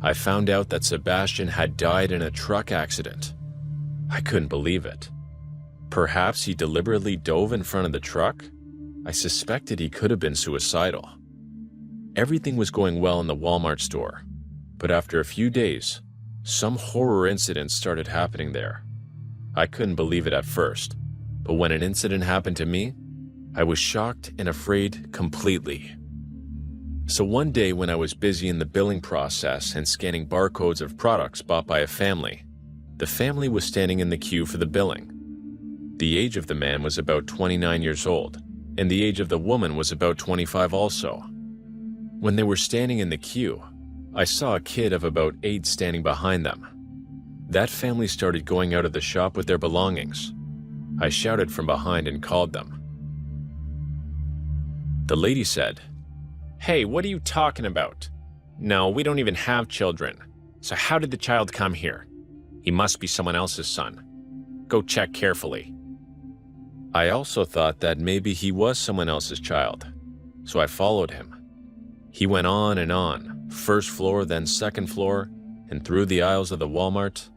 I found out that Sebastian had died in a truck accident. I couldn't believe it. Perhaps he deliberately dove in front of the truck? I suspected he could have been suicidal. Everything was going well in the Walmart store, but after a few days, some horror incidents started happening there. I couldn't believe it at first, but when an incident happened to me, I was shocked and afraid completely. So one day when I was busy in the billing process and scanning barcodes of products bought by a family, the family was standing in the queue for the billing. The age of the man was about 29 years old, and the age of the woman was about 25 also. When they were standing in the queue, I saw a kid of about 8 standing behind them. That family started going out of the shop with their belongings. I shouted from behind and called them. The lady said, "Hey, what are you talking about? No, we don't even have children. So how did the child come here? He must be someone else's son. Go check carefully." I also thought that maybe he was someone else's child, so I followed him. He went on, first floor, then second floor, and through the aisles of the Walmart.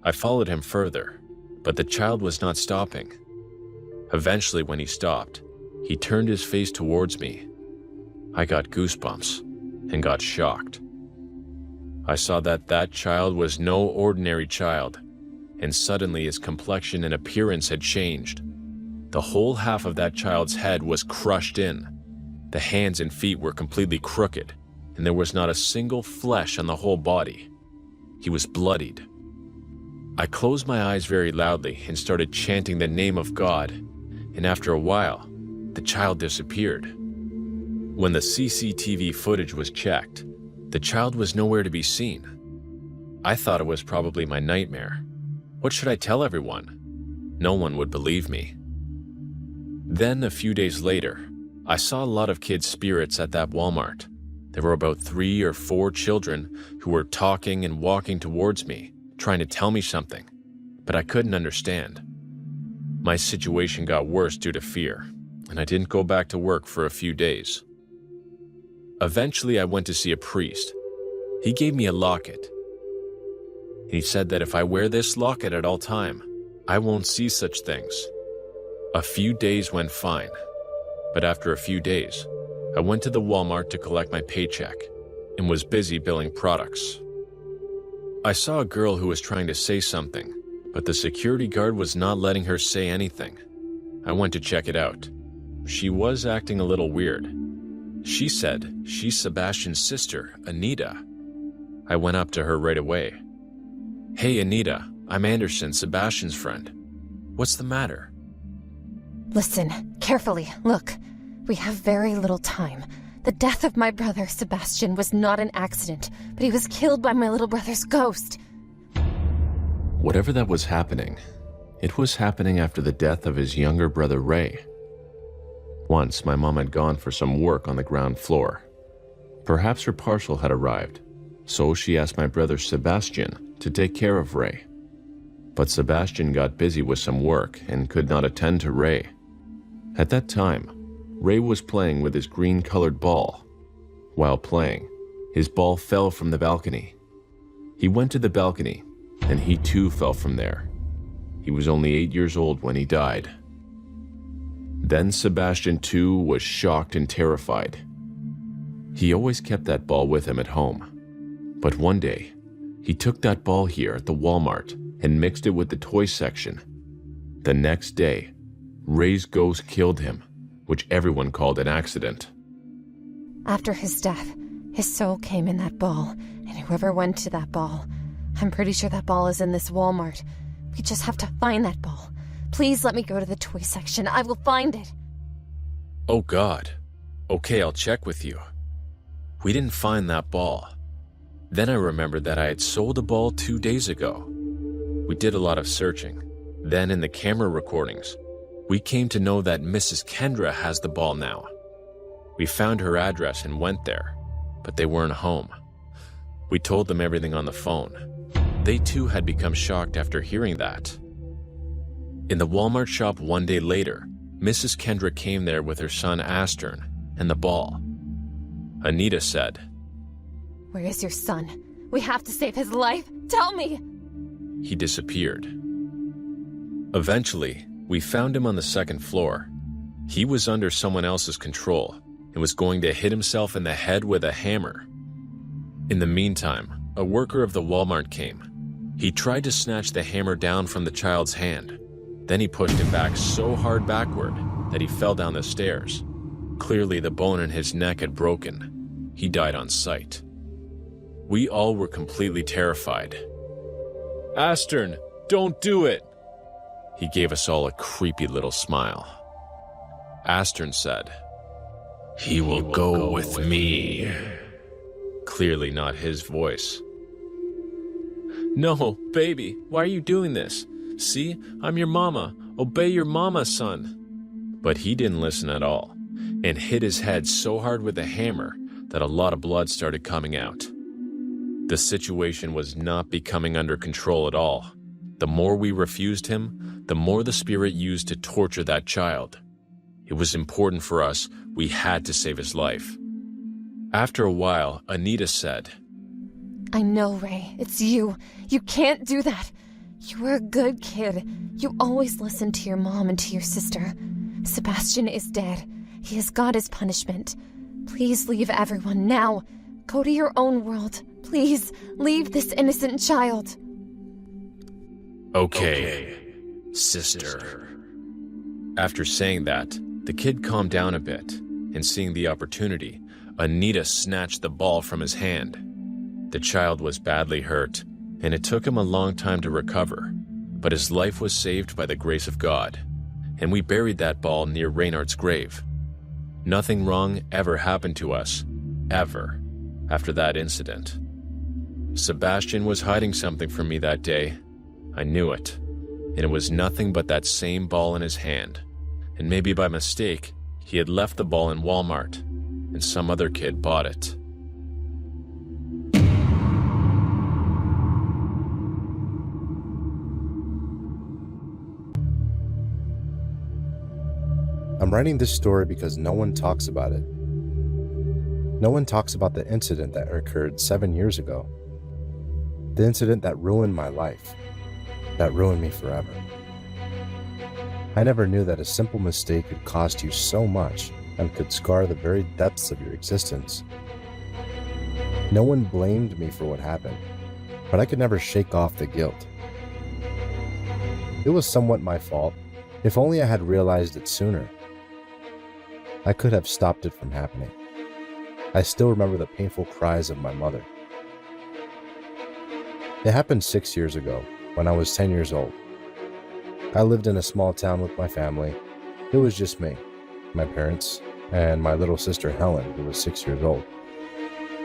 I followed him further, but the child was not stopping. Eventually, when he stopped, he turned his face towards me. I got goosebumps and got shocked. I saw that that child was no ordinary child, and suddenly his complexion and appearance had changed. The whole half of that child's head was crushed in. The hands and feet were completely crooked, and there was not a single flesh on the whole body. He was bloodied. I closed my eyes very loudly and started chanting the name of God, and after a while, the child disappeared. When the CCTV footage was checked, the child was nowhere to be seen. I thought it was probably my nightmare. What should I tell everyone? No one would believe me. Then, a few days later, I saw a lot of kids' spirits at that Walmart. There were about 3 or 4 children who were talking and walking towards me, trying to tell me something, but I couldn't understand. My situation got worse due to fear, and I didn't go back to work for a few days. Eventually, I went to see a priest. He gave me a locket. He said that if I wear this locket at all time, I won't see such things. A few days went fine, but after a few days, I went to the Walmart to collect my paycheck and was busy billing products. I saw a girl who was trying to say something, but the security guard was not letting her say anything. I went to check it out. She was acting a little weird. She said she's Sebastian's sister, Anita. I went up to her right away. "Hey, Anita, I'm Anderson, Sebastian's friend. What's the matter?" Listen, carefully. Look, we have very little time. The death of my brother, Sebastian, was not an accident, but he was killed by my little brother's ghost. Whatever that was happening, it was happening after the death of his younger brother, Ray. Once, my mom had gone for some work on the ground floor. Perhaps her parcel had arrived, so she asked my brother Sebastian to take care of Ray. But Sebastian got busy with some work and could not attend to Ray. At that time, Ray was playing with his green-colored ball. While playing, his ball fell from the balcony. He went to the balcony, and he too fell from there. He was only 8 years old when he died. Then Sebastian too was shocked and terrified. He always kept that ball with him at home. But one day, he took that ball here at the Walmart and mixed it with the toy section. The next day, Ray's ghost killed him, which everyone called an accident. After his death, his soul came in that ball, and whoever went to that ball, I'm pretty sure that ball is in this Walmart. We just have to find that ball. Please let me go to the toy section. I will find it. Oh God. Okay, I'll check with you. We didn't find that ball. Then I remembered that I had sold a ball 2 days ago. We did a lot of searching. Then in the camera recordings, we came to know that Mrs. Kendra has the ball now. We found her address and went there, but they weren't home. We told them everything on the phone. They too had become shocked after hearing that. In the Walmart shop one day later, Mrs. Kendra came there with her son Astern and the ball. Anita said, "Where is your son? We have to save his life. Tell me!" He disappeared. Eventually, we found him on the second floor. He was under someone else's control and was going to hit himself in the head with a hammer. In the meantime, a worker of the Walmart came. He tried to snatch the hammer down from the child's hand. Then he pushed him back so hard backward that he fell down the stairs. Clearly, the bone in his neck had broken. He died on sight. We all were completely terrified. "Astern, don't do it!" He gave us all a creepy little smile. Astern said, "He will go with me." Clearly not his voice. "No, baby, why are you doing this? See, I'm your mama. Obey your mama, son." But he didn't listen at all, and hit his head so hard with the hammer that a lot of blood started coming out. The situation was not becoming under control at all. The more we refused him, the more the spirit used to torture that child. It was important for us. We had to save his life. After a while, Anita said, "I know, Ray. It's you. You can't do that. You were a good kid. You always listened to your mom and to your sister. Sebastian is dead. He has got his punishment. Please leave everyone now. Go to your own world. Please, leave this innocent child. Okay, sister. After saying that, the kid calmed down a bit, and seeing the opportunity, Anita snatched the ball from his hand. The child was badly hurt, and it took him a long time to recover, but his life was saved by the grace of God, and we buried that ball near Reynard's grave. Nothing wrong ever happened to us, ever, after that incident. Sebastian was hiding something from me that day. I knew it, and it was nothing but that same ball in his hand, and maybe by mistake, he had left the ball in Walmart, and some other kid bought it. I'm writing this story because no one talks about it. No one talks about the incident that occurred 7 years ago. The incident that ruined my life, that ruined me forever. I never knew that a simple mistake could cost you so much and could scar the very depths of your existence. No one blamed me for what happened, but I could never shake off the guilt. It was somewhat my fault. If only I had realized it sooner, I could have stopped it from happening. I still remember the painful cries of my mother. It happened 6 years ago, when I was 10 years old. I lived in a small town with my family. It was just me, my parents, and my little sister Helen, who was 6 years old.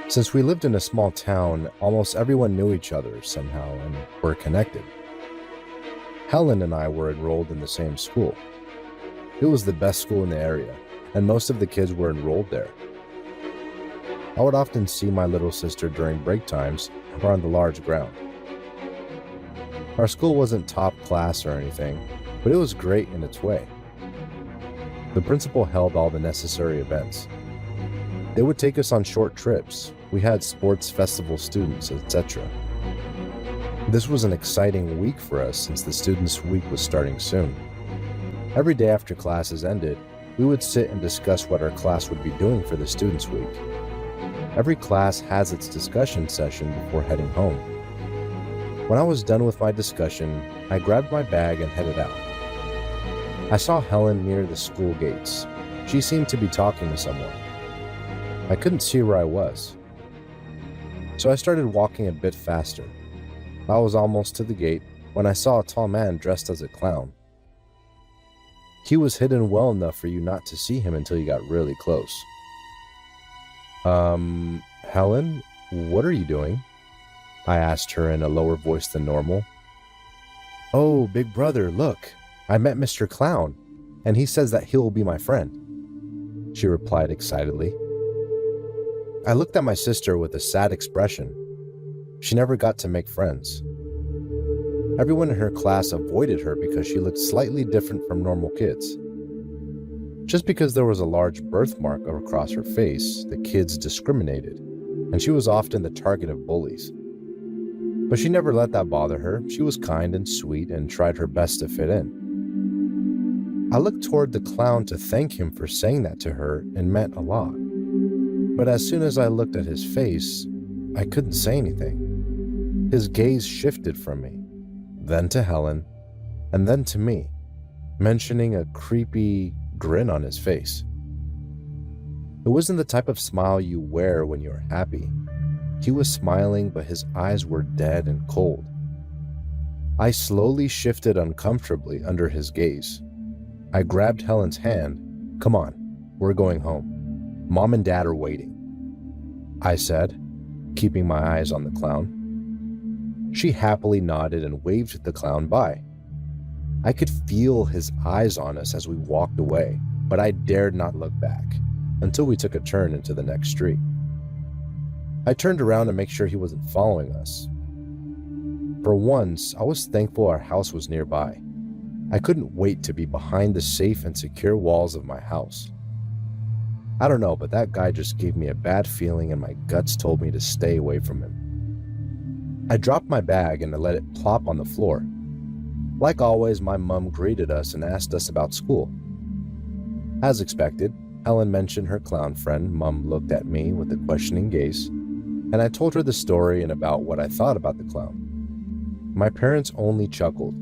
Since we lived in a small town, almost everyone knew each other somehow and were connected. Helen and I were enrolled in the same school. It was the best school in the area, and most of the kids were enrolled there. I would often see my little sister during break times or on the large ground. Our school wasn't top class or anything, but it was great in its way. The principal held all the necessary events. They would take us on short trips. We had sports festival students, etc. This was an exciting week for us since the Students' Week was starting soon. Every day after classes ended, we would sit and discuss what our class would be doing for the Students' Week. Every class has its discussion session before heading home. When I was done with my discussion, I grabbed my bag and headed out. I saw Helen near the school gates. She seemed to be talking to someone. I couldn't see where I was, so I started walking a bit faster. I was almost to the gate when I saw a tall man dressed as a clown. He was hidden well enough for you not to see him until you got really close. Helen, what are you doing? I asked her in a lower voice than normal. Oh, big brother, look, I met Mr. Clown, and he says that he'll be my friend, she replied excitedly. I looked at my sister with a sad expression. She never got to make friends. Everyone in her class avoided her because she looked slightly different from normal kids. Just because there was a large birthmark across her face, the kids discriminated, and she was often the target of bullies. But she never let that bother her. She was kind and sweet and tried her best to fit in. I looked toward the clown to thank him for saying that to her and meant a lot. But as soon as I looked at his face, I couldn't say anything. His gaze shifted from me, then to Helen, and then to me, mentioning a creepy grin on his face. It wasn't the type of smile you wear when you're happy. He was smiling, but his eyes were dead and cold. I slowly shifted uncomfortably under his gaze. I grabbed Helen's hand. Come on, we're going home. Mom and Dad are waiting, I said, keeping my eyes on the clown. She happily nodded and waved the clown by. I could feel his eyes on us as we walked away, but I dared not look back until we took a turn into the next street. I turned around to make sure he wasn't following us. For once, I was thankful our house was nearby. I couldn't wait to be behind the safe and secure walls of my house. I don't know, but that guy just gave me a bad feeling and my guts told me to stay away from him. I dropped my bag and I let it plop on the floor. Like always, my mom greeted us and asked us about school. As expected, Helen mentioned her clown friend, Mum looked at me with a questioning gaze, and I told her the story and about what I thought about the clown. My parents only chuckled.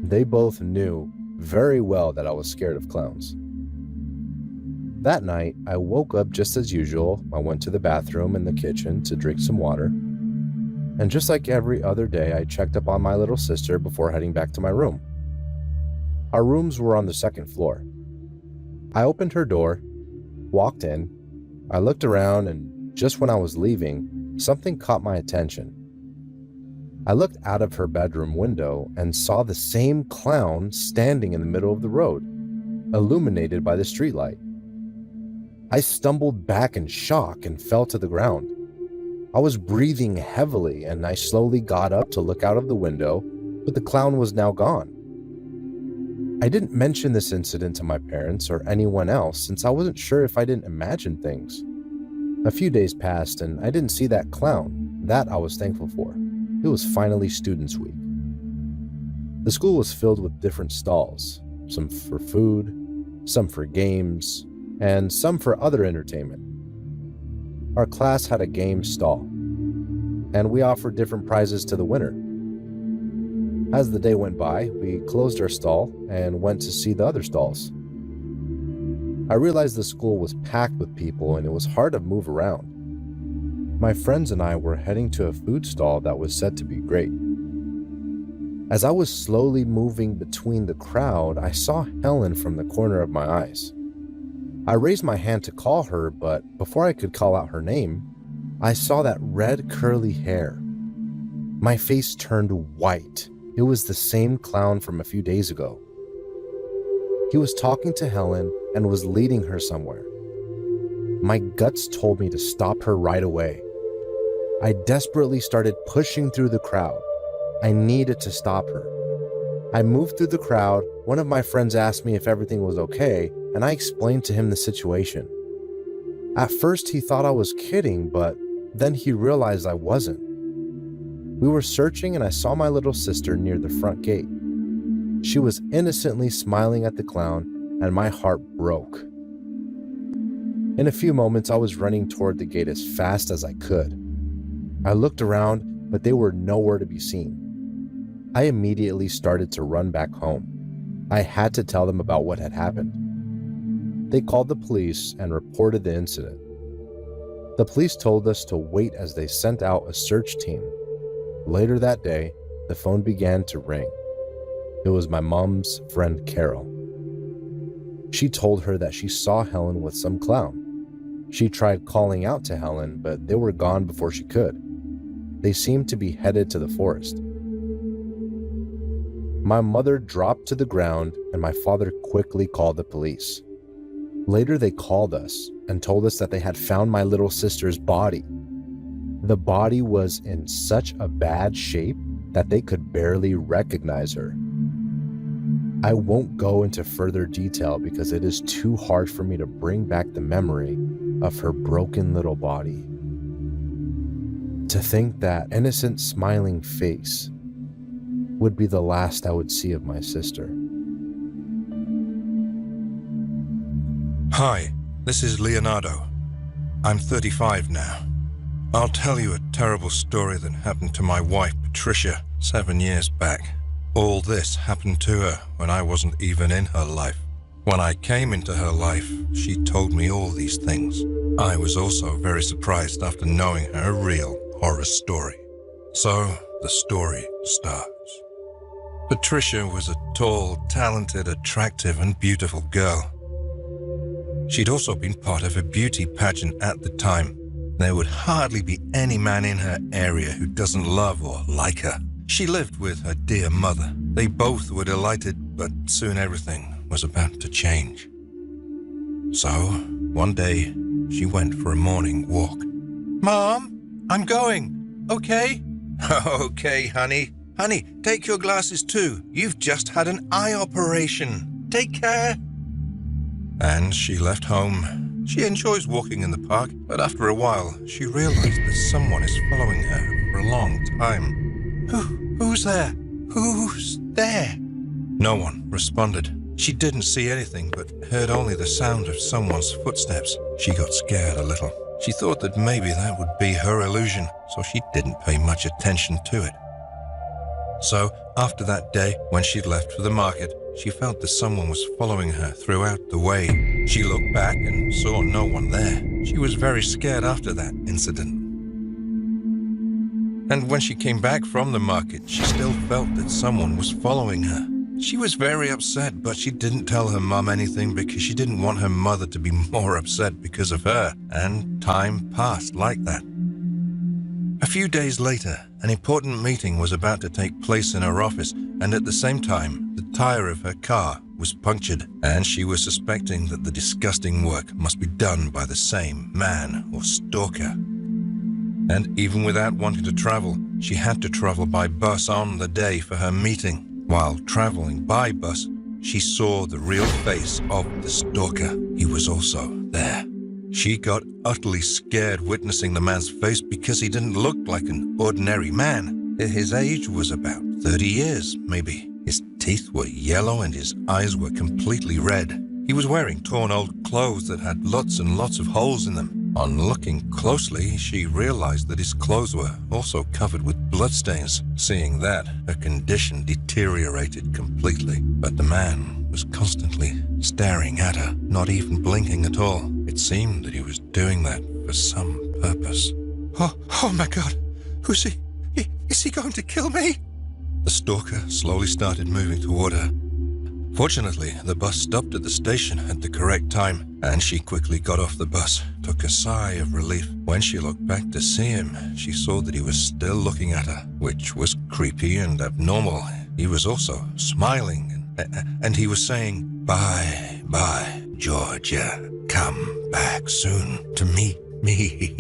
They both knew very well that I was scared of clowns. That night, I woke up just as usual. I went to the bathroom and the kitchen to drink some water. And just like every other day, I checked up on my little sister before heading back to my room. Our rooms were on the second floor. I opened her door, walked in. I looked around, and just when I was leaving, something caught my attention. I looked out of her bedroom window and saw the same clown standing in the middle of the road, illuminated by the streetlight. I stumbled back in shock and fell to the ground. I was breathing heavily, and I slowly got up to look out of the window, but the clown was now gone. I didn't mention this incident to my parents or anyone else since I wasn't sure if I didn't imagine things. A few days passed and I didn't see that clown. That I was thankful for. It was finally Students' Week. The school was filled with different stalls, some for food, some for games, and some for other entertainment. Our class had a game stall, and we offered different prizes to the winner. As the day went by, we closed our stall and went to see the other stalls. I realized the school was packed with people and it was hard to move around. My friends and I were heading to a food stall that was said to be great. As I was slowly moving between the crowd, I saw Helen from the corner of my eyes. I raised my hand to call her, but before I could call out her name, I saw that red curly hair. My face turned white. It was the same clown from a few days ago. He was talking to Helen and was leading her somewhere. My guts told me to stop her right away. I desperately started pushing through the crowd. I needed to stop her. I moved through the crowd. One of my friends asked me if everything was okay, and I explained to him the situation. At first, he thought I was kidding, but then he realized I wasn't. We were searching, and I saw my little sister near the front gate. She was innocently smiling at the clown, and my heart broke. In a few moments, I was running toward the gate as fast as I could. I looked around, but they were nowhere to be seen. I immediately started to run back home. I had to tell them about what had happened. They called the police and reported the incident. The police told us to wait as they sent out a search team. Later that day, the phone began to ring. It was my mom's friend Carol. She told her that she saw Helen with some clown. She tried calling out to Helen, but they were gone before she could. They seemed to be headed to the forest. My mother dropped to the ground, and my father quickly called the police. Later, they called us and told us that they had found my little sister's body. The body was in such a bad shape that they could barely recognize her. I won't go into further detail because it is too hard for me to bring back the memory of her broken little body. To think that innocent smiling face would be the last I would see of my sister. Hi, this is Leonardo. I'm 35 now. I'll tell you a terrible story that happened to my wife, Patricia, 7 years back. All this happened to her when I wasn't even in her life. When I came into her life, she told me all these things. I was also very surprised after knowing her real horror story. So, the story starts. Patricia was a tall, talented, attractive, and beautiful girl. She'd also been part of a beauty pageant at the time. There would hardly be any man in her area who doesn't love or like her. She lived with her dear mother. They both were delighted, but soon everything was about to change. So, one day, she went for a morning walk. Mom, I'm going, okay? Okay, honey. Honey, take your glasses too. You've just had an eye operation. Take care. And she left home. She enjoys walking in the park, but after a while, she realized that someone is following her for a long time. Who's there? Who's there? No one responded. She didn't see anything, but heard only the sound of someone's footsteps. She got scared a little. She thought that maybe that would be her illusion, so she didn't pay much attention to it. So, after that day, when she'd left for the market, she felt that someone was following her throughout the way. She looked back and saw no one there. She was very scared after that incident. And when she came back from the market, she still felt that someone was following her. She was very upset, but she didn't tell her mum anything because she didn't want her mother to be more upset because of her, and time passed like that. A few days later, an important meeting was about to take place in her office, and at the same time, the tire of her car was punctured, and she was suspecting that the disgusting work must be done by the same man or stalker. And even without wanting to travel, she had to travel by bus on the day for her meeting. While traveling by bus, she saw the real face of the stalker. He was also there. She got utterly scared witnessing the man's face because he didn't look like an ordinary man. His age was about 30 years, maybe. His teeth were yellow and his eyes were completely red. He was wearing torn old clothes that had lots and lots of holes in them. On looking closely, she realized that his clothes were also covered with bloodstains. Seeing that, her condition deteriorated completely. But the man was constantly staring at her, not even blinking at all. It seemed that he was doing that for some purpose. Oh my God! Who's he? Is he going to kill me? The stalker slowly started moving toward her. Fortunately, the bus stopped at the station at the correct time, and she quickly got off the bus, took a sigh of relief. When she looked back to see him, she saw that he was still looking at her, which was creepy and abnormal. He was also smiling, and he was saying, "Bye, bye, Georgia. Come back soon to meet me."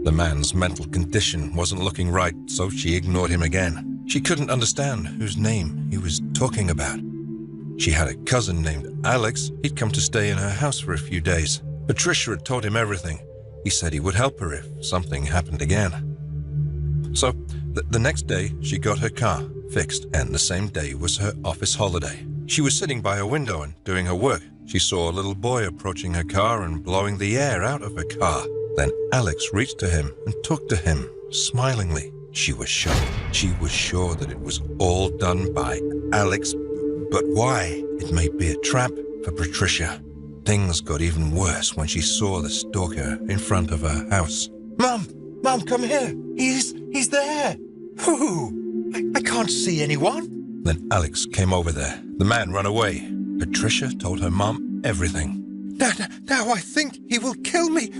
The man's mental condition wasn't looking right, so she ignored him again. She couldn't understand whose name he was talking about. She had a cousin named Alex. He'd come to stay in her house for a few days. Patricia had told him everything. He said he would help her if something happened again. So, the next day, she got her car fixed, and the same day was her office holiday. She was sitting by her window and doing her work. She saw a little boy approaching her car and blowing the air out of her car. Then Alex reached to him and talked to him, smilingly. She was shocked. She was sure that it was all done by Alex, but why? It may be a trap for Patricia. Things got even worse when she saw the stalker in front of her house. Mom, come here. He's there. Who? I can't see anyone. Then Alex came over there. The man ran away. Patricia told her mom everything. Now I think he will kill me.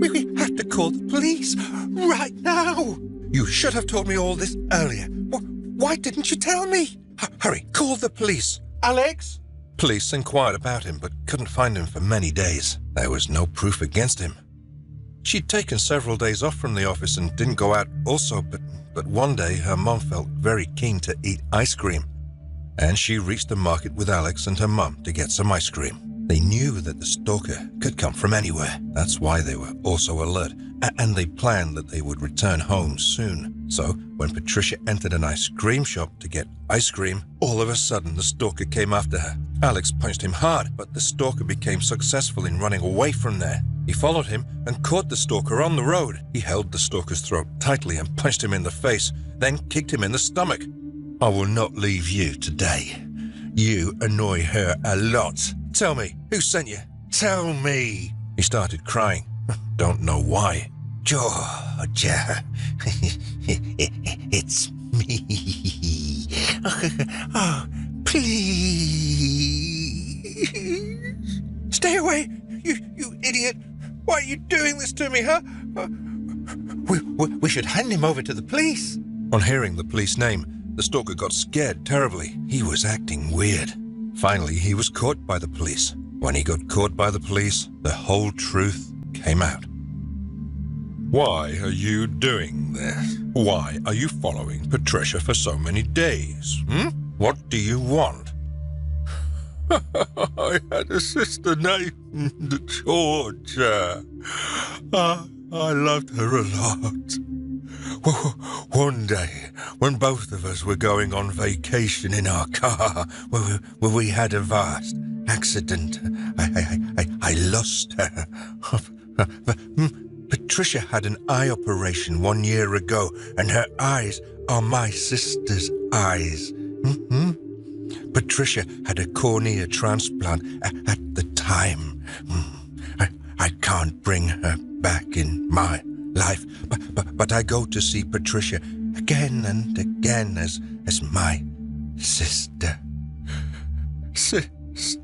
We have to call the police right now. You should have told me all this earlier. Why didn't you tell me? Hurry, call the police. Alex? Police inquired about him but couldn't find him for many days. There was no proof against him. She'd taken several days off from the office and didn't go out also, but one day her mom felt very keen to eat ice cream. And she reached the market with Alex and her mom to get some ice cream. They knew that the stalker could come from anywhere. That's why they were also alert, and they planned that they would return home soon. So, when Patricia entered an ice cream shop to get ice cream, all of a sudden the stalker came after her. Alex punched him hard, but the stalker became successful in running away from there. He followed him and caught the stalker on the road. He held the stalker's throat tightly and punched him in the face, then kicked him in the stomach. "I will not leave you today. You annoy her a lot. Tell me, who sent you? Tell me." He started crying. Don't know why. "Georgia, it's me. Oh, please. Stay away, you idiot. Why are you doing this to me, huh? We should hand him over to the police." On hearing the police name, the stalker got scared terribly. He was acting weird. Finally, he was caught by the police. When he got caught by the police, the whole truth came out. "Why are you doing this? Why are you following Patricia for so many days? What do you want?" "I had a sister named Georgia. I loved her a lot. One day, when both of us were going on vacation in our car, where we had a vast accident, I lost her. Patricia had an eye operation 1 year ago, and her eyes are my sister's eyes. Patricia had a cornea transplant at the time. I can't bring her back in my life, but I go to see Patricia again and again as my sister. Sister.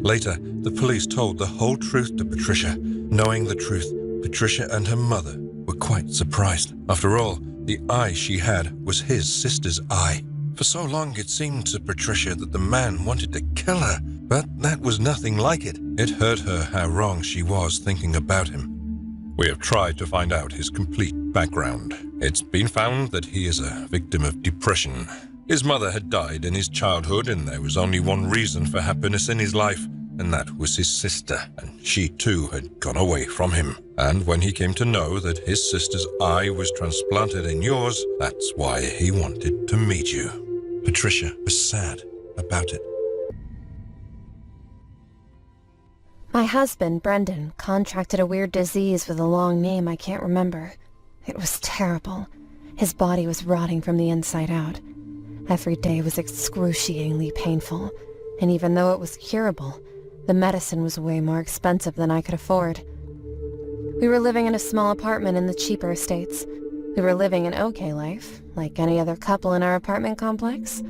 Later, the police told the whole truth to Patricia. Knowing the truth, Patricia and her mother were quite surprised. After all, the eye she had was his sister's eye. For so long it seemed to Patricia that the man wanted to kill her, but that was nothing like it. It hurt her how wrong she was thinking about him. We have tried to find out his complete background. It's been found that he is a victim of depression. His mother had died in his childhood, and there was only one reason for happiness in his life, and that was his sister, and she too had gone away from him. And when he came to know that his sister's eye was transplanted in yours, that's why he wanted to meet you. Patricia was sad about it. My husband, Brendan, contracted a weird disease with a long name I can't remember. It was terrible. His body was rotting from the inside out. Every day was excruciatingly painful, and even though it was curable, the medicine was way more expensive than I could afford. We were living in a small apartment in the cheaper estates. We were living an okay life, like any other couple in our apartment complex.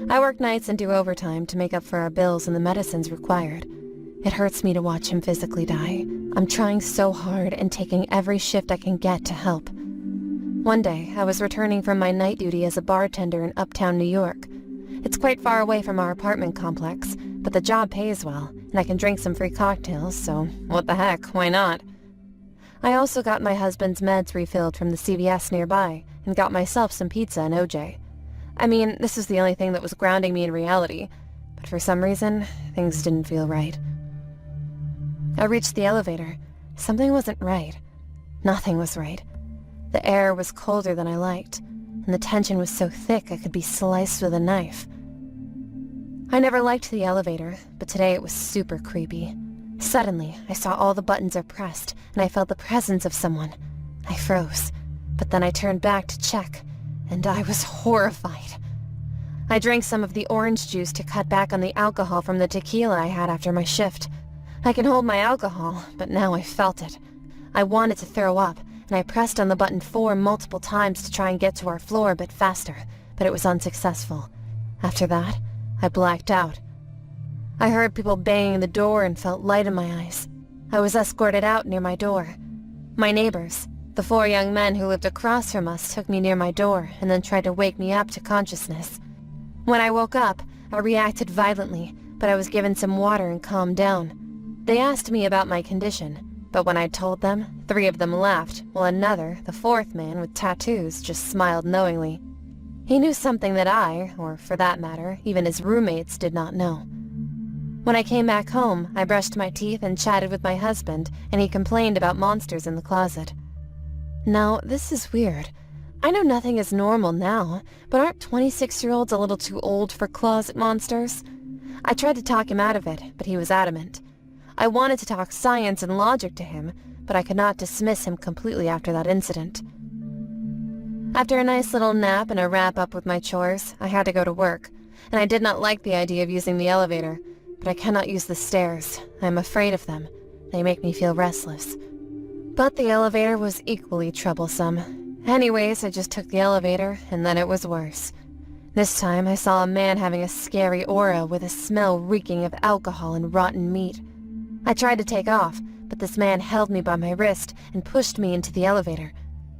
I work nights and do overtime to make up for our bills and the medicines required. It hurts me to watch him physically die. I'm trying so hard and taking every shift I can get to help. One day, I was returning from my night duty as a bartender in uptown New York. It's quite far away from our apartment complex, but the job pays well, and I can drink some free cocktails, so what the heck, why not? I also got my husband's meds refilled from the CVS nearby, and got myself some pizza and OJ. I mean, this was the only thing that was grounding me in reality, but for some reason, things didn't feel right. I reached the elevator. Something wasn't right. Nothing was right. The air was colder than I liked, and the tension was so thick I could be sliced with a knife. I never liked the elevator, but today it was super creepy. Suddenly, I saw all the buttons are pressed, and I felt the presence of someone. I froze, but then I turned back to check, and I was horrified. I drank some of the orange juice to cut back on the alcohol from the tequila I had after my shift. I can hold my alcohol, but now I felt it. I wanted to throw up, and I pressed on the button 4 multiple times to try and get to our floor a bit faster, but it was unsuccessful. After that, I blacked out. I heard people banging the door and felt light in my eyes. I was escorted out near my door. My neighbors, the 4 young men who lived across from us, took me near my door and then tried to wake me up to consciousness. When I woke up, I reacted violently, but I was given some water and calmed down. They asked me about my condition, but when I told them, 3 of them laughed, while another, the 4th man with tattoos, just smiled knowingly. He knew something that I, or for that matter, even his roommates, did not know. When I came back home, I brushed my teeth and chatted with my husband, and he complained about monsters in the closet. Now, this is weird. I know nothing is normal now, but aren't 26-year-olds a little too old for closet monsters? I tried to talk him out of it, but he was adamant. I wanted to talk science and logic to him, but I could not dismiss him completely after that incident. After a nice little nap and a wrap-up with my chores, I had to go to work, and I did not like the idea of using the elevator, but I cannot use the stairs. I am afraid of them. They make me feel restless. But the elevator was equally troublesome. Anyways, I just took the elevator, and then it was worse. This time, I saw a man having a scary aura with a smell reeking of alcohol and rotten meat. I tried to take off, but this man held me by my wrist and pushed me into the elevator.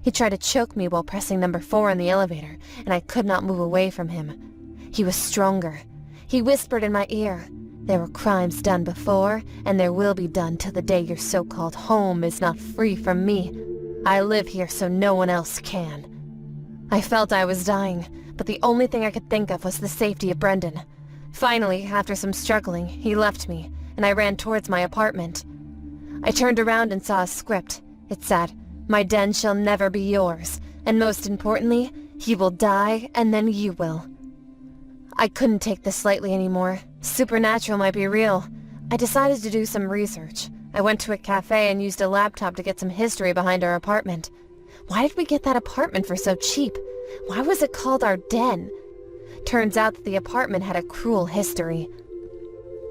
He tried to choke me while pressing number 4 on the elevator, and I could not move away from him. He was stronger. He whispered in my ear, "There were crimes done before, and there will be done till the day your so-called home is not free from me. I live here so no one else can." I felt I was dying, but the only thing I could think of was the safety of Brendan. Finally, after some struggling, he left me, and I ran towards my apartment. I turned around and saw a script. It said, "My den shall never be yours, and most importantly, he will die, and then you will." I couldn't take this lightly anymore. Supernatural might be real. I decided to do some research. I went to a cafe and used a laptop to get some history behind our apartment. Why did we get that apartment for so cheap? Why was it called our den? Turns out that the apartment had a cruel history.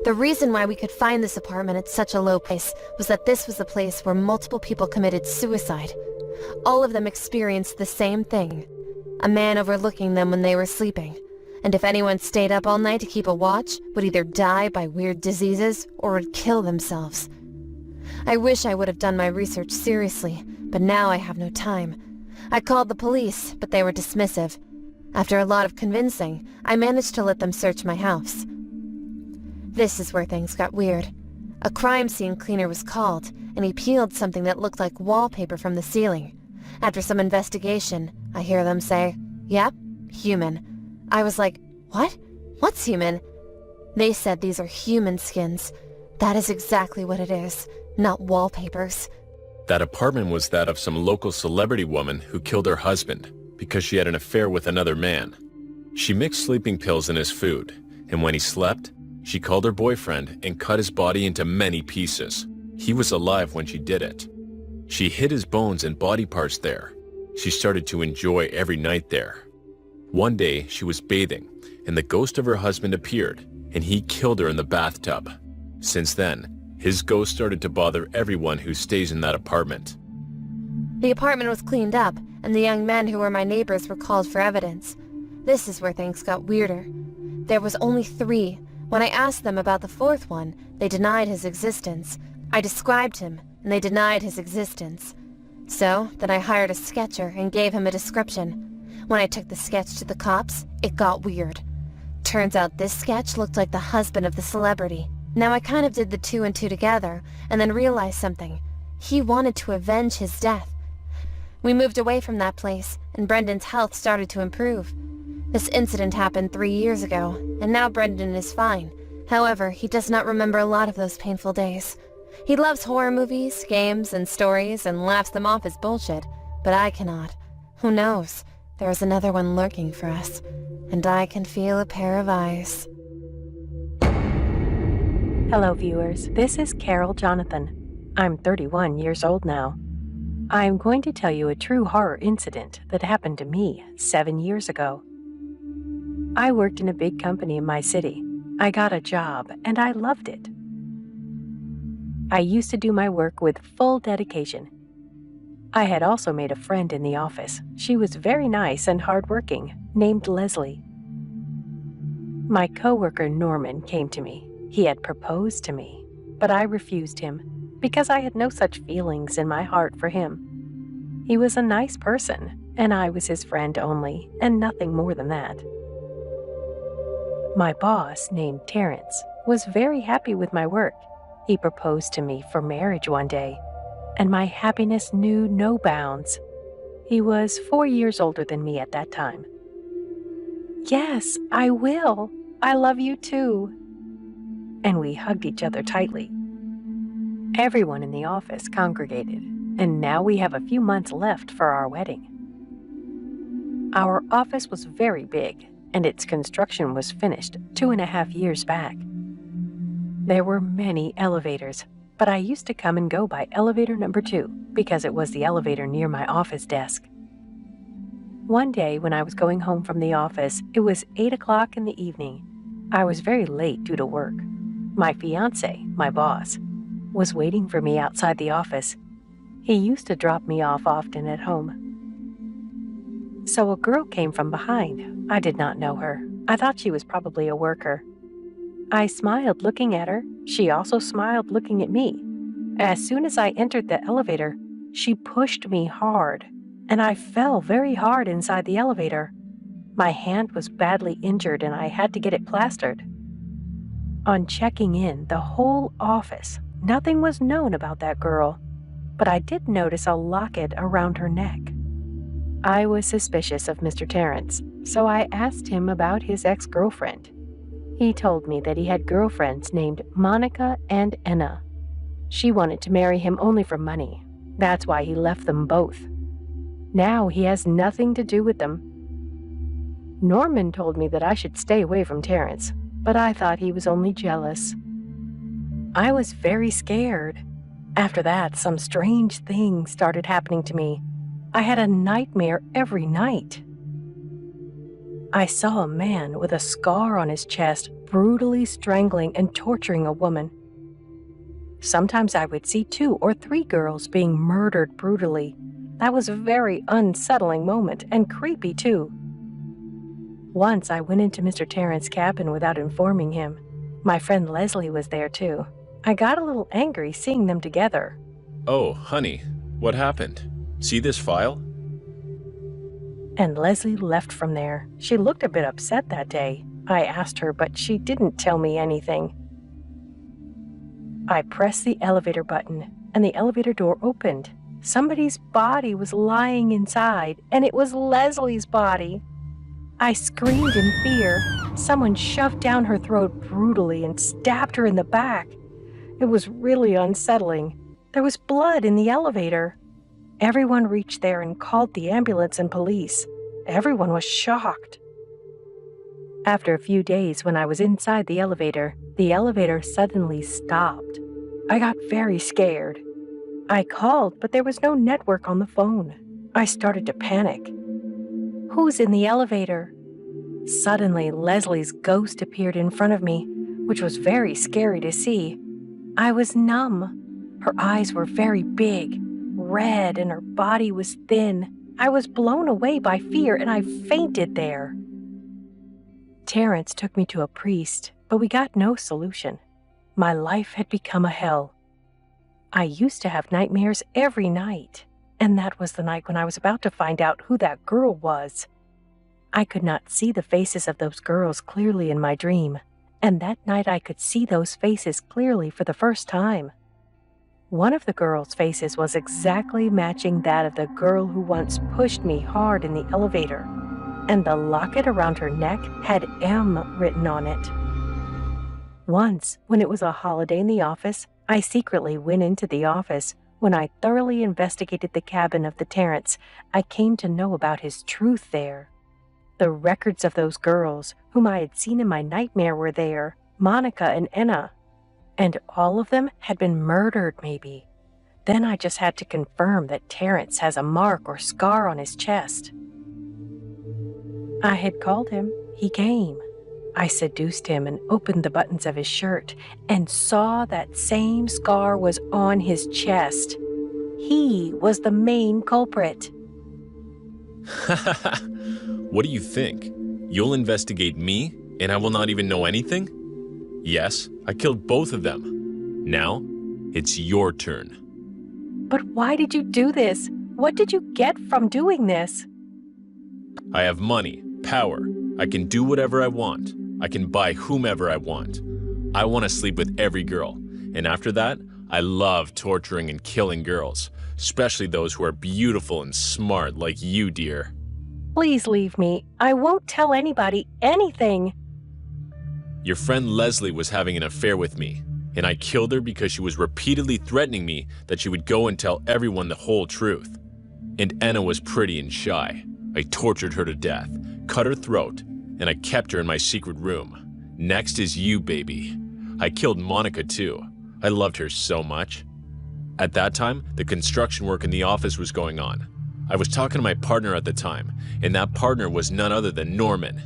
The reason why we could find this apartment at such a low price was that this was a place where multiple people committed suicide. All of them experienced the same thing. A man overlooking them when they were sleeping. And if anyone stayed up all night to keep a watch, would either die by weird diseases or would kill themselves. I wish I would have done my research seriously, but now I have no time. I called the police, but they were dismissive. After a lot of convincing, I managed to let them search my house. This is where things got weird. A crime scene cleaner was called, and he peeled something that looked like wallpaper from the ceiling. After some investigation, I hear them say, "Yep, human." I was like, "What? What's human?" They said these are human skins. That is exactly what it is, not wallpapers. That apartment was that of some local celebrity woman who killed her husband because she had an affair with another man. She mixed sleeping pills in his food, and when he slept, she called her boyfriend and cut his body into many pieces. He was alive when she did it. She hid his bones and body parts there. She started to enjoy every night there. One day, she was bathing, and the ghost of her husband appeared, and he killed her in the bathtub. Since then, his ghost started to bother everyone who stays in that apartment. The apartment was cleaned up, and the young men who were my neighbors were called for evidence. This is where things got weirder. There was only 3. When I asked them about the 4th one, they denied his existence. I described him, and they denied his existence. So, then I hired a sketcher and gave him a description. When I took the sketch to the cops, it got weird. Turns out this sketch looked like the husband of the celebrity. Now I kind of did the 2 and 2 together, and then realized something. He wanted to avenge his death. We moved away from that place, and Brendan's health started to improve. This incident happened 3 years ago, and now Brendan is fine. However, he does not remember a lot of those painful days. He loves horror movies, games, and stories, and laughs them off as bullshit, but I cannot. Who knows? There is another one lurking for us, and I can feel a pair of eyes. Hello, viewers. This is Carol Jonathan. I'm 31 years old now. I'm going to tell you a true horror incident that happened to me 7 years ago. I worked in a big company in my city. I got a job, and I loved it. I used to do my work with full dedication. I had also made a friend in the office. She was very nice and hardworking, named Leslie. My coworker Norman came to me. He had proposed to me, but I refused him because I had no such feelings in my heart for him. He was a nice person, and I was his friend only, and nothing more than that. My boss, named Terrence, was very happy with my work. He proposed to me for marriage one day, and my happiness knew no bounds. He was 4 years older than me at that time. "Yes, I will. I love you too." And we hugged each other tightly. Everyone in the office congregated, and now we have a few months left for our wedding. Our office was very big, and its construction was finished 2.5 years back. There were many elevators, but I used to come and go by elevator number 2 because it was the elevator near my office desk. One day when I was going home from the office, it was 8 o'clock in the evening. I was very late due to work. My fiancé, my boss, was waiting for me outside the office. He used to drop me off often at home. So a girl came from behind. I did not know her. I thought she was probably a worker. I smiled looking at her. She also smiled looking at me. As soon as I entered the elevator, she pushed me hard, and I fell very hard inside the elevator. My hand was badly injured and I had to get it plastered. On checking in the whole office, nothing was known about that girl, but I did notice a locket around her neck. I was suspicious of Mr. Terrence, so I asked him about his ex-girlfriend. He told me that he had girlfriends named Monica and Enna. She wanted to marry him only for money. That's why he left them both. Now he has nothing to do with them. Norman told me that I should stay away from Terrence, but I thought he was only jealous. I was very scared. After that, some strange things started happening to me. I had a nightmare every night. I saw a man with a scar on his chest brutally strangling and torturing a woman. Sometimes I would see 2 or 3 girls being murdered brutally. That was a very unsettling moment and creepy too. Once I went into Mr. Terrence's cabin without informing him. My friend Leslie was there too. I got a little angry seeing them together. Oh, honey, what happened? See this file? And Leslie left from there. She looked a bit upset that day. I asked her, but she didn't tell me anything. I pressed the elevator button, and the elevator door opened. Somebody's body was lying inside, and it was Leslie's body. I screamed in fear. Someone shoved down her throat brutally and stabbed her in the back. It was really unsettling. There was blood in the elevator. Everyone reached there and called the ambulance and police. Everyone was shocked. After a few days, when I was inside the elevator suddenly stopped. I got very scared. I called, but there was no network on the phone. I started to panic. Who's in the elevator? Suddenly, Leslie's ghost appeared in front of me, which was very scary to see. I was numb. Her eyes were very big, red, and her body was thin. I was blown away by fear, and I fainted there. Terrence took me to a priest, but we got no solution. My life had become a hell. I used to have nightmares every night, and that was the night when I was about to find out who that girl was. I could not see the faces of those girls clearly in my dream, and that night I could see those faces clearly for the first time. One of the girls' faces was exactly matching that of the girl who once pushed me hard in the elevator, and the locket around her neck had M written on it. Once, when it was a holiday in the office, I secretly went into the office. When I thoroughly investigated the cabin of the Terrence, I came to know about his truth there. The records of those girls, whom I had seen in my nightmare, were there, Monica and Enna. And all of them had been murdered, maybe. Then I just had to confirm that Terrence has a mark or scar on his chest. I had called him. He came. I seduced him and opened the buttons of his shirt and saw that same scar was on his chest. He was the main culprit. What do you think? You'll investigate me, and I will not even know anything? Yes, I killed both of them. Now, it's your turn. But why did you do this? What did you get from doing this? I have money, power. I can do whatever I want. I can buy whomever I want. I want to sleep with every girl. And after that, I love torturing and killing girls, especially those who are beautiful and smart like you, dear. Please leave me. I won't tell anybody anything. Your friend Leslie was having an affair with me, and I killed her because she was repeatedly threatening me that she would go and tell everyone the whole truth. And Enna was pretty and shy. I tortured her to death, cut her throat, and I kept her in my secret room. Next is you, baby. I killed Monica too. I loved her so much. At that time, the construction work in the office was going on. I was talking to my partner at the time, and that partner was none other than Norman.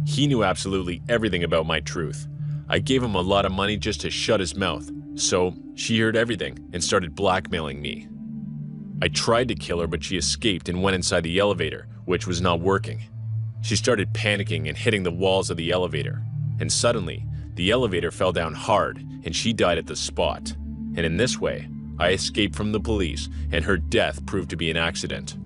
He knew absolutely everything about my truth. I gave him a lot of money just to shut his mouth, so she heard everything and started blackmailing me. I tried to kill her, but she escaped and went inside the elevator, which was not working. She started panicking and hitting the walls of the elevator, and suddenly, the elevator fell down hard and she died at the spot. And in this way, I escaped from the police, and her death proved to be an accident.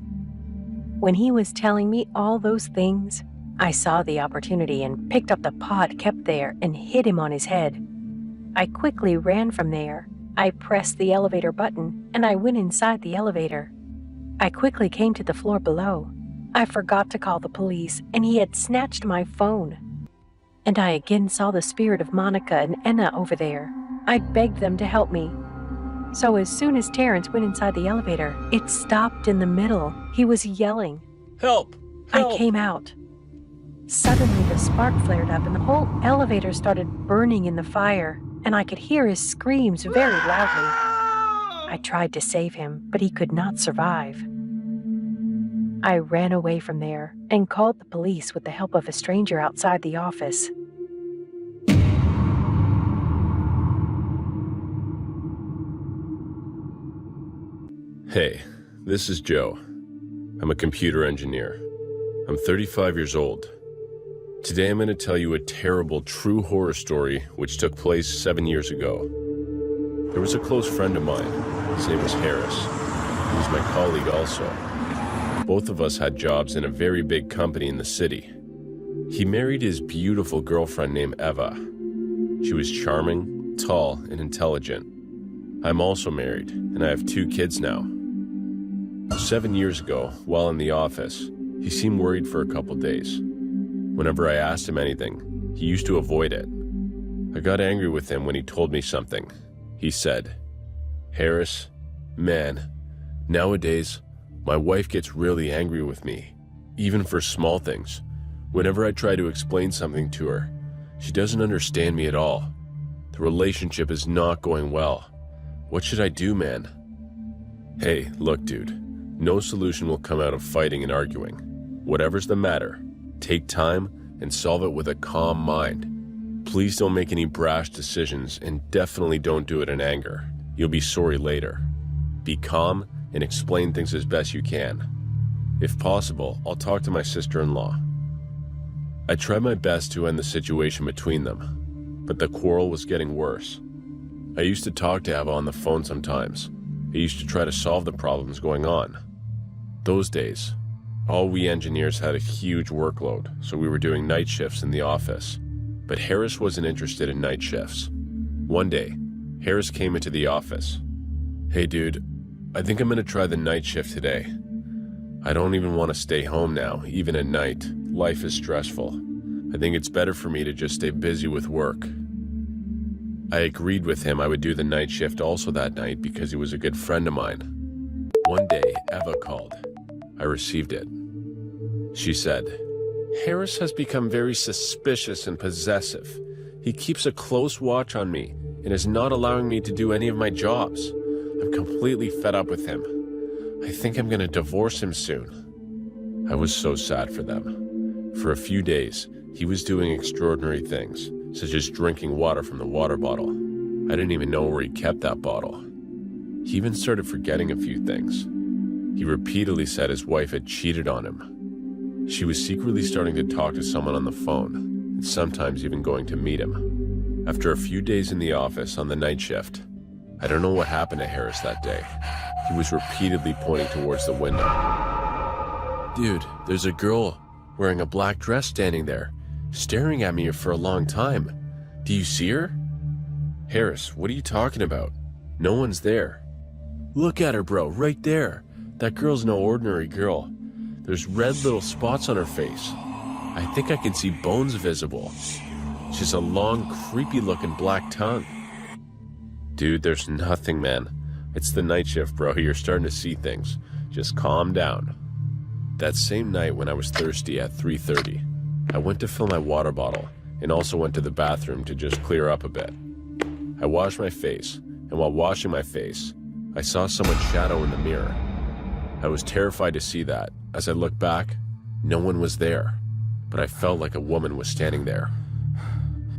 When he was telling me all those things, I saw the opportunity and picked up the pot kept there and hit him on his head. I quickly ran from there. I pressed the elevator button and I went inside the elevator. I quickly came to the floor below. I forgot to call the police and he had snatched my phone. and I again saw the spirit of Monica and Enna over there. I begged them to help me. So as soon as Terrence went inside the elevator, it stopped in the middle. He was yelling. Help! Help! I came out. Suddenly the spark flared up and the whole elevator started burning in the fire, and I could hear his screams very loudly. I tried to save him, but he could not survive. I ran away from there and called the police with the help of a stranger outside the office. Hey, this is Joe. I'm a computer engineer. I'm 35 years old. Today I'm going to tell you a terrible true horror story which took place 7 years ago. There was a close friend of mine. His name was Harris. He was my colleague also. Both of us had jobs in a very big company in the city. He married his beautiful girlfriend named Eva. She was charming, tall, and intelligent. I'm also married, and I have 2 kids now. 7 years ago, while in the office, he seemed worried for a couple days. Whenever I asked him anything, he used to avoid it. I got angry with him when he told me something. He said, "Harris, man, nowadays, my wife gets really angry with me, even for small things. Whenever I try to explain something to her, she doesn't understand me at all. The relationship is not going well. What should I do, man?" Hey, look, dude. No solution will come out of fighting and arguing. Whatever's the matter, take time and solve it with a calm mind. Please don't make any brash decisions, and definitely don't do it in anger. You'll be sorry later. Be calm and explain things as best you can. If possible, I'll talk to my sister-in-law. I tried my best to end the situation between them, but the quarrel was getting worse. I used to talk to Eva on the phone sometimes. I used to try to solve the problems going on. Those days, all we engineers had a huge workload, so we were doing night shifts in the office. But Harris wasn't interested in night shifts. One day, Harris came into the office. "Hey dude, I think I'm gonna try the night shift today. I don't even want to stay home now, even at night. Life is stressful. I think it's better for me to just stay busy with work." I agreed with him I would do the night shift also that night because he was a good friend of mine. One day, Eva called. I received it. She said, "Harris has become very suspicious and possessive. He keeps a close watch on me and is not allowing me to do any of my jobs. I'm completely fed up with him. I think I'm going to divorce him soon." I was so sad for them. For a few days, he was doing extraordinary things, such as drinking water from the water bottle. I didn't even know where he kept that bottle. He even started forgetting a few things. He repeatedly said his wife had cheated on him. She was secretly starting to talk to someone on the phone, and sometimes even going to meet him. After a few days in the office on the night shift, I don't know what happened to Harris that day. He was repeatedly pointing towards the window. "Dude, there's a girl wearing a black dress standing there, staring at me for a long time. Do you see her?" "Harris, what are you talking about? No one's there." "Look at her, bro, right there. That girl's no ordinary girl. There's red little spots on her face. I think I can see bones visible. She has a long, creepy-looking black tongue." "Dude, there's nothing, man. It's the night shift, bro. You're starting to see things. Just calm down." That same night when I was thirsty at 3:30, I went to fill my water bottle and also went to the bathroom to just clear up a bit. I washed my face, and while washing my face, I saw someone's shadow in the mirror. I was terrified to see that. As I looked back, no one was there, but I felt like a woman was standing there.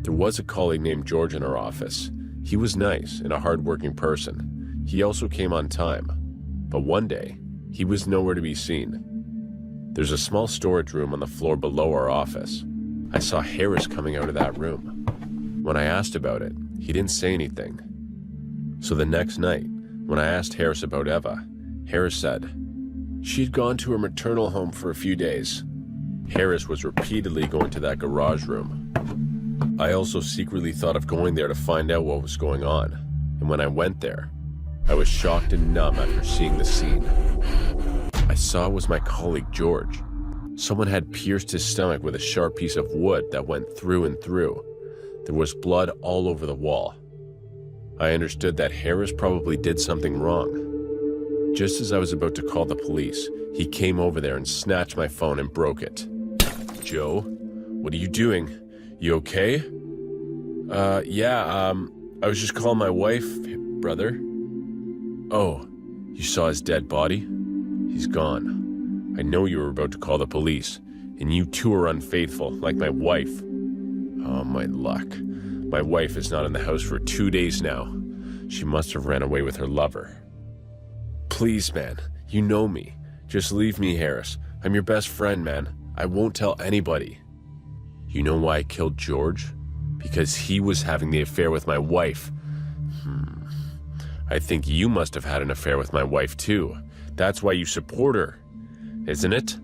There was a colleague named George in our office. He was nice and a hard-working person. He also came on time, but one day, he was nowhere to be seen. There's a small storage room on the floor below our office. I saw Harris coming out of that room. When I asked about it, he didn't say anything. So the next night, when I asked Harris about Eva, Harris said she'd gone to her maternal home for a few days. Harris was repeatedly going to that garage room. I also secretly thought of going there to find out what was going on, and when I went there, I was shocked and numb after seeing the scene. I saw it was my colleague George. Someone had pierced his stomach with a sharp piece of wood that went through and through. There was blood all over the wall. I understood that Harris probably did something wrong. Just as I was about to call the police, he came over there and snatched my phone and broke it. Joe, what are you doing? You okay? I was just calling my wife, brother. Oh, you saw his dead body? He's gone. I know you were about to call the police, and you too are unfaithful, like my wife. Oh, my luck. My wife is not in the house for 2 days now. She must have ran away with her lover. Please, man, you know me. Just leave me, Harris. I'm your best friend, man. I won't tell anybody. You know why I killed George? Because he was having the affair with my wife. I think you must have had an affair with my wife, too. That's why you support her, isn't it?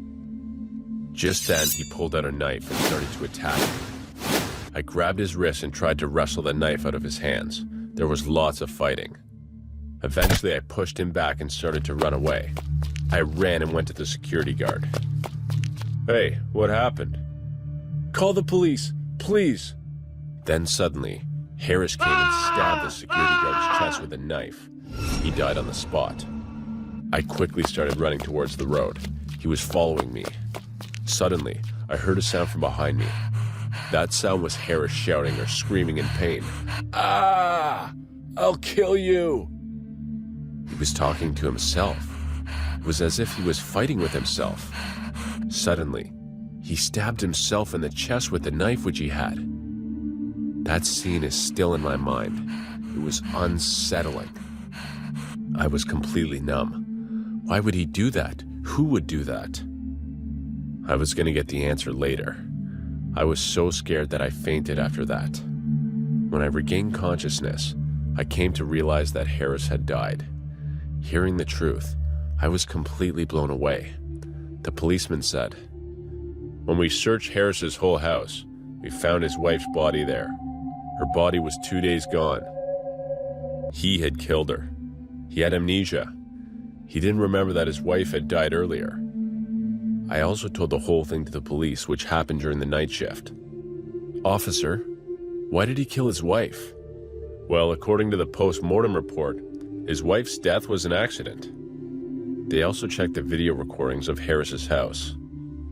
Just then, he pulled out a knife and started to attack me. I grabbed his wrist and tried to wrestle the knife out of his hands. There was lots of fighting. Eventually, I pushed him back and started to run away. I ran and went to the security guard. Hey, what happened? Call the police, please. Then suddenly, Harris came and stabbed the security guard's chest with a knife. He died on the spot. I quickly started running towards the road. He was following me. Suddenly, I heard a sound from behind me. That sound was Harris shouting or screaming in pain. Ah! I'll kill you! He was talking to himself. It was as if he was fighting with himself. Suddenly, he stabbed himself in the chest with the knife which he had. That scene is still in my mind. It was unsettling. I was completely numb. Why would he do that? Who would do that? I was going to get the answer later. I was so scared that I fainted after that. When I regained consciousness, I came to realize that Harris had died. Hearing the truth, I was completely blown away. The policeman said, "When we searched Harris's whole house, we found his wife's body there. Her body was 2 days gone. He had killed her. He had amnesia. He didn't remember that his wife had died earlier." I also told the whole thing to the police, which happened during the night shift. "Officer, why did he kill his wife?" "Well, according to the post-mortem report, his wife's death was an accident." They also checked the video recordings of Harris's house.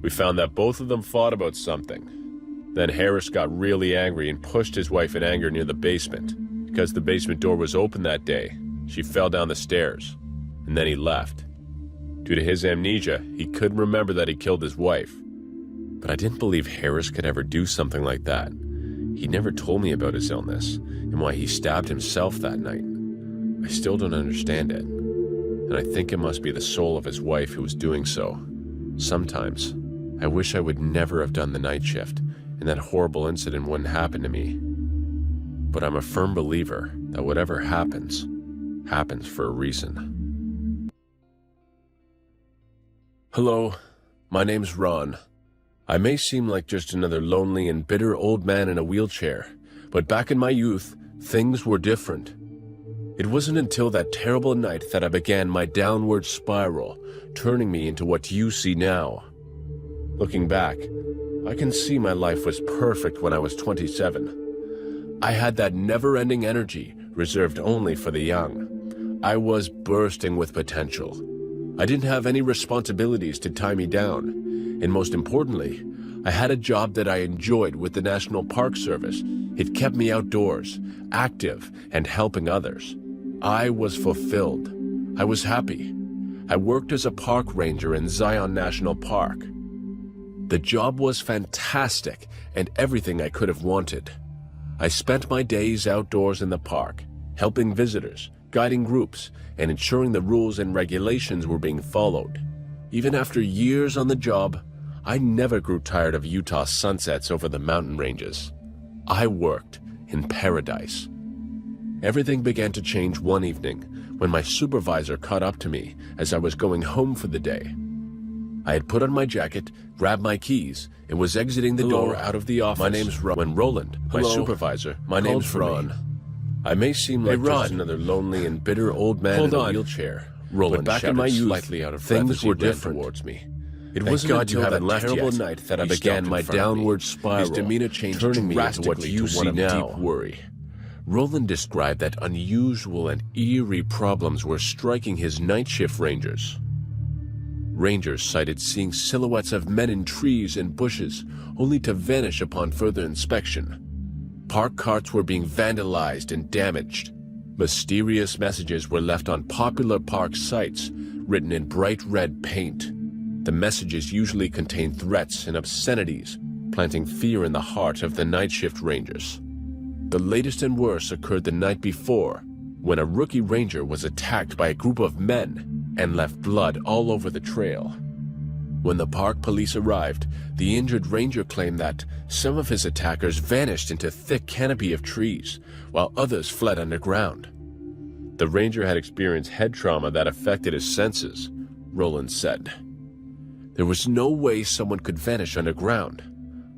We found that both of them fought about something. Then Harris got really angry and pushed his wife in anger near the basement. Because the basement door was open that day, she fell down the stairs, and then he left. Due to his amnesia, he couldn't remember that he killed his wife. But I didn't believe Harris could ever do something like that. He never told me about his illness and why he stabbed himself that night. I still don't understand it. And I think it must be the soul of his wife who was doing so. Sometimes, I wish I would never have done the night shift and that horrible incident wouldn't happen to me. But I'm a firm believer that whatever happens, happens for a reason. Hello, my name's Ron. I may seem like just another lonely and bitter old man in a wheelchair, but back in my youth, things were different. It wasn't until that terrible night that I began my downward spiral, turning me into what you see now. Looking back, I can see my life was perfect when I was 27. I had that never-ending energy reserved only for the young. I was bursting with potential. I didn't have any responsibilities to tie me down, and most importantly, I had a job that I enjoyed with the National Park Service. It kept me outdoors, active, and helping others. I was fulfilled. I was happy. I worked as a park ranger in Zion National Park. The job was fantastic and everything I could have wanted. I spent my days outdoors in the park, helping visitors, guiding groups, and ensuring the rules and regulations were being followed. Even after years on the job, I never grew tired of Utah sunsets over the mountain ranges. I worked in paradise. Everything began to change one evening when my supervisor caught up to me as I was going home for the day. I had put on my jacket, grabbed my keys, and was exiting the door out of the office. My name's Ron. When Roland, my supervisor, my name's Ron. I may seem like just another lonely and bitter old man in a wheelchair. Roland, but back in my youth, slightly out of things were different towards me. It Thank wasn't God until you haven't that left terrible yet. night that I He began stopped in my front of me. downward spiral. His demeanor changed turning me into what drastically you to see one of now. deep Worry. Roland described that unusual and eerie problems were striking his night shift rangers. Rangers cited seeing silhouettes of men in trees and bushes, only to vanish upon further inspection. Park carts were being vandalized and damaged. Mysterious messages were left on popular park sites, written in bright red paint. The messages usually contained threats and obscenities, planting fear in the heart of the night shift rangers. The latest and worst occurred the night before, when a rookie ranger was attacked by a group of men and left blood all over the trail. When the park police arrived, the injured ranger claimed that some of his attackers vanished into thick canopy of trees, while others fled underground. The ranger had experienced head trauma that affected his senses, Roland said. There was no way someone could vanish underground.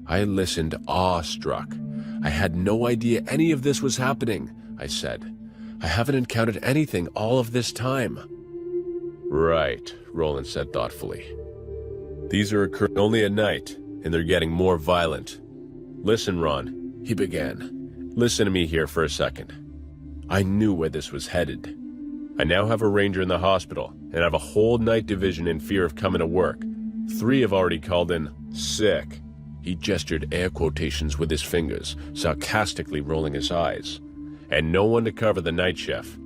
I listened awestruck. I had no idea any of this was happening, I said. I haven't encountered anything all of this time. Right, Roland said thoughtfully. These are occurring only at night, and they're getting more violent. Listen, Ron, he began. Listen to me here for a second. I knew where this was headed. I now have a ranger in the hospital, and have a whole night division in fear of coming to work. 3 have already called in sick. He gestured air quotations with his fingers, sarcastically rolling his eyes. And no one to cover the night shift.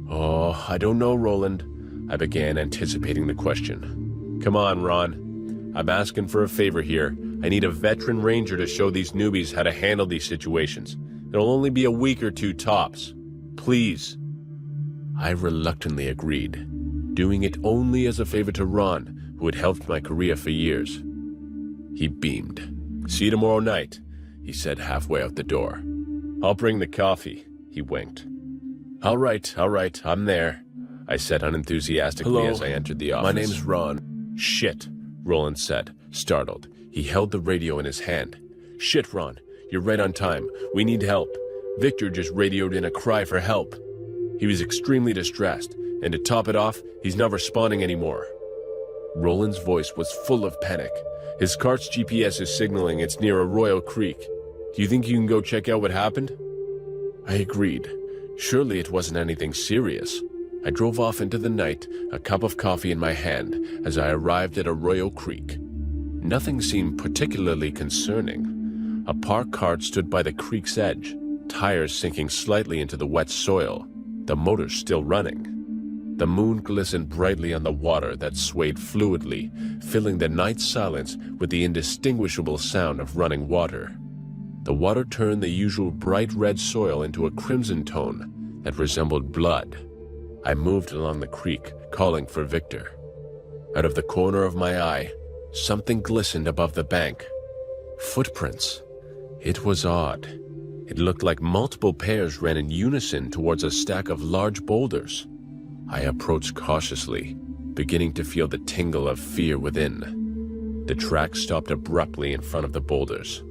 Oh, I don't know, Roland. I began, anticipating the question. Come on, Ron. I'm asking for a favor here. I need a veteran ranger to show these newbies how to handle these situations. It'll only be a week or 2 tops. Please. I reluctantly agreed, doing it only as a favor to Ron, who had helped my career for years. He beamed. See you tomorrow night, he said halfway out the door. I'll bring the coffee, he winked. All right, I'm there, I said unenthusiastically. Hello. As I entered the office. My name's Ron. Shit, Roland said, startled. He held the radio in his hand. Shit, Ron, you're right on time. We need help. Victor just radioed in a cry for help. He was extremely distressed, and to top it off, he's not responding anymore. Roland's voice was full of panic. His cart's GPS is signaling it's near Arroyo Creek. Do you think you can go check out what happened? I agreed. Surely it wasn't anything serious. I drove off into the night, a cup of coffee in my hand, as I arrived at Arroyo Creek. Nothing seemed particularly concerning. A parked cart stood by the creek's edge, tires sinking slightly into the wet soil, the motor still running. The moon glistened brightly on the water that swayed fluidly, filling the night silence with the indistinguishable sound of running water. The water turned the usual bright red soil into a crimson tone that resembled blood. I moved along the creek, calling for Victor. Out of the corner of my eye, something glistened above the bank. Footprints. It was odd. It looked like multiple pairs ran in unison towards a stack of large boulders. I approached cautiously, beginning to feel the tingle of fear within. The track stopped abruptly in front of the boulders.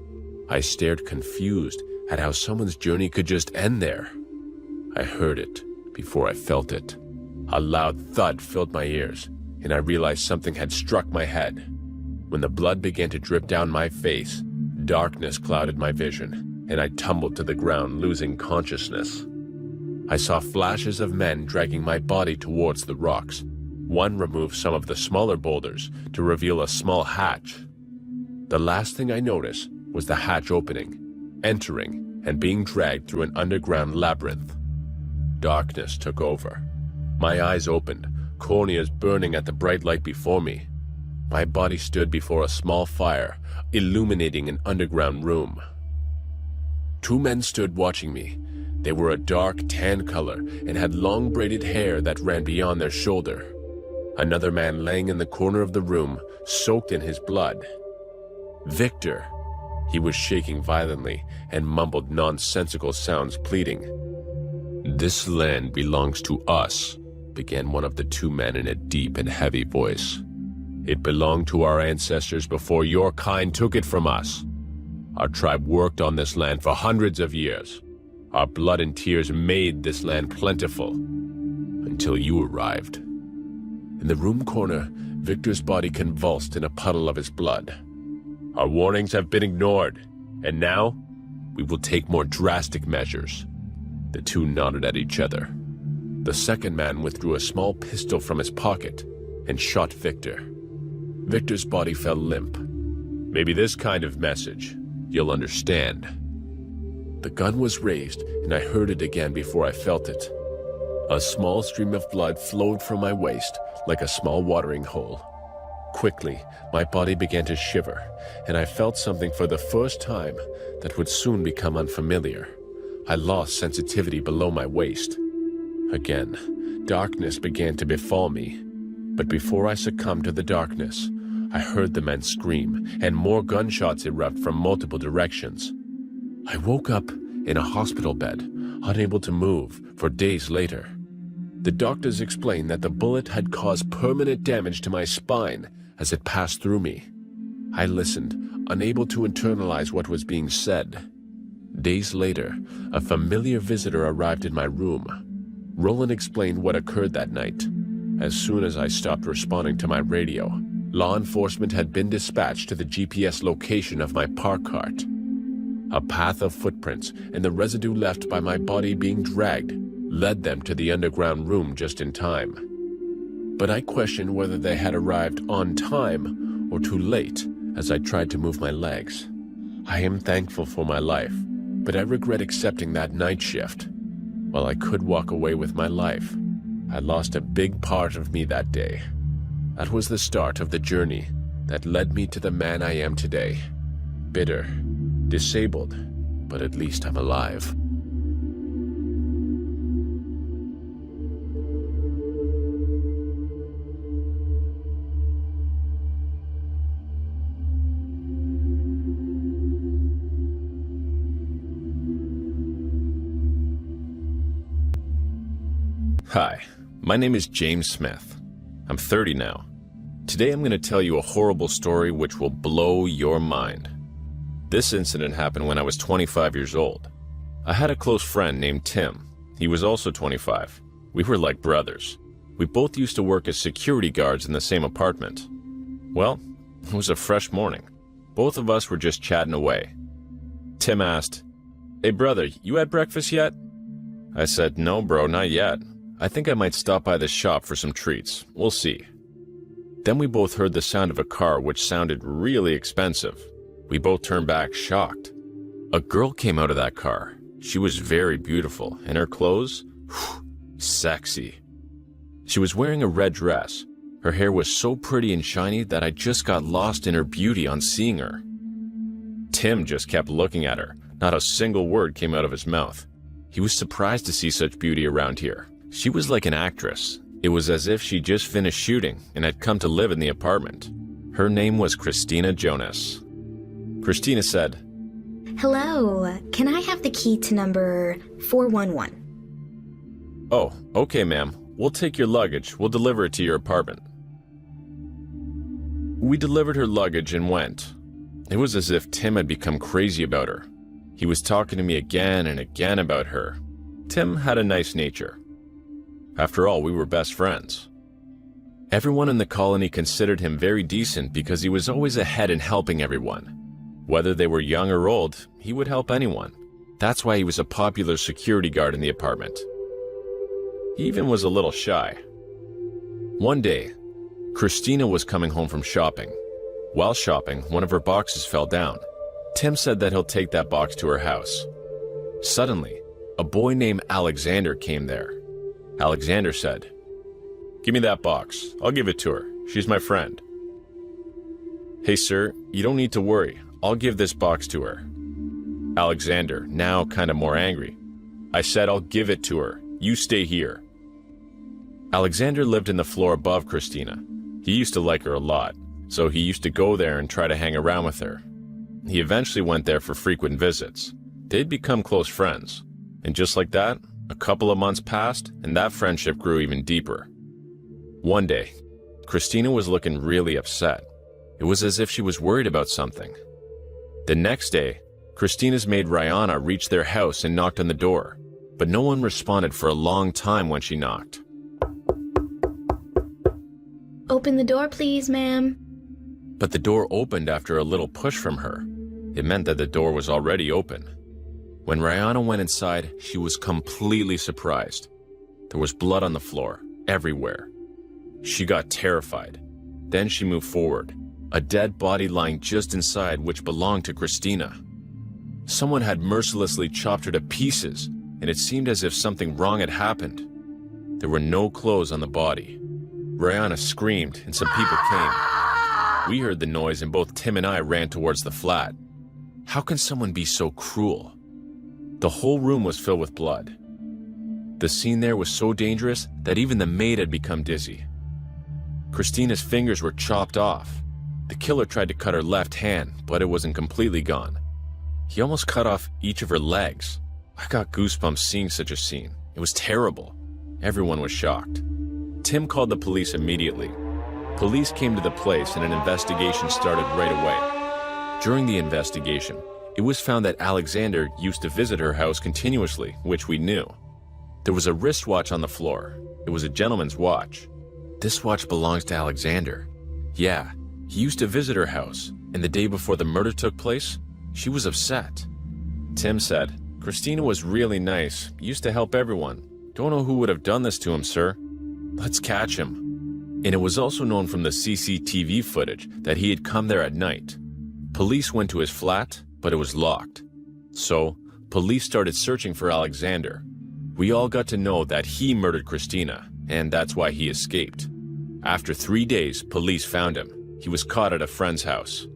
I stared confused at how someone's journey could just end there. I heard it before I felt it. A loud thud filled my ears, and I realized something had struck my head. When the blood began to drip down my face, darkness clouded my vision, and I tumbled to the ground, losing consciousness. I saw flashes of men dragging my body towards the rocks. One removed some of the smaller boulders to reveal a small hatch. The last thing I noticed was the hatch opening, entering, and being dragged through an underground labyrinth. Darkness took over. My eyes opened, corneas burning at the bright light before me. My body stood before a small fire, illuminating an underground room. 2 men stood watching me. They were a dark tan color and had long braided hair that ran beyond their shoulder. Another man laying in the corner of the room, soaked in his blood. Victor. He was shaking violently and mumbled nonsensical sounds, pleading. This land belongs to us, began one of the 2 men in a deep and heavy voice. It belonged to our ancestors before your kind took it from us. Our tribe worked on this land for hundreds of years. Our blood and tears made this land plentiful, until you arrived. In the room corner, Victor's body convulsed in a puddle of his blood. Our warnings have been ignored, and now we will take more drastic measures. The two nodded at each other. The second man withdrew a small pistol from his pocket and shot Victor. Victor's body fell limp. Maybe this kind of message you'll understand. The gun was raised, and I heard it again before I felt it. A small stream of blood flowed from my waist like a small watering hole. Quickly, my body began to shiver, and I felt something for the first time that would soon become unfamiliar. I lost sensitivity below my waist. Again, darkness began to befall me. But before I succumbed to the darkness, I heard the men scream, and more gunshots erupt from multiple directions. I woke up in a hospital bed, unable to move, for days later. The doctors explained that the bullet had caused permanent damage to my spine as it passed through me. I listened, unable to internalize what was being said. Days later, a familiar visitor arrived in my room. Roland explained what occurred that night. As soon as I stopped responding to my radio, law enforcement had been dispatched to the GPS location of my park cart. A path of footprints and the residue left by my body being dragged led them to the underground room just in time. But I questioned whether they had arrived on time or too late as I tried to move my legs. I am thankful for my life, but I regret accepting that night shift. While I could walk away with my life, I lost a big part of me that day. That was the start of the journey that led me to the man I am today. Bitter, disabled, but at least I'm alive. Hi, my name is James Smith. I'm 30 now. Today I'm going to tell you a horrible story which will blow your mind. This incident happened when I was 25 years old. I had a close friend named Tim. He was also 25. We were like brothers. We both used to work as security guards in the same apartment. Well, it was a fresh morning. Both of us were just chatting away. Tim asked, "Hey brother, you had breakfast yet?" I said, "No bro, not yet. I think I might stop by the shop for some treats. We'll see." Then we both heard the sound of a car which sounded really expensive. We both turned back, shocked. A girl came out of that car. She was very beautiful, and her clothes? Whew, sexy. She was wearing a red dress. Her hair was so pretty and shiny that I just got lost in her beauty on seeing her. Tim just kept looking at her. Not a single word came out of his mouth. He was surprised to see such beauty around here. She was like an actress. It was as if she just finished shooting and had come to live in the apartment. Her name was Christina Jonas. Christina said, "Hello, can I have the key to number 411? "Oh, okay ma'am. We'll take your luggage. We'll deliver it to your apartment." We delivered her luggage and went. It was as if Tim had become crazy about her. He was talking to me again and again about her. Tim had a nice nature. After all, we were best friends. Everyone in the colony considered him very decent because he was always ahead in helping everyone. Whether they were young or old, he would help anyone. That's why he was a popular security guard in the apartment. He even was a little shy. One day, Christina was coming home from shopping. While shopping, one of her boxes fell down. Tim said that he'll take that box to her house. Suddenly, a boy named Alexander came there. Alexander said, "Give me that box. I'll give it to her. She's my friend." "Hey sir, you don't need to worry. I'll give this box to her." Alexander, now kind of more angry. "I said I'll give it to her. You stay here." Alexander lived in the floor above Christina. He used to like her a lot, so he used to go there and try to hang around with her. He eventually went there for frequent visits. They'd become close friends. And just like that, a couple of months passed, and that friendship grew even deeper. One day, Christina was looking really upset. It was as if she was worried about something. The next day, Christina's maid Rihanna reached their house and knocked on the door, but no one responded for a long time when she knocked. Open the door, please, ma'am. But the door opened after a little push from her. It meant that the door was already open. When Rihanna went inside, she was completely surprised. There was blood on the floor, everywhere. She got terrified. Then she moved forward, a dead body lying just inside which belonged to Christina. Someone had mercilessly chopped her to pieces, and it seemed as if something wrong had happened. There were no clothes on the body. Rihanna screamed, and some people came. We heard the noise, and both Tim and I ran towards the flat. How can someone be so cruel? The whole room was filled with blood. The scene there was so dangerous that even the maid had become dizzy. Christina's fingers were chopped off. The killer tried to cut her left hand, but it wasn't completely gone. He almost cut off each of her legs. I got goosebumps seeing such a scene. It was terrible. Everyone was shocked. Tim called the police immediately. Police came to the place and an investigation started right away. During the investigation, it was found that Alexander used to visit her house continuously, which we knew. There was a wristwatch on the floor. It was a gentleman's watch. This watch belongs to Alexander. Yeah, he used to visit her house, and the day before the murder took place, she was upset. Tim said, "Christina was really nice, used to help everyone. Don't know who would have done this to him, sir. Let's catch him." And it was also known from the CCTV footage that he had come there at night. Police went to his flat, but it was locked. So, police started searching for Alexander. We all got to know that he murdered Christina, and that's why he escaped. After 3 days, police found him. He was caught at a friend's house.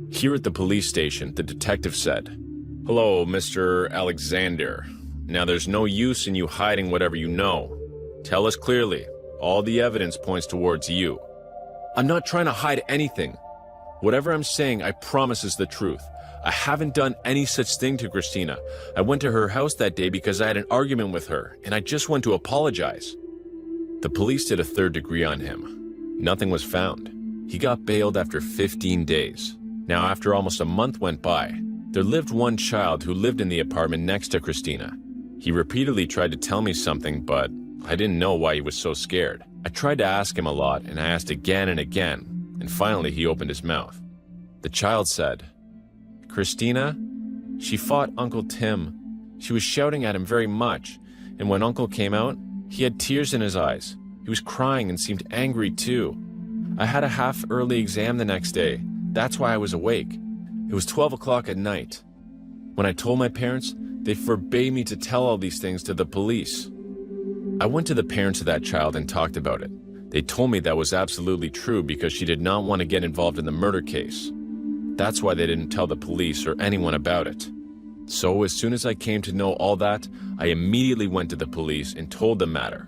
Here at the police station, the detective said, "Hello, Mr. Alexander. Now there's no use in you hiding whatever you know. Tell us clearly. All the evidence points towards you." "I'm not trying to hide anything. Whatever I'm saying, I promise is the truth. I haven't done any such thing to Christina. I went to her house that day because I had an argument with her, and I just went to apologize." The police did a third degree on him. Nothing was found. He got bailed after 15 days. Now, after almost a month went by, there lived one child who lived in the apartment next to Christina. He repeatedly tried to tell me something, but I didn't know why he was so scared. I tried to ask him a lot, and I asked again and again, and finally he opened his mouth. The child said, "Christina, she fought Uncle Tim. She was shouting at him very much, and when Uncle came out, he had tears in his eyes. He was crying and seemed angry too. I had a half-early exam the next day. That's why I was awake. It was 12 o'clock at night. When I told my parents, they forbade me to tell all these things to the police." I went to the parents of that child and talked about it. They told me that was absolutely true because she did not want to get involved in the murder case. That's why they didn't tell the police or anyone about it. So as soon as I came to know all that, I immediately went to the police and told them the matter.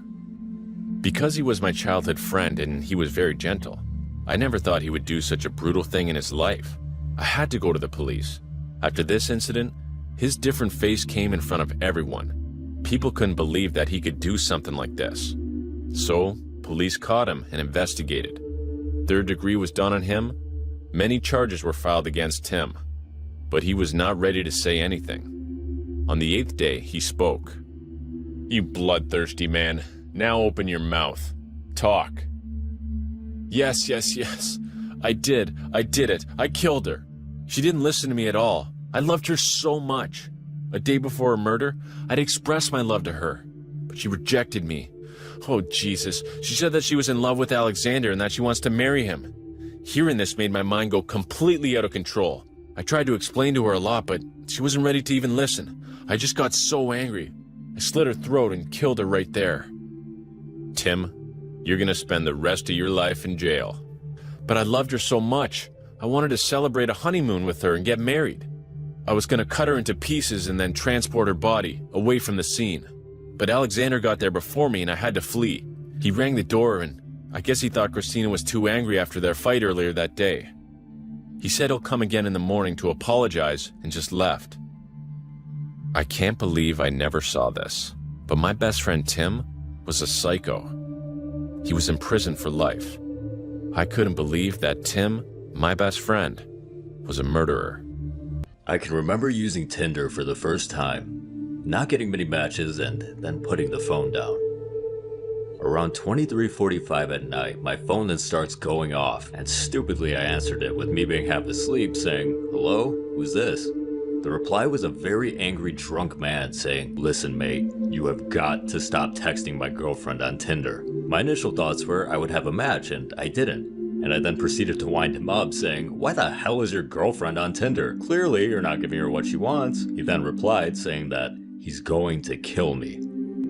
Because he was my childhood friend and he was very gentle, I never thought he would do such a brutal thing in his life. I had to go to the police. After this incident, his different face came in front of everyone. People couldn't believe that he could do something like this. So, police caught him and investigated. Third degree was done on him. Many charges were filed against him, but he was not ready to say anything. On the 8th day, he spoke. "You bloodthirsty man, now open your mouth. Talk." Yes. I did it. I killed her. She didn't listen to me at all. I loved her so much. A day before her murder, I'd expressed my love to her, but she rejected me. Oh, Jesus. She said that she was in love with Alexander and that she wants to marry him. Hearing this made my mind go completely out of control. I tried to explain to her a lot, but she wasn't ready to even listen. I just got so angry. I slit her throat and killed her right there. Tim, you're gonna spend the rest of your life in jail. But I loved her so much. I wanted to celebrate a honeymoon with her and get married. I was gonna cut her into pieces and then transport her body away from the scene. But Alexander got there before me and I had to flee. He rang the door and I guess he thought Christina was too angry after their fight earlier that day. He said he'll come again in the morning to apologize and just left. I can't believe I never saw this, but my best friend Tim was a psycho. He was in prison for life. I couldn't believe that Tim, my best friend, was a murderer. I can remember using Tinder for the first time, not getting many matches and then putting the phone down. Around 23:45 at night, my phone then starts going off, and stupidly I answered it with me being half asleep saying, "Hello? Who's this?" The reply was a very angry drunk man saying, "Listen mate, you have got to stop texting my girlfriend on Tinder." My initial thoughts were I would have a match, and I didn't. And I then proceeded to wind him up saying, "Why the hell is your girlfriend on Tinder? Clearly you're not giving her what she wants." He then replied saying that he's going to kill me.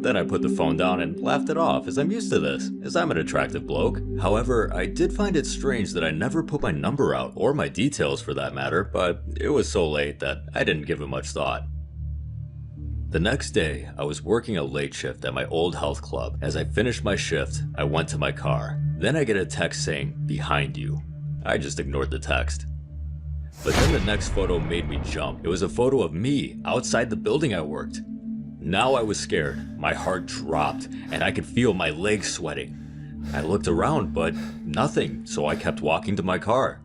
Then I put the phone down and laughed it off, as I'm used to this, as I'm an attractive bloke. However, I did find it strange that I never put my number out, or my details for that matter, but it was so late that I didn't give it much thought. The next day, I was working a late shift at my old health club. As I finished my shift, I went to my car. Then I get a text saying, "Behind you." I just ignored the text. But then the next photo made me jump. It was a photo of me outside the building I worked. Now I was scared, my heart dropped, and I could feel my legs sweating. I looked around, but nothing, so I kept walking to my car.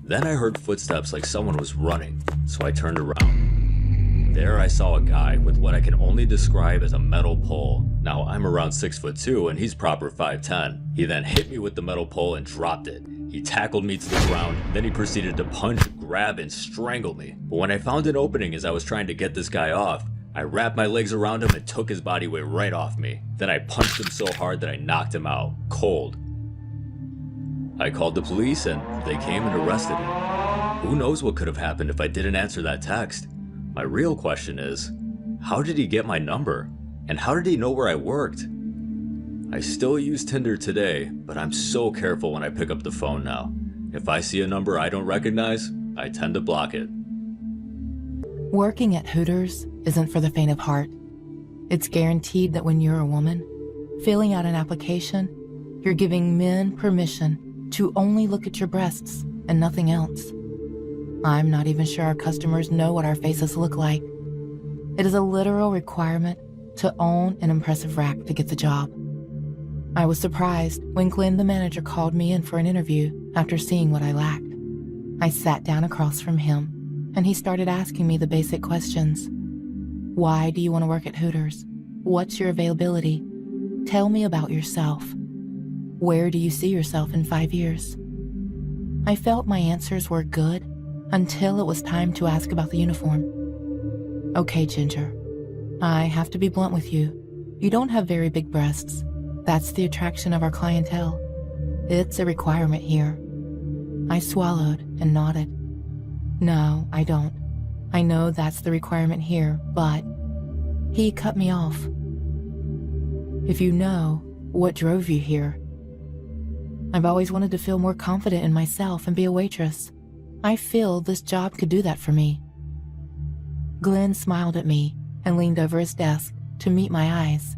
Then I heard footsteps like someone was running, so I turned around. There I saw a guy with what I can only describe as a metal pole. Now I'm around 6'2" and he's proper 5'10". He then hit me with the metal pole and dropped it. He tackled me to the ground, then he proceeded to punch, grab, and strangle me. But when I found an opening as I was trying to get this guy off, I wrapped my legs around him and took his body weight right off me. Then I punched him so hard that I knocked him out, cold. I called the police and they came and arrested him. Who knows what could have happened if I didn't answer that text? My real question is, how did he get my number? And how did he know where I worked? I still use Tinder today, but I'm so careful when I pick up the phone now. If I see a number I don't recognize, I tend to block it. Working at Hooters isn't for the faint of heart. It's guaranteed that when you're a woman, filling out an application, you're giving men permission to only look at your breasts and nothing else. I'm not even sure our customers know what our faces look like. It is a literal requirement to own an impressive rack to get the job. I was surprised when Glenn, the manager, called me in for an interview after seeing what I lacked. I sat down across from him, and he started asking me the basic questions. Why do you want to work at Hooters? What's your availability? Tell me about yourself. Where do you see yourself in 5 years? I felt my answers were good until it was time to ask about the uniform. Okay, Ginger, I have to be blunt with you. You don't have very big breasts. That's the attraction of our clientele. It's a requirement here. I swallowed and nodded. No, I don't. I know that's the requirement here, but... He cut me off. If you know, what drove you here? I've always wanted to feel more confident in myself and be a waitress. I feel this job could do that for me. Glenn smiled at me and leaned over his desk to meet my eyes.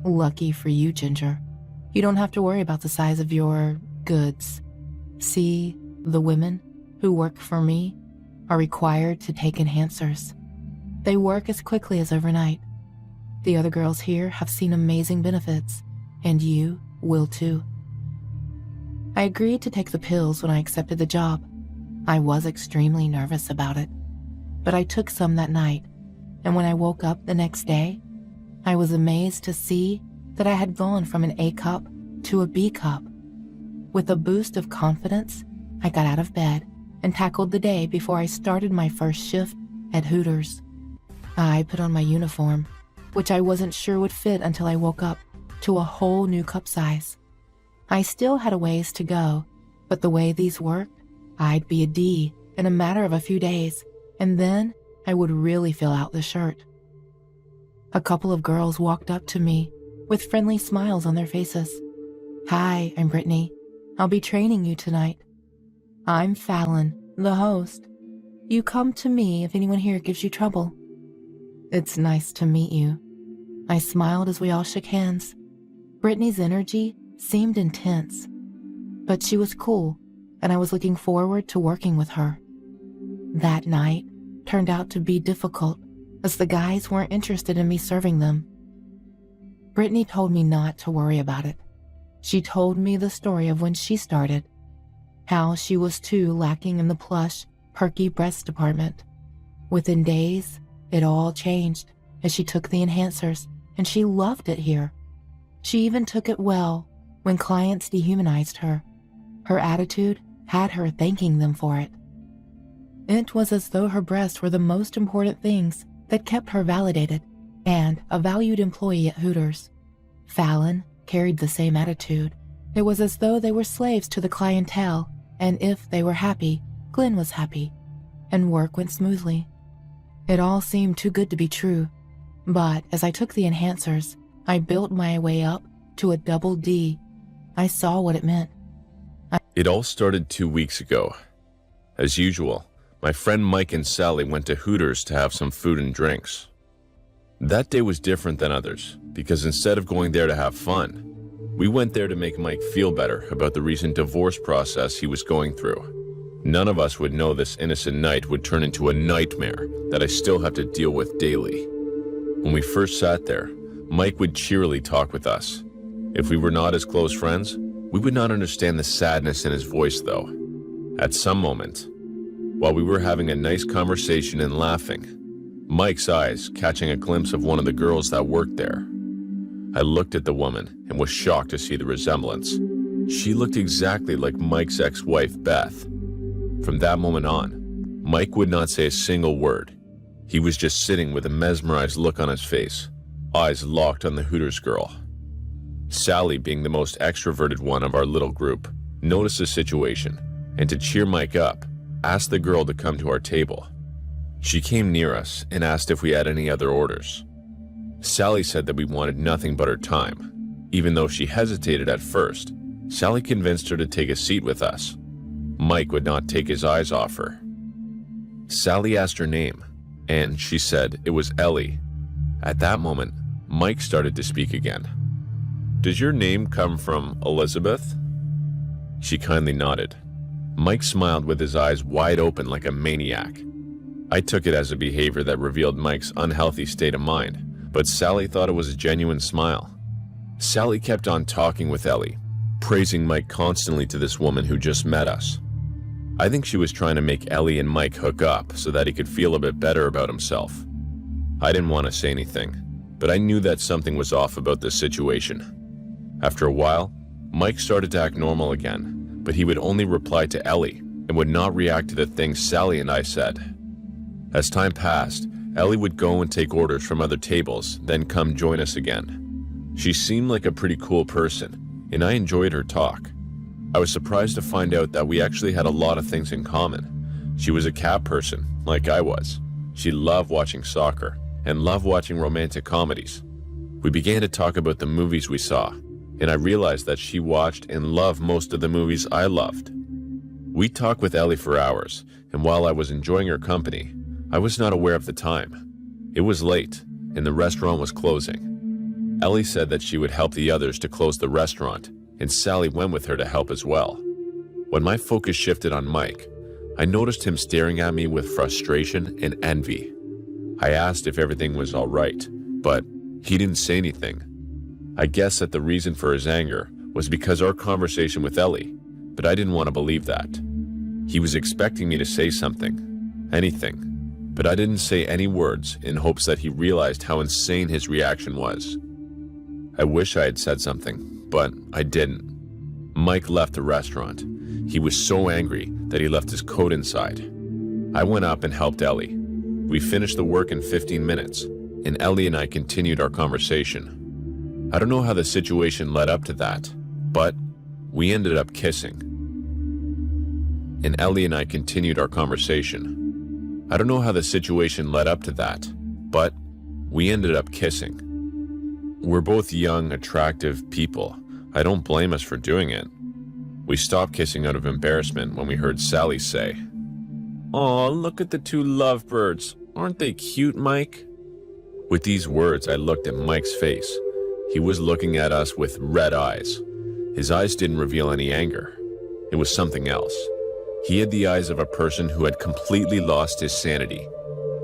Lucky for you, Ginger. You don't have to worry about the size of your goods. See, the women who work for me are required to take enhancers. They work as quickly as overnight. The other girls here have seen amazing benefits, and you will too. I agreed to take the pills when I accepted the job. I was extremely nervous about it, but I took some that night, and when I woke up the next day, I was amazed to see that I had gone from an A cup to a B cup. With a boost of confidence, I got out of bed and tackled the day before I started my first shift at Hooters. I put on my uniform, which I wasn't sure would fit until I woke up to a whole new cup size. I still had a ways to go, but the way these worked, I'd be a D in a matter of a few days, and then I would really fill out the shirt. A couple of girls walked up to me with friendly smiles on their faces. Hi, I'm Brittany. I'll be training you tonight. I'm Fallon, the host. You come to me if anyone here gives you trouble. It's nice to meet you. I smiled as we all shook hands. Brittany's energy seemed intense, but she was cool, and I was looking forward to working with her. That night turned out to be difficult, as the guys weren't interested in me serving them. Brittany told me not to worry about it. She told me the story of when she started, how she was too lacking in the plush, perky breast department. Within days, it all changed as she took the enhancers, and she loved it here. She even took it well when clients dehumanized her. Her attitude had her thanking them for it. It was as though her breasts were the most important things that kept her validated and a valued employee at Hooters. Fallon carried the same attitude. It was as though they were slaves to the clientele, and if they were happy, Glenn was happy, and work went smoothly. It all seemed too good to be true, but as I took the enhancers, I built my way up to a double D. I saw what it meant. It all started 2 weeks ago. As usual, my friend Mike and Sally went to Hooters to have some food and drinks. That day was different than others, because instead of going there to have fun, we went there to make Mike feel better about the recent divorce process he was going through. None of us would know this innocent night would turn into a nightmare that I still have to deal with daily. When we first sat there, Mike would cheerily talk with us. If we were not as close friends, we would not understand the sadness in his voice, though. At some moment, while we were having a nice conversation and laughing, Mike's eyes catching a glimpse of one of the girls that worked there. I looked at the woman and was shocked to see the resemblance. She looked exactly like Mike's ex-wife, Beth. From that moment on, Mike would not say a single word. He was just sitting with a mesmerized look on his face, eyes locked on the Hooters girl. Sally, being the most extroverted one of our little group, noticed the situation, and to cheer Mike up, asked the girl to come to our table. She came near us and asked if we had any other orders. Sally said that we wanted nothing but her time. Even though she hesitated at first, Sally convinced her to take a seat with us. Mike would not take his eyes off her. Sally asked her name, and she said it was Ellie. At that moment, Mike started to speak again. "Does your name come from Elizabeth?" She kindly nodded. Mike smiled with his eyes wide open like a maniac. I took it as a behavior that revealed Mike's unhealthy state of mind, but Sally thought it was a genuine smile. Sally kept on talking with Ellie, praising Mike constantly to this woman who just met us. I think she was trying to make Ellie and Mike hook up so that he could feel a bit better about himself. I didn't want to say anything, but I knew that something was off about this situation. After a while, Mike started to act normal again, but he would only reply to Ellie and would not react to the things Sally and I said. As time passed, Ellie would go and take orders from other tables, then come join us again. She seemed like a pretty cool person, and I enjoyed her talk. I was surprised to find out that we actually had a lot of things in common. She was a cat person, like I was. She loved watching soccer, and loved watching romantic comedies. We began to talk about the movies we saw, and I realized that she watched and loved most of the movies I loved. We talked with Ellie for hours, and while I was enjoying her company, I was not aware of the time. It was late, and the restaurant was closing. Ellie said that she would help the others to close the restaurant, and Sally went with her to help as well. When my focus shifted on Mike, I noticed him staring at me with frustration and envy. I asked if everything was all right, but he didn't say anything. I guess that the reason for his anger was because our conversation with Ellie, but I didn't want to believe that. He was expecting me to say something, anything, but I didn't say any words in hopes that he realized how insane his reaction was. I wish I had said something, but I didn't. Mike left the restaurant. He was so angry that he left his coat inside. I went up and helped Ellie. We finished the work in 15 minutes, and Ellie and I continued our conversation. I don't know how the situation led up to that, but we ended up kissing. And Ellie and I continued our conversation. I don't know how the situation led up to that, but we ended up kissing. We're both young, attractive people. I don't blame us for doing it. We stopped kissing out of embarrassment when we heard Sally say, "Aw, look at the two lovebirds. Aren't they cute, Mike?" With these words, I looked at Mike's face. He was looking at us with red eyes. His eyes didn't reveal any anger. It was something else. He had the eyes of a person who had completely lost his sanity.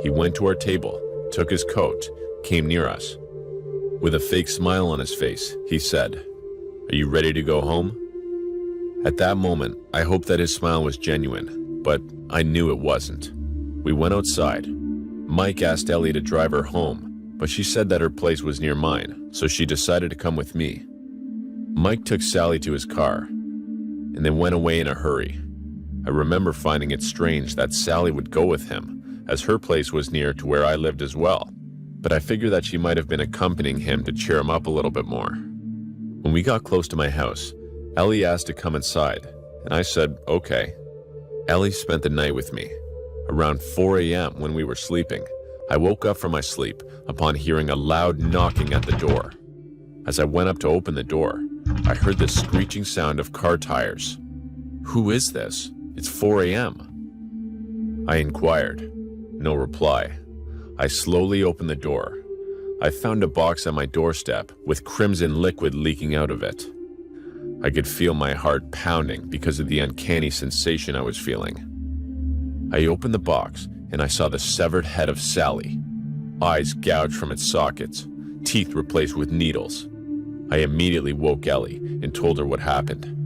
He went to our table, took his coat, came near us. With a fake smile on his face, he said, "Are you ready to go home?" At that moment, I hoped that his smile was genuine, but I knew it wasn't. We went outside. Mike asked Ellie to drive her home, but she said that her place was near mine, so she decided to come with me. Mike took Sally to his car, and then went away in a hurry. I remember finding it strange that Sally would go with him, as her place was near to where I lived as well, but I figured that she might have been accompanying him to cheer him up a little bit more. When we got close to my house, Ellie asked to come inside, and I said, okay. Ellie spent the night with me. Around 4 a.m. when we were sleeping, I woke up from my sleep upon hearing a loud knocking at the door. As I went up to open the door, I heard the screeching sound of car tires. Who is this? It's 4 a.m. I inquired. No reply. I slowly opened the door. I found a box on my doorstep with crimson liquid leaking out of it. I could feel my heart pounding because of the uncanny sensation I was feeling. I opened the box and I saw the severed head of Sally, eyes gouged from its sockets, teeth replaced with needles. I immediately woke Ellie and told her what happened.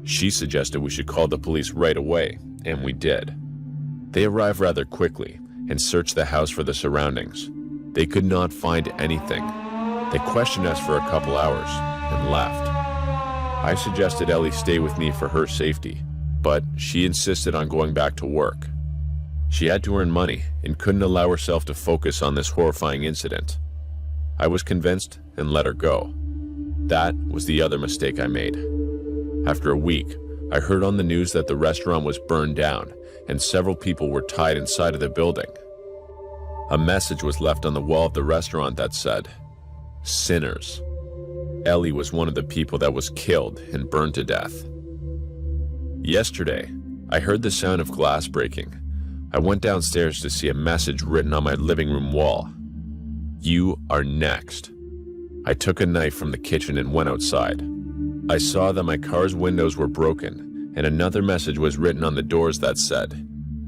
She suggested we should call the police right away, and we did. They arrived rather quickly and searched the house for the surroundings. They could not find anything. They questioned us for a couple hours and left. I suggested Ellie stay with me for her safety, but she insisted on going back to work. She had to earn money and couldn't allow herself to focus on this horrifying incident. I was convinced and let her go. That was the other mistake I made. After a week, I heard on the news that the restaurant was burned down and several people were tied inside of the building. A message was left on the wall of the restaurant that said, "Sinners." Ellie was one of the people that was killed and burned to death. Yesterday, I heard the sound of glass breaking. I went downstairs to see a message written on my living room wall. "You are next." I took a knife from the kitchen and went outside. I saw that my car's windows were broken, and another message was written on the doors that said,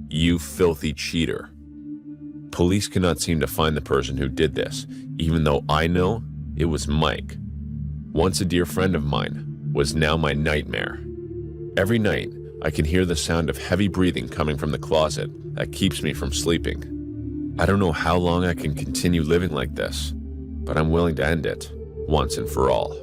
"You filthy cheater." Police cannot seem to find the person who did this, even though I know it was Mike. Once a dear friend of mine, was now my nightmare. Every night, I can hear the sound of heavy breathing coming from the closet that keeps me from sleeping. I don't know how long I can continue living like this, but I'm willing to end it once and for all.